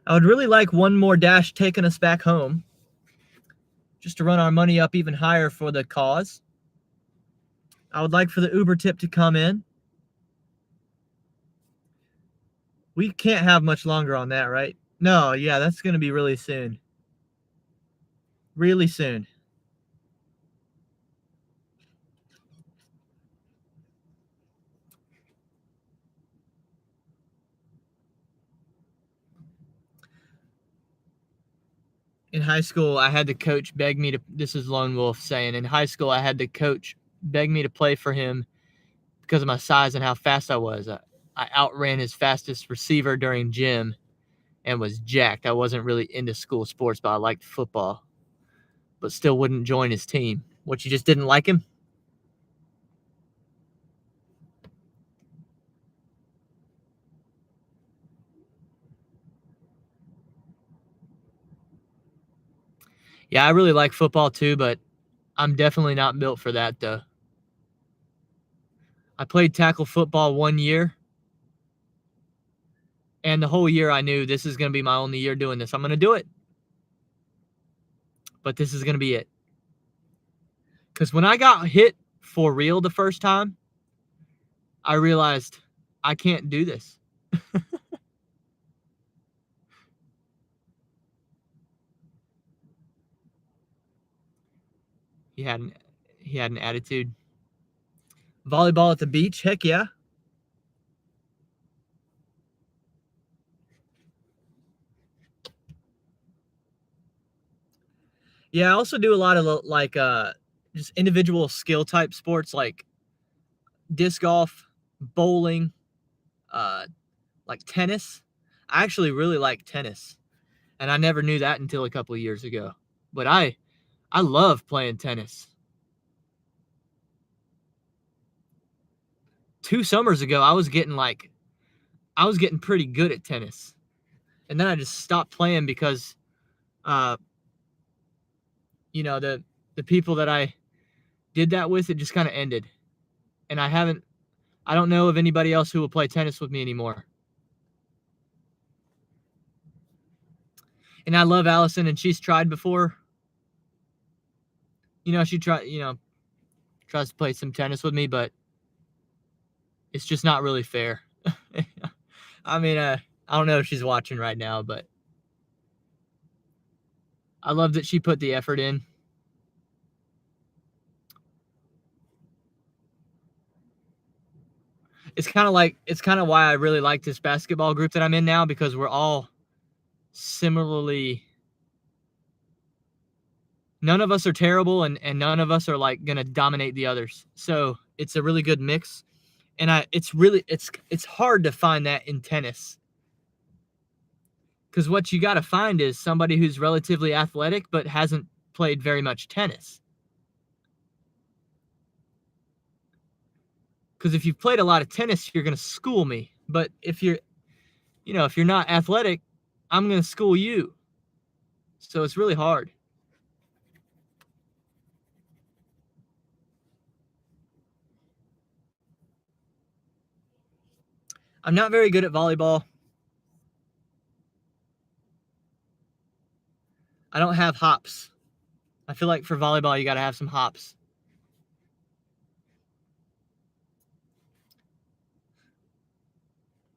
I would really like one more dash taking us back home, just to run our money up even higher for the cause. I would like for the Uber tip to come in. We can't have much longer on that, right? No, yeah, that's going to be really soon. Really soon. In high school, I had the coach beg me to, this is Lone Wolf saying, in high school, I had the coach beg me to play for him because of my size and how fast I was. I outran his fastest receiver during gym and was jacked. I wasn't really into school sports, but I liked football, but still wouldn't join his team. What, you just didn't like him? Yeah, I really like football too, but I'm definitely not built for that though. I played tackle football 1 year. And the whole year I knew this is going to be my only year doing this. I'm going to do it. But this is going to be it. Because when I got hit for real the first time, I realized I can't do this. He had an attitude. Volleyball at the beach? Heck yeah. Yeah, I also do a lot of like just individual skill type sports like disc golf, bowling, like tennis. I actually really like tennis. And I never knew that until a couple of years ago. But I love playing tennis. 2 summers ago, I was getting pretty good at tennis. And then I just stopped playing because you know, the people that I did that with, it just kind of ended. And I don't know of anybody else who will play tennis with me anymore. And I love Allison, and she's tried before. You know, she tries to play some tennis with me, but it's just not really fair. I mean, I don't know if she's watching right now, but I love that she put the effort in. It's kind of why I really like this basketball group that I'm in now, because we're all similarly, none of us are terrible and none of us are like going to dominate the others. So it's a really good mix. And it's hard to find that in tennis. Because what you got to find is somebody who's relatively athletic but hasn't played very much tennis. Because if you've played a lot of tennis, you're going to school me. But if you're not athletic, I'm going to school you. So it's really hard. I'm not very good at volleyball. I don't have hops. I feel like for volleyball, you got to have some hops.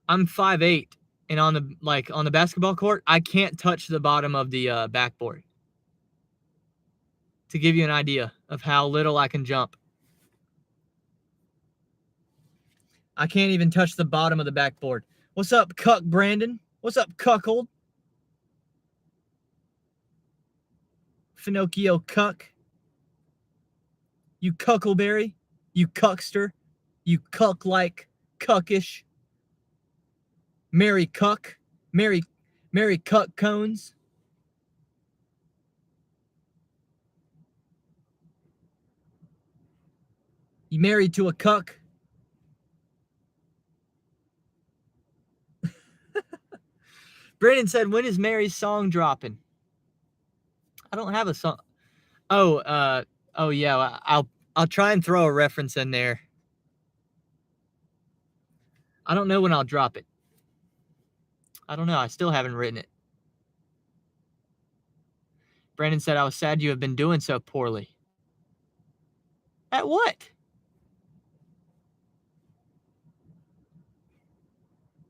I'm 5'8", and on the basketball court, I can't touch the bottom of the backboard. To give you an idea of how little I can jump. I can't even touch the bottom of the backboard. What's up, Cuck Brandon? What's up, Cuckold? Finocchio Cuck. You Cuckleberry. You Cuckster. You Cuck-like Cuckish. Mary Cuck. Mary Cuck Cones. You married to a cuck? Brandon said, when is Mary's song dropping? I don't have a song. Oh yeah, I'll try and throw a reference in there. I don't know when I'll drop it. I don't know. I still haven't written it. Brandon said, I was sad you have been doing so poorly. At what?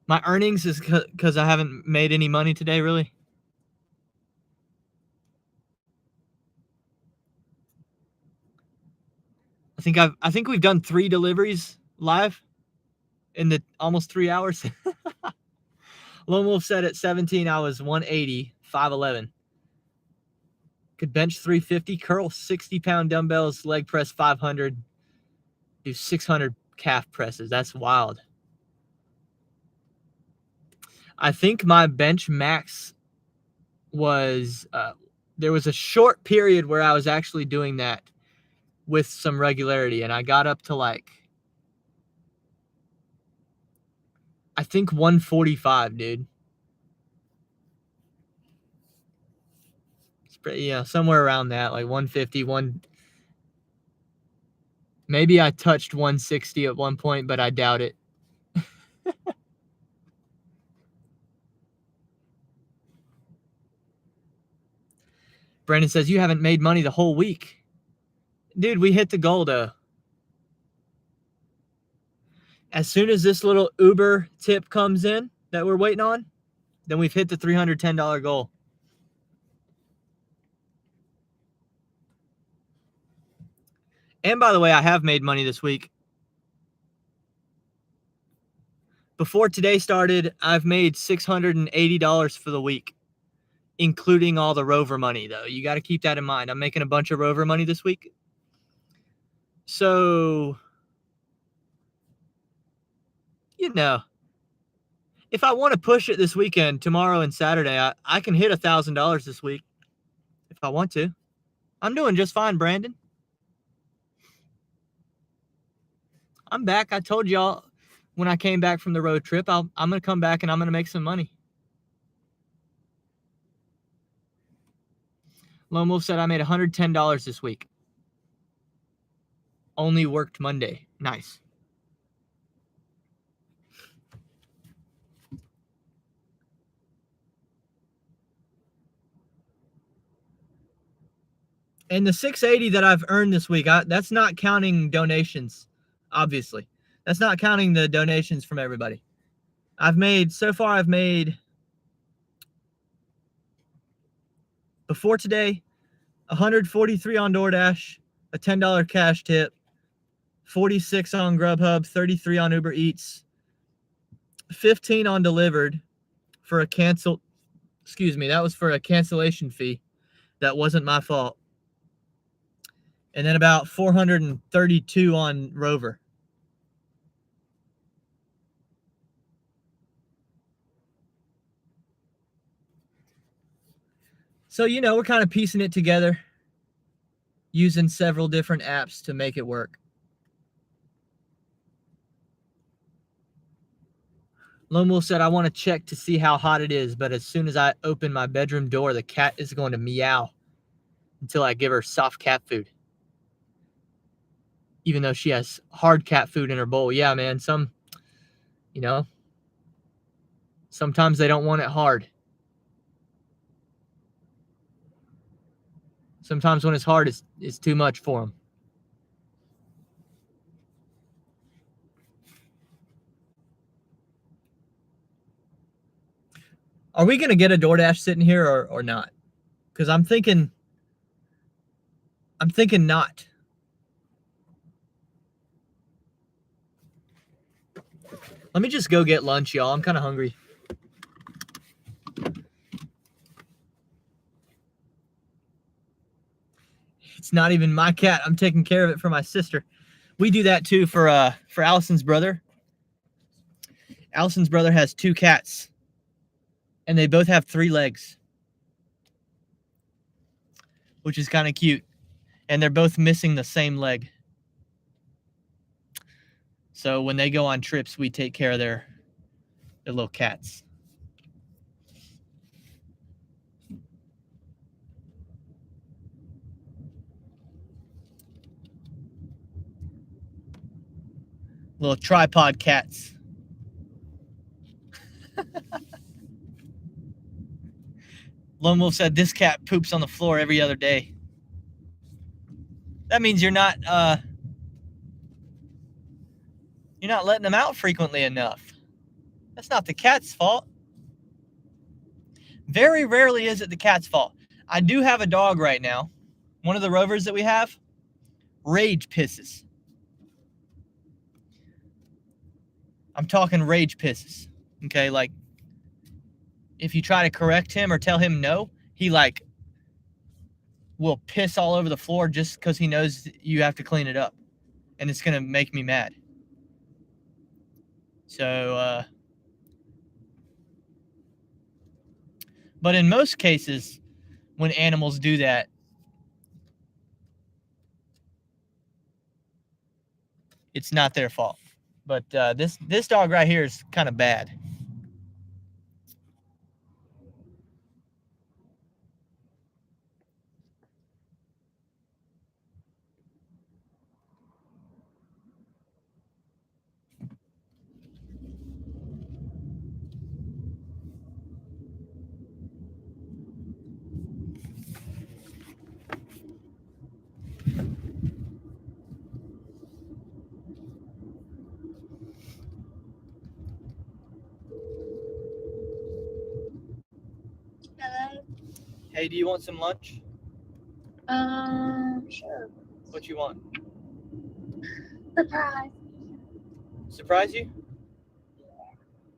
My earnings is because I haven't made any money today, really? I think we've done 3 deliveries live in the almost 3 hours. Lone Wolf said at 17 I was 180, 5'11". Could bench 350, curl 60-pound dumbbells, leg press 500, do 600 calf presses. That's wild. I think my bench max was there was a short period where I was actually doing that with some regularity, and I got up to like, I think 145, dude. It's pretty, somewhere around that, like 150, maybe I touched 160 at one point, but I doubt it. Brandon says, you haven't made money the whole week. Dude, we hit the goal, though. As soon as this little Uber tip comes in that we're waiting on, then we've hit the $310 goal. And by the way, I have made money this week. Before today started, I've made $680 for the week, including all the Rover money, though. You got to keep that in mind. I'm making a bunch of Rover money this week. So, you know, if I want to push it this weekend, tomorrow and Saturday, I can hit $1,000 this week if I want to. I'm doing just fine, Brandon. I'm back. I told y'all when I came back from the road trip, I'm going to come back and I'm going to make some money. Lone Wolf said I made $110 this week. Only worked Monday. Nice. And the $680 that I've earned this week, that's not counting donations, obviously. That's not counting the donations from everybody. So far I've made, before today, $143 on DoorDash, a $10 cash tip, $46 on Grubhub, $33 on Uber Eats, $15 on Delivered for a that was for a cancellation fee. That wasn't my fault. And then about $432 on Rover. So, we're kind of piecing it together, using several different apps to make it work. Lone Wolf said, I want to check to see how hot it is, but as soon as I open my bedroom door, the cat is going to meow until I give her soft cat food. Even though she has hard cat food in her bowl. Yeah, man, sometimes they don't want it hard. Sometimes when it's hard, it's too much for them. Are we going to get a DoorDash sitting here or not? Because I'm thinking not. Let me just go get lunch, y'all. I'm kind of hungry. It's not even my cat. I'm taking care of it for my sister. We do that too for Allison's brother. Allison's brother has 2 cats, and they both have 3 legs, which is kind of cute. And they're both missing the same leg. So when they go on trips, we take care of their little cats. Little tripod cats. Lone Wolf said this cat poops on the floor every other day. That means you're not letting them out frequently enough. That's not the cat's fault. Very rarely is it the cat's fault. I do have a dog right now. One of the Rovers that we have, rage pisses. I'm talking rage pisses. Okay, like if you try to correct him or tell him no, he will piss all over the floor just because he knows you have to clean it up. And it's going to make me mad. So, but in most cases, when animals do that, it's not their fault. But this dog right here is kind of bad. Hey, do you want some lunch? Sure. What you want? Surprise. Surprise you?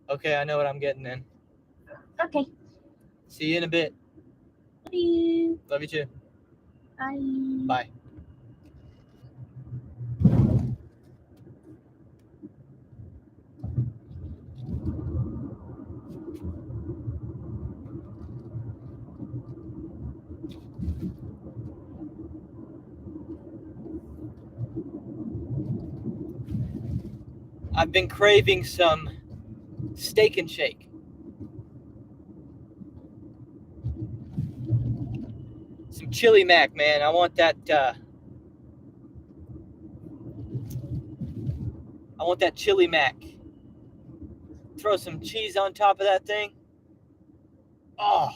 Okay, I know what I'm getting then. Okay. See you in a bit. Love you. Love you too. Bye. Bye. I've been craving some steak and shake. Some chili mac, man. I want that chili mac. Throw some cheese on top of that thing. Oh.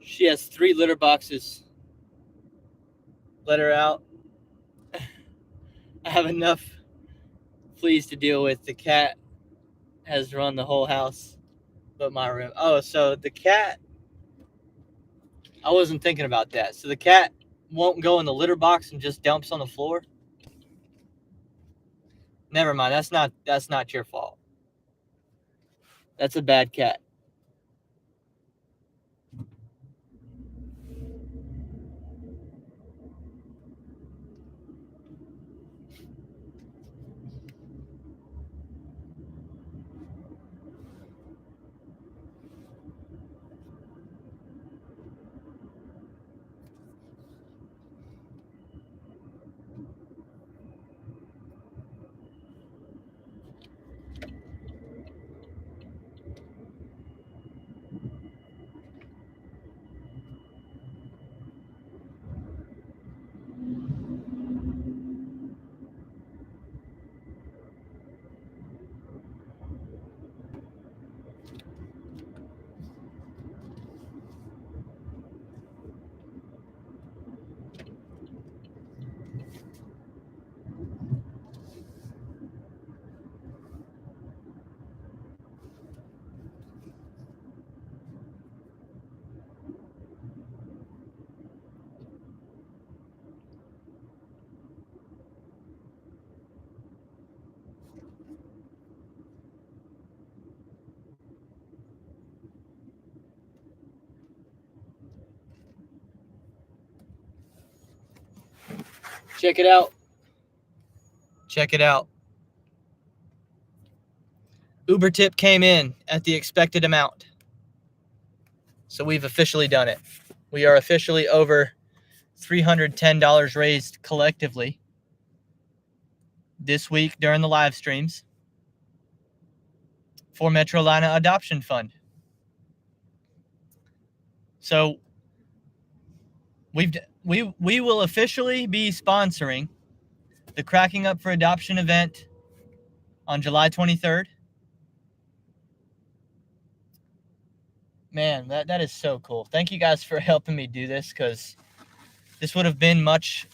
She has 3 litter boxes. Let her out. I have enough fleas to deal with. The cat has run the whole house but my room. Oh, so the cat, I wasn't thinking about that. So the cat won't go in the litter box and just dumps on the floor? Never mind. That's not your fault. That's a bad cat. Check it out. Check it out. Uber tip came in at the expected amount. So we've officially done it. We are officially over $310 raised collectively this week during the live streams for Metrolina Adoption Fund. So we will officially be sponsoring the Cracking Up for Adoption event on July 23rd. Man, that is so cool. Thank you guys for helping me do this, because this would have been much,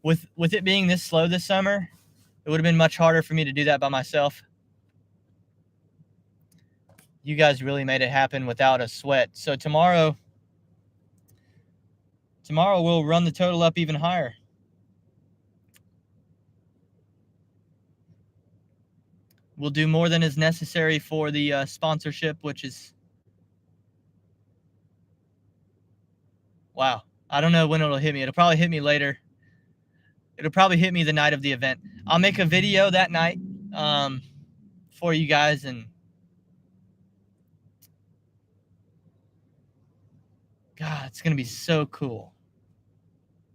with it being this slow this summer, it would have been much harder for me to do that by myself. You guys really made it happen without a sweat. So tomorrow we'll run the total up even higher. We'll do more than is necessary for the sponsorship, which is, wow. I don't know when it'll hit me. It'll probably hit me later. It'll probably hit me the night of the event. I'll make a video that night for you guys, and God, it's gonna be so cool.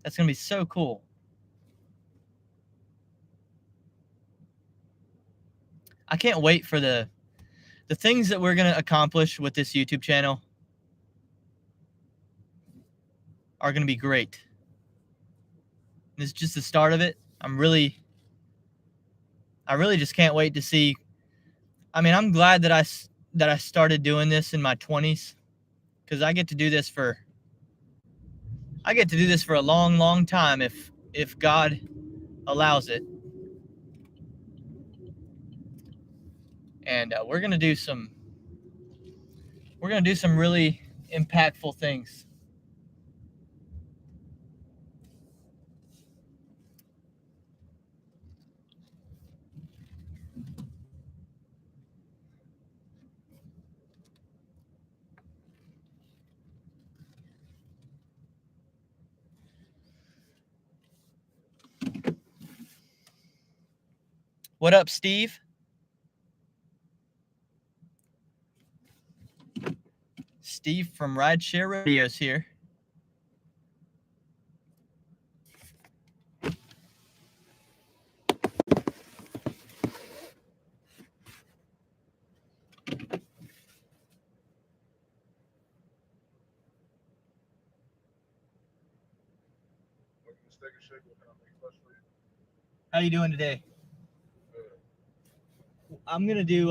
That's gonna be so cool. I can't wait for the things that we're gonna accomplish with this YouTube channel are gonna be great. This is just the start of it. I really just can't wait to see. I mean, I'm glad that I started doing this in my 20s, because I get to do this for a long, long time if God allows it. And we're gonna do some really impactful things. What up, Steve? Steve from Rideshare Radio's here. How you doing today? I'm gonna do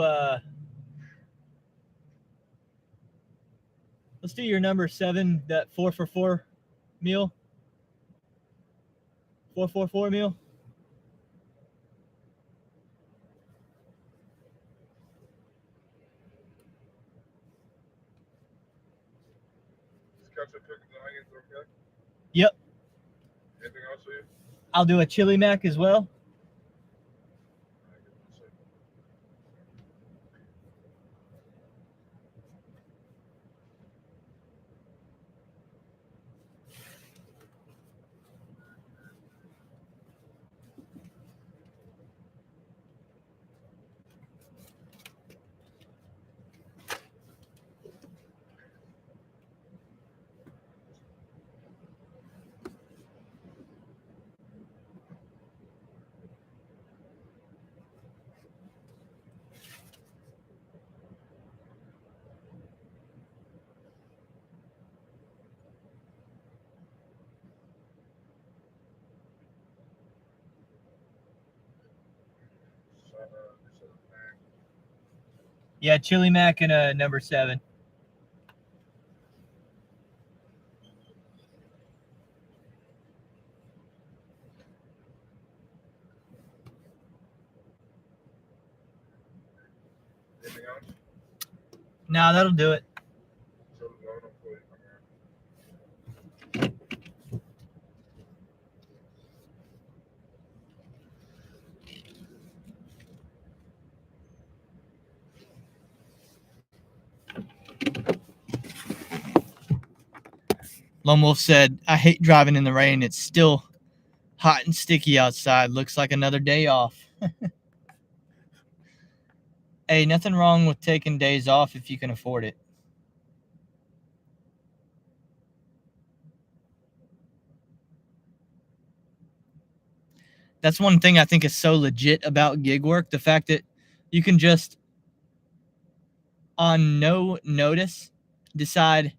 let's do your number 7, that 4 for 4 meal. 4 meal. Yep. Anything else for you? I'll do a chili mac as well. Yeah, chili mac and a number 7. Anything else? Nah, that'll do it. So, no, no, please, Lone Wolf said, I hate driving in the rain. It's still hot and sticky outside. Looks like another day off. Hey, nothing wrong with taking days off if you can afford it. That's one thing I think is so legit about gig work. The fact that you can just, on no notice, decide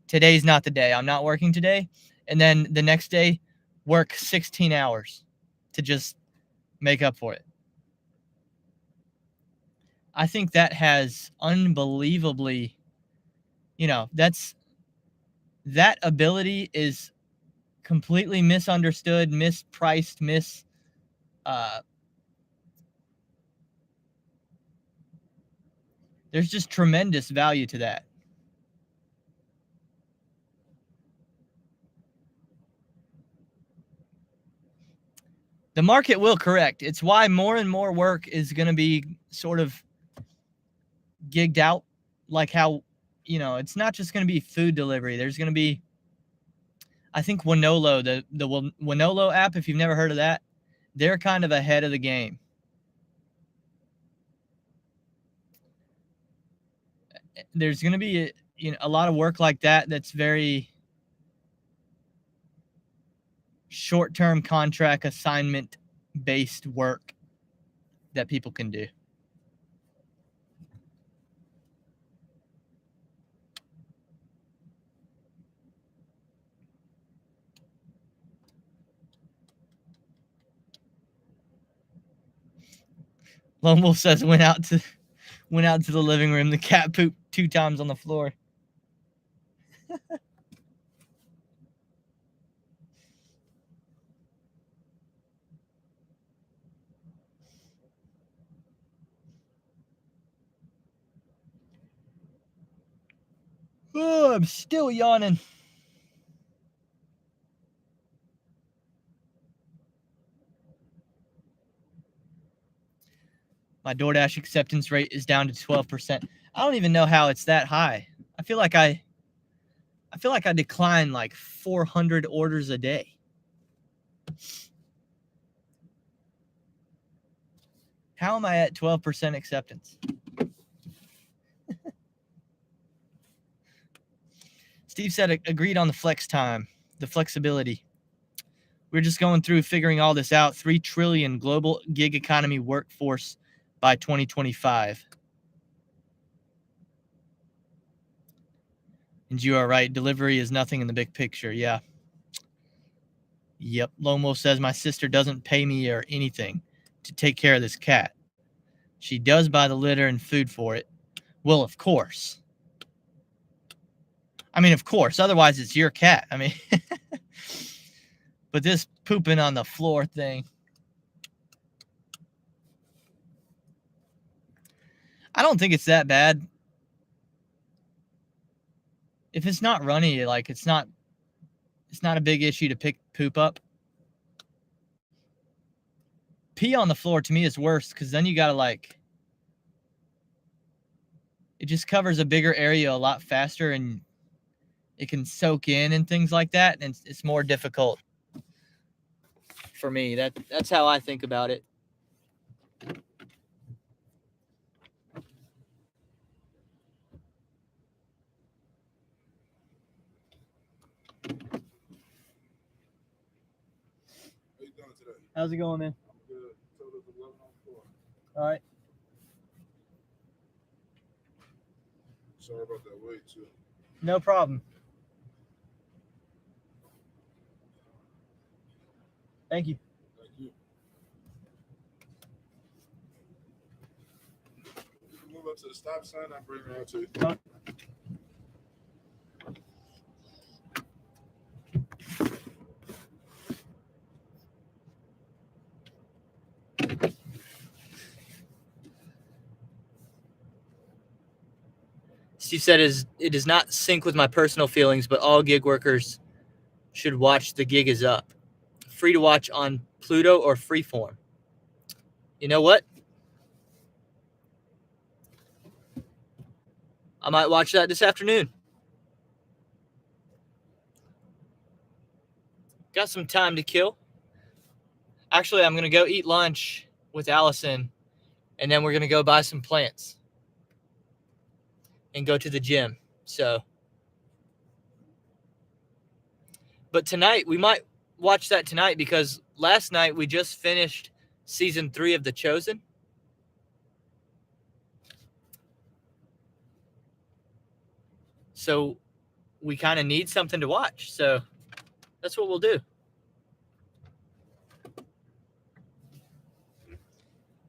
today's not the day. I'm not working today. And then the next day, work 16 hours to just make up for it. I think that has unbelievably, that ability is completely misunderstood, mispriced, there's just tremendous value to that. The market will correct. It's why more and more work is going to be sort of gigged out, like how, it's not just going to be food delivery. There's going to be, I think Winolo, the Winolo app, if you've never heard of that, they're kind of ahead of the game. There's going to be a lot of work like that that's very short-term contract assignment based work that people can do. Lone Wolf says went out to the living room. The cat pooped 2 times on the floor. Oh, I'm still yawning. My DoorDash acceptance rate is down to 12%. I don't even know how it's that high. I feel like I decline like 400 orders a day. How am I at 12% acceptance? Steve said agreed on the flex time, the flexibility. We're just going through figuring all this out. 3 trillion global gig economy workforce by 2025. And you are right. Delivery is nothing in the big picture. Yeah. Yep. Lomo says my sister doesn't pay me or anything to take care of this cat. She does buy the litter and food for it. Well, of course. I mean, of course. Otherwise, it's your cat. I mean, but this pooping on the floor thing. I don't think it's that bad. If it's not runny, like it's not a big issue to pick poop up. Pee on the floor to me is worse because then you gotta like, it just covers a bigger area a lot faster and it can soak in and things like that, and it's more difficult for me. That's how I think about it. How you doing today? How's it going, man? I'm good. Total is 11 on 4. All right. Sorry about that wait, too. No problem. Thank you. Thank you. You can move up to the stop sign. I'll bring it out to you. Steve said it does not sync with my personal feelings, but all gig workers should watch The Gig Is Up. Free to watch on Pluto or Freeform. You know what? I might watch that this afternoon. Got some time to kill. Actually, I'm going to go eat lunch with Allison, and then we're going to go buy some plants and go to the gym. So, but tonight, we might watch that tonight because last night we just finished season 3 of The Chosen. So we kind of need something to watch. So that's what we'll do.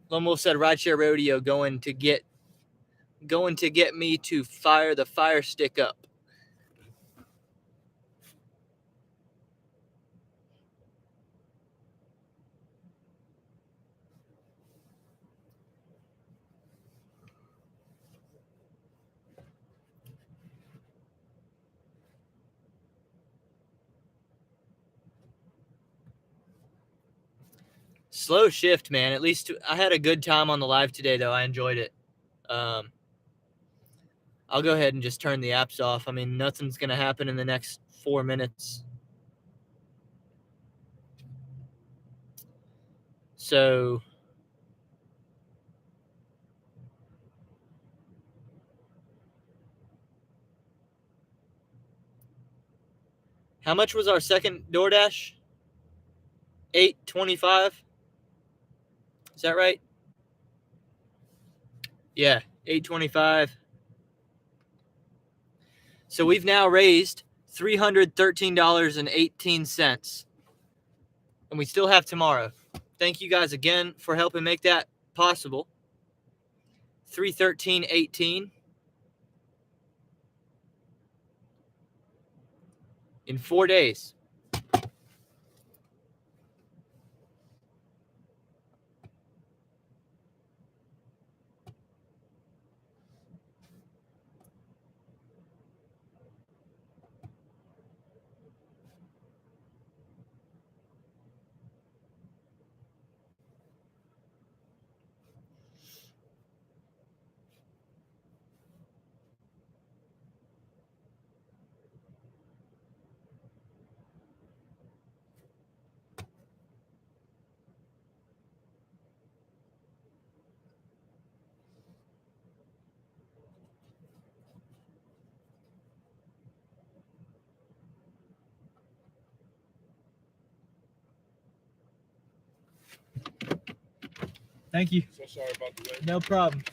Lone Wolf said rideshare rodeo going to get me to fire the fire stick up. Slow shift, man. At least I had a good time on the live today, though. I enjoyed it. I'll go ahead and just turn the apps off. I mean, nothing's going to happen in the next 4 minutes. So how much was our second DoorDash? $8.25. Is that right? Yeah, $8.25. So we've now raised $313.18. And we still have tomorrow. Thank you guys again for helping make that possible. $313.18 in 4 days. Thank you. So sorry about the wait. No problem.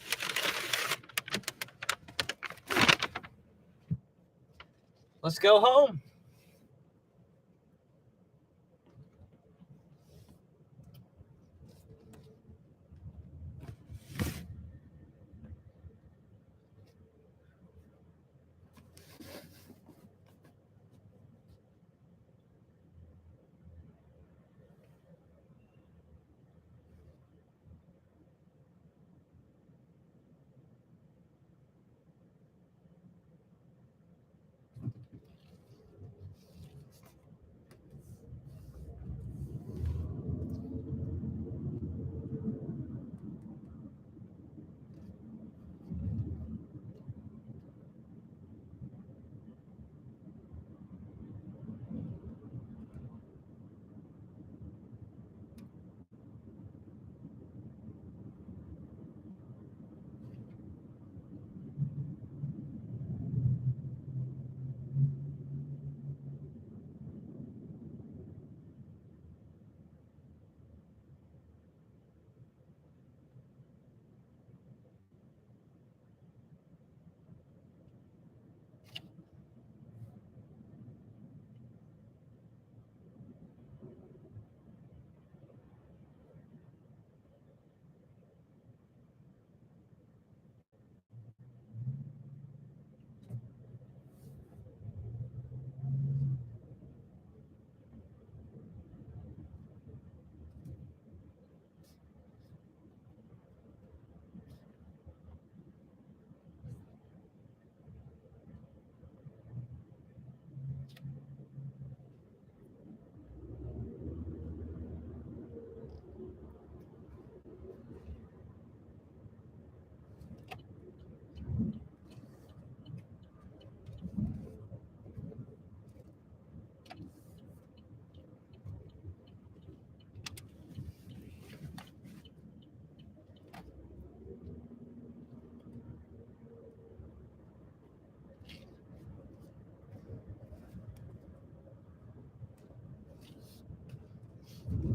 Let's go home.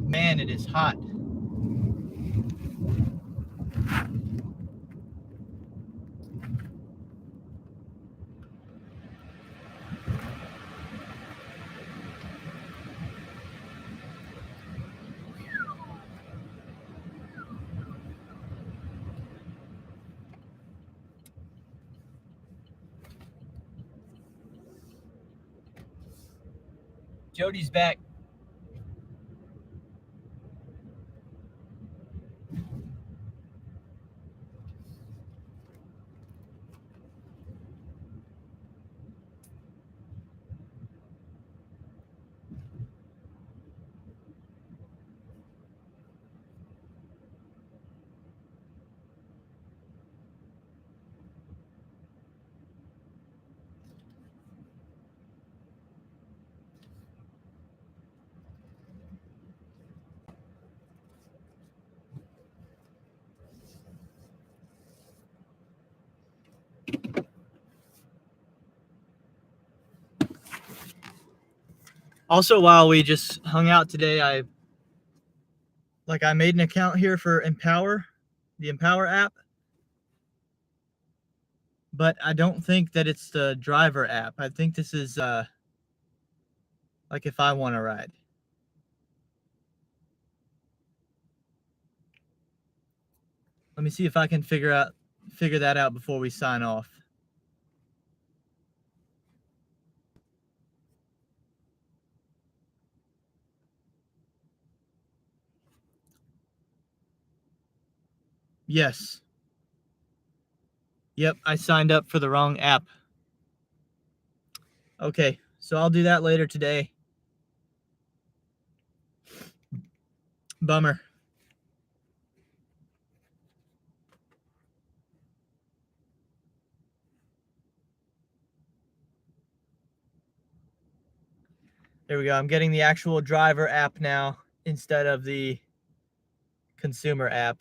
Man, it is hot. Jody's back. Also, while we just hung out today, I made an account here for Empower, the Empower app. But I don't think that it's the driver app. I think this is like if I want to ride. Let me see if I can figure that out before we sign off. Yes. Yep, I signed up for the wrong app. Okay, so I'll do that later today. Bummer. There we go. I'm getting the actual driver app now instead of the consumer app.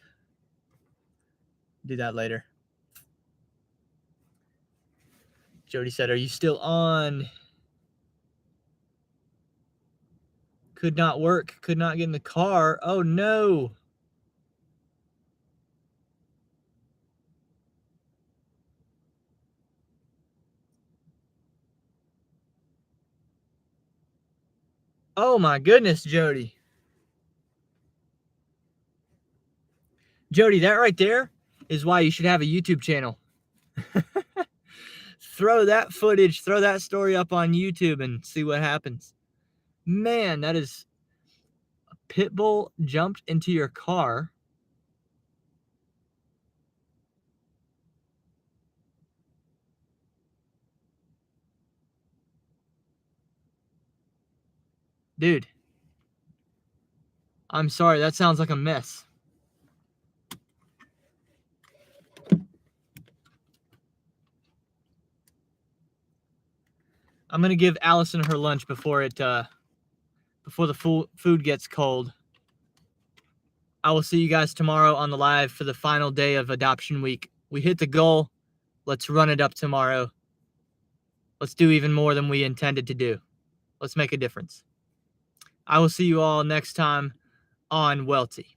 Do that later. Jody said, "Are you still on?" Could not work. Could not get in the car. Oh, no. Oh, my goodness, Jody. Jody, that right there is why you should have a YouTube channel. Throw that footage, throw that story up on YouTube and see what happens. Man, that is... A pit bull jumped into your car. Dude, I'm sorry, that sounds like a mess. I'm gonna give Allison her lunch before the food gets cold. I will see you guys tomorrow on the live for the final day of adoption week. We hit the goal. Let's run it up tomorrow. Let's do even more than we intended to do. Let's make a difference. I will see you all next time on Welty.